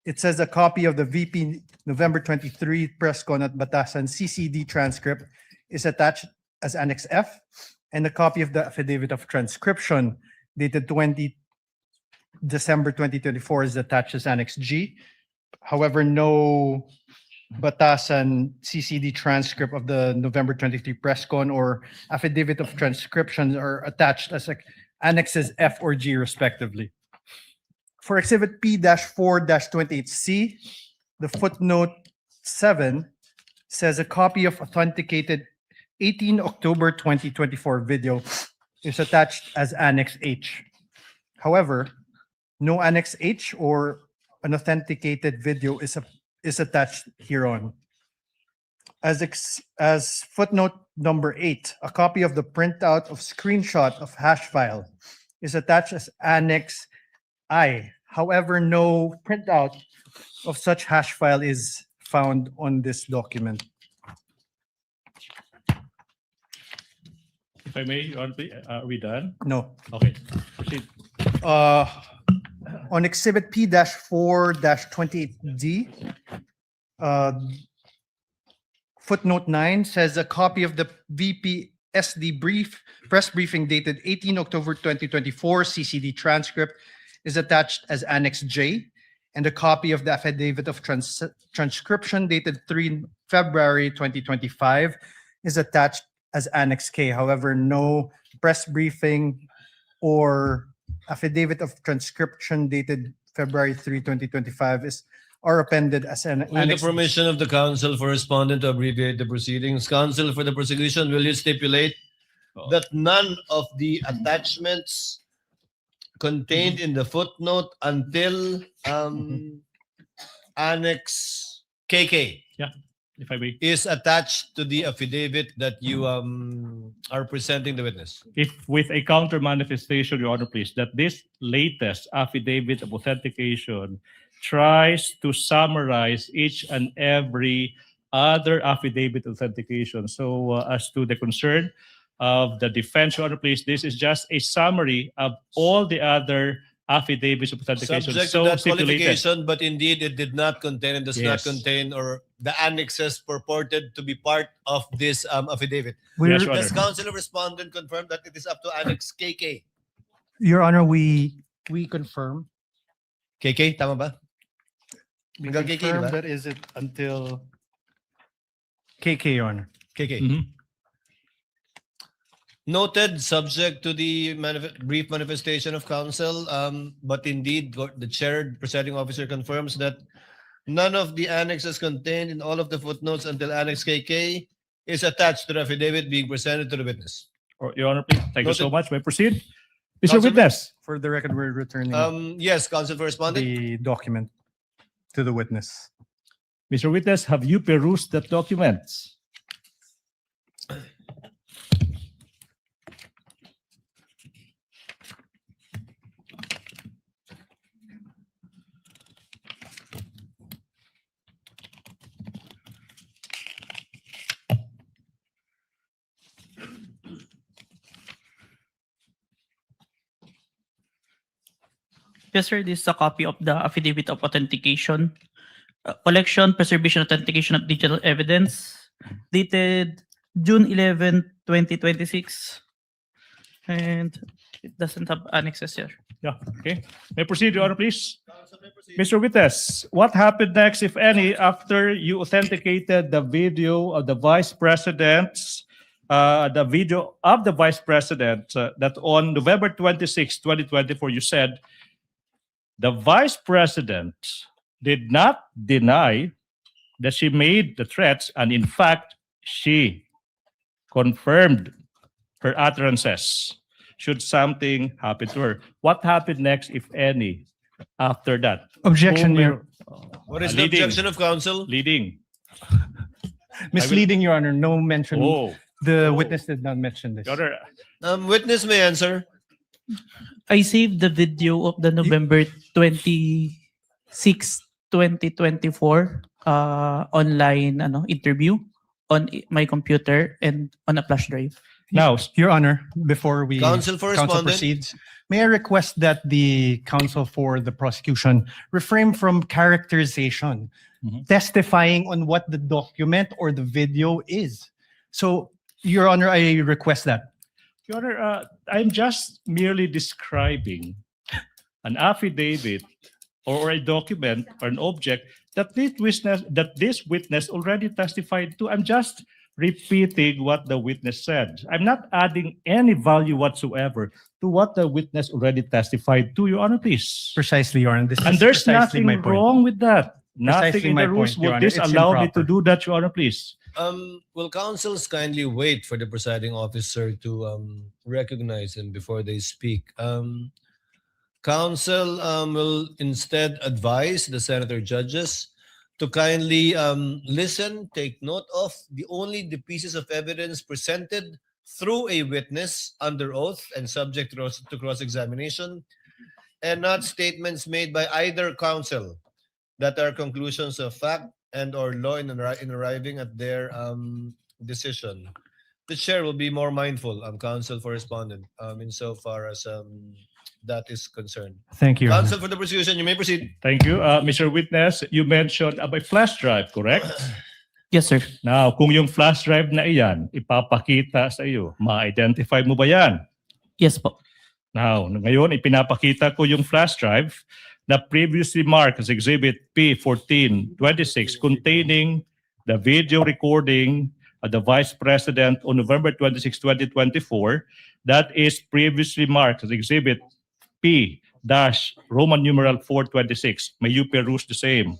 it says a copy of the VP November 23 press con at Batasan CCD transcript is attached as Annex F, and a copy of the affidavit of transcription dated December 2024 is attached as Annex G. However, no Batasan CCD transcript of the November 23 press con or affidavit of transcription are attached as Annexes F or G respectively. For Exhibit P-4-28C, the footnote 7 says a copy of authenticated 18 October 2024 video is attached as Annex H. However, no Annex H or an authenticated video is attached hereon. As footnote number 8, a copy of the printout of screenshot of hash file is attached as Annex I. However, no printout of such hash file is found on this document. If I may, Your Honor, are we done? No. Okay, proceed. On Exhibit P-4-28D, footnote 9 says a copy of the VP SD press briefing dated 18 October 2024 CCD transcript is attached as Annex J, and a copy of the affidavit of transcription dated 3 February 2025 is attached as Annex K. However, no press briefing or affidavit of transcription dated February 3, 2025 are appended as an With the Annex. permission of the counsel for respondent to abbreviate the proceedings, counsel for the prosecution, will you stipulate that none of the attachments contained in the footnote until Annex KK Yeah, if I may. is attached to the affidavit that you are presenting the witness? If with a counter manifestation, Your Honor, please, that this latest affidavit of authentication tries to summarize each and every other affidavit authentication. So as to the concern of the defense, Your Honor, please, this is just a summary of all the other affidavits of authentication. Subject So to that stipulated. qualification, but indeed it did not contain and does not Yes. contain or the annexes purported to be part of this affidavit. Yes, Your Does Honor. counsel respondent confirm that it is up to Annex KK? Your Honor, we confirm. KK, tama ba? We Hanggang KK, confirm diba? that is it until KK, Your Honor. KK. Mhm. Noted, subject to the brief manifestation of counsel, but indeed the chair presiding officer confirms that none of the annexes contained in all of the footnotes until Annex KK is attached to the affidavit being presented to the witness. Your Honor, please. Thank you so Noted. much. May I proceed? Mr. Counsel, Witness. For the record, we're returning Yes, counsel for respondent. the document to the witness. Mr. Witness, have you perused the documents? Yes, sir. This is a copy of the affidavit of authentication, collection, preservation, authentication of digital evidence, dated June 11, 2026. And it doesn't have annexes here. Yeah, okay. May I proceed, Your Honor, please? Mr. Witness, what happened next, if any, after you authenticated the video of the Vice President's, the video of the Vice President that on November 26, 2024, you said the Vice President did not deny that she made the threats, and in fact, she confirmed her utterances should something happen to her. What happened next, if any, after that? Objection, Who Your What is the leading. objection of counsel? Leading. Misleading, Your Honor. No mention. Oh. The witness did not mention this. Your Honor, Witness may answer. I saved the video of the November 26, 2024 online interview on my computer and on a flash drive. Now, Your Honor, before we Counsel for respondent. proceeds, may I request that the counsel for the prosecution refrain from characterization, testifying on what the document or the video is. So, Your Honor, I request that. Your Honor, I'm just merely describing an affidavit or a document or an object that this witness already testified to. I'm just repeating what the witness said. I'm not adding any value whatsoever to what the witness already testified to, Your Honor, please. Precisely, Your Honor. This And is there's precisely nothing my point. wrong with that. Nothing Precisely in my the rules point, Your would Honor. It's disallow me to improper. do that, Your Honor, please. Will counsels kindly wait for the presiding officer to recognize them before they speak? Counsel will instead advise the senator judges to kindly listen, take note of only the pieces of evidence presented through a witness under oath and subject to cross-examination, and not statements made by either counsel that are conclusions of fact and or law in arriving at their decision. The chair will be more mindful of counsel for respondent insofar as that is concerned. Thank you, Your Counsel Honor. for the prosecution, you may proceed. Thank you. Mr. Witness, you mentioned about flash drive, correct? Yes, sir. Now, kung yung flash drive na iyan, ipapakita sa iyo, ma-identify mo ba yan? Yes po. Now, ngayon, ipinapakita ko yung flash drive na previously marked as Exhibit P1426 containing the video recording of the Vice President on November 26, 2024 that is previously marked as Exhibit P-Roman numeral 426. May you peruse the same?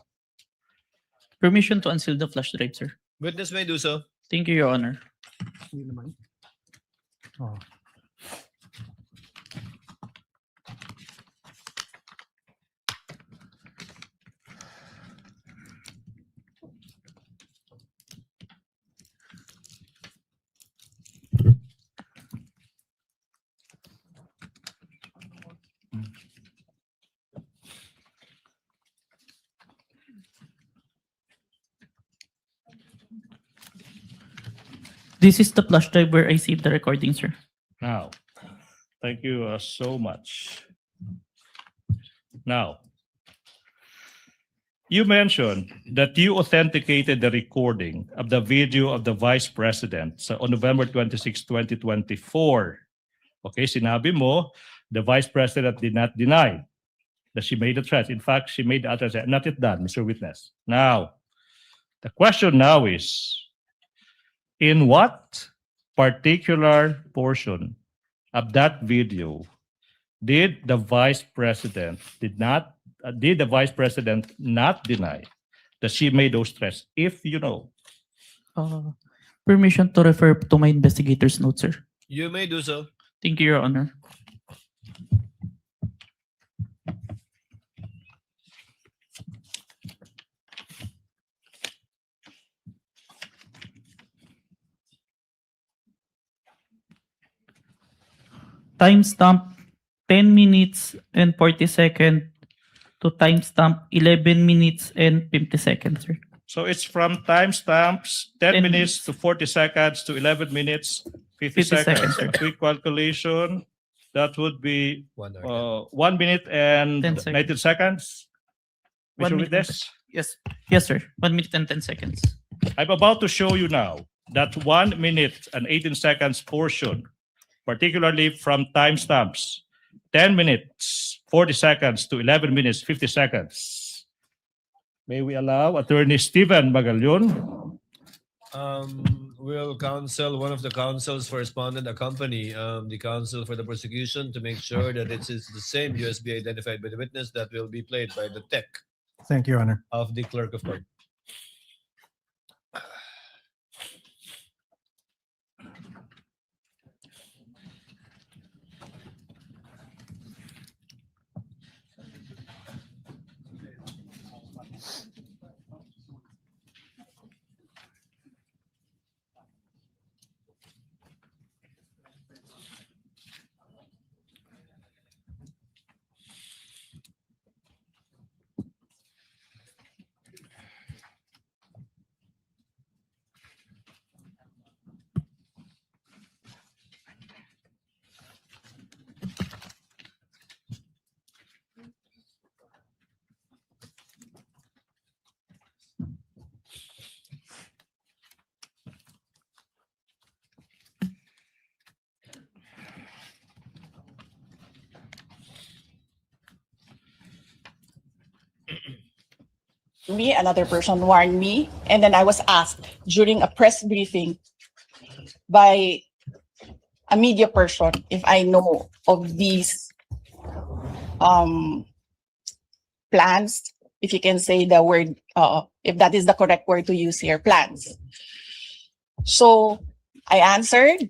Permission to unseal the flash drive, sir. Witness may do so. Thank you, Your Honor. Oh. This is the flash drive where I saved the recording, sir. Now, thank you so much. Now, you mentioned that you authenticated the recording of the video of the Vice President on November 26, 2024. Okay, sinabi mo, the Vice President did not deny that she made the threat. In fact, she made the utterance. Not yet done, Mr. Witness. Now, the question now is, in what particular portion of that video did the Vice President not deny that she made those threats, if you know? Permission to refer to my investigator's notes, sir. You may do so. Thank you, Your Honor. Timestamp 10 minutes and 40 seconds to timestamp 11 minutes and 50 seconds, sir. So it's from timestamps 10 minutes to 40 seconds to 11 minutes, 50 seconds. sir. Quick calculation, that would be 1 hour. 1 minute and 10 seconds. 19 seconds. 1 Mr. minute. Witness, Yes, sir. 1 minute and 10 seconds. I'm about to show you now that 1 minute and 18 seconds portion, particularly from timestamps 10 minutes, 40 seconds to 11 minutes, 50 seconds. May we allow Attorney Steven Magallon? Will one of the counsels for respondent accompany the counsel for the prosecution to make sure that it is the same USB identified by the witness that will be played by the tech Thank you, Your Honor. of the clerk of court? me, another person warned me, and then I was asked during a press briefing by a media person if I know of these plans, if you can say the word, if that is the correct word to use here, plans. So I answered.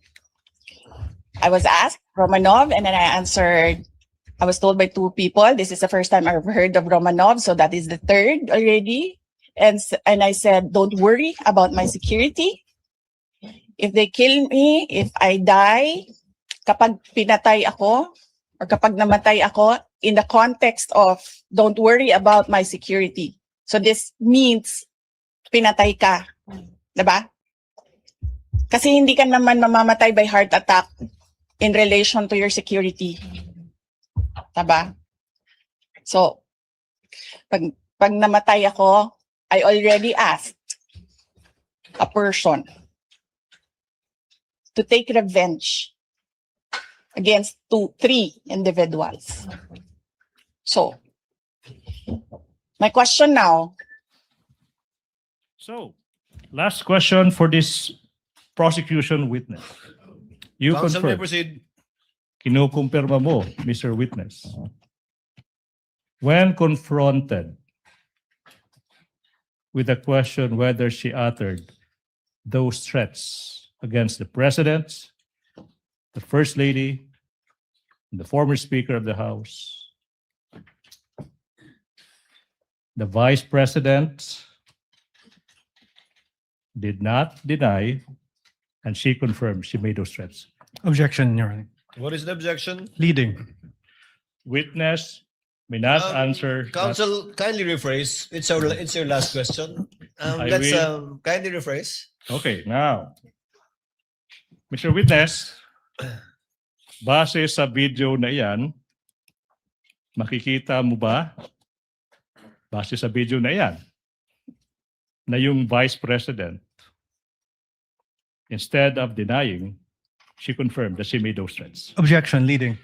I was asked Romanov, and then I answered. I was told by two people, this is the first time I've heard of Romanov, so that is the third already. And I said, don't worry about my security. If they kill me, if I die, kapag pinatay ako, or kapag namatay ako, in the context of don't worry about my security. So this means pinatay ka. Diba? Kasi hindi ka naman mamamatay by heart attack in relation to your security. Diba? So, pag namatay ako, I already asked a person to take revenge against 3 individuals. So, my question now. So, last question for this prosecution witness. You Counsel may confirm. proceed. Kinukumpirma mo, Mr. Witness. When confronted with the question whether she uttered those threats against the President, the First Lady, the former Speaker of the House, the Vice President, did not deny, and she confirmed she made those threats. Objection, Your Honor. What is the objection? Leading. Witness may not answer. Counsel, kindly rephrase. It's your last question. I Let's will. kindly rephrase. Okay, now, Mr. Witness, base sa video na iyan, makikita mo ba, base sa video na iyan, na yung Vice President, instead of denying, she confirmed that she made those threats. Objection, leading.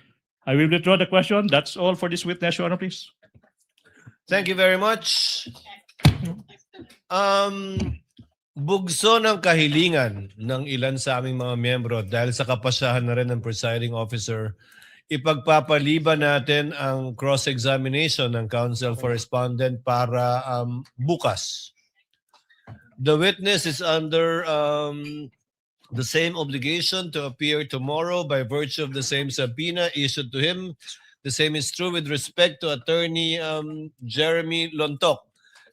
I will withdraw the question. That's all for this witness, Your Honor, please. Thank you very much. Bugso ng kahilingan ng ilan sa aming mga miyembro dahil sa kapasyahan na rin ng presiding officer, ipagpapaliban natin ang cross-examination ng counsel for respondent para bukas. The witness is under the same obligation to appear tomorrow by virtue of the same subpoena issued to him. The same is true with respect to Attorney Jeremy Lontok,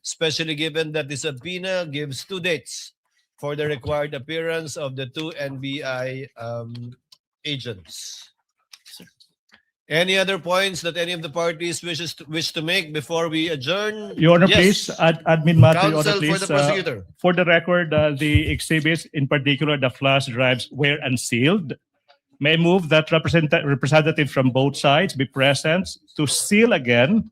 especially given that the subpoena gives 2 dates for the required appearance of the 2 NBI agents. Any other points that any of the parties wish to make before we adjourn? Your Honor, Yes. please, Admin Matter, Your Honor, Counsel please. for the prosecutor. For the record, the exhibits, in particular the flash drives, were unsealed. May I move that representative from both sides be present to seal again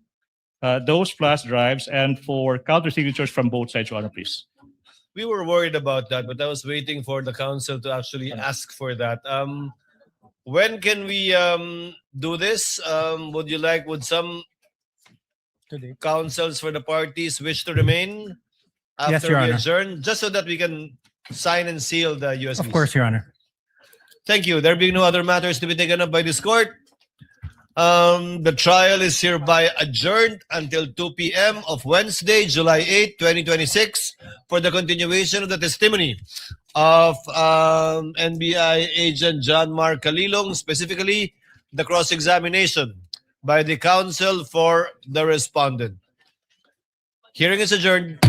those flash drives and for counter signatures from both sides, Your Honor, please. We were worried about that, but I was waiting for the council to actually ask for that. When can we do this? Would some councils for the parties wish to remain Yes, after Your we Honor. adjourn, just so that we can sign and seal the USBs? Of course, Your Honor. Thank you. There being no other matters to be taken up by this court, the trial is hereby adjourned until 2 p.m. of Wednesday, July 8, 2026, for the continuation of the testimony of NBI agent John Mark Kalilong, specifically the cross-examination by the counsel for the respondent. Hearing is adjourned.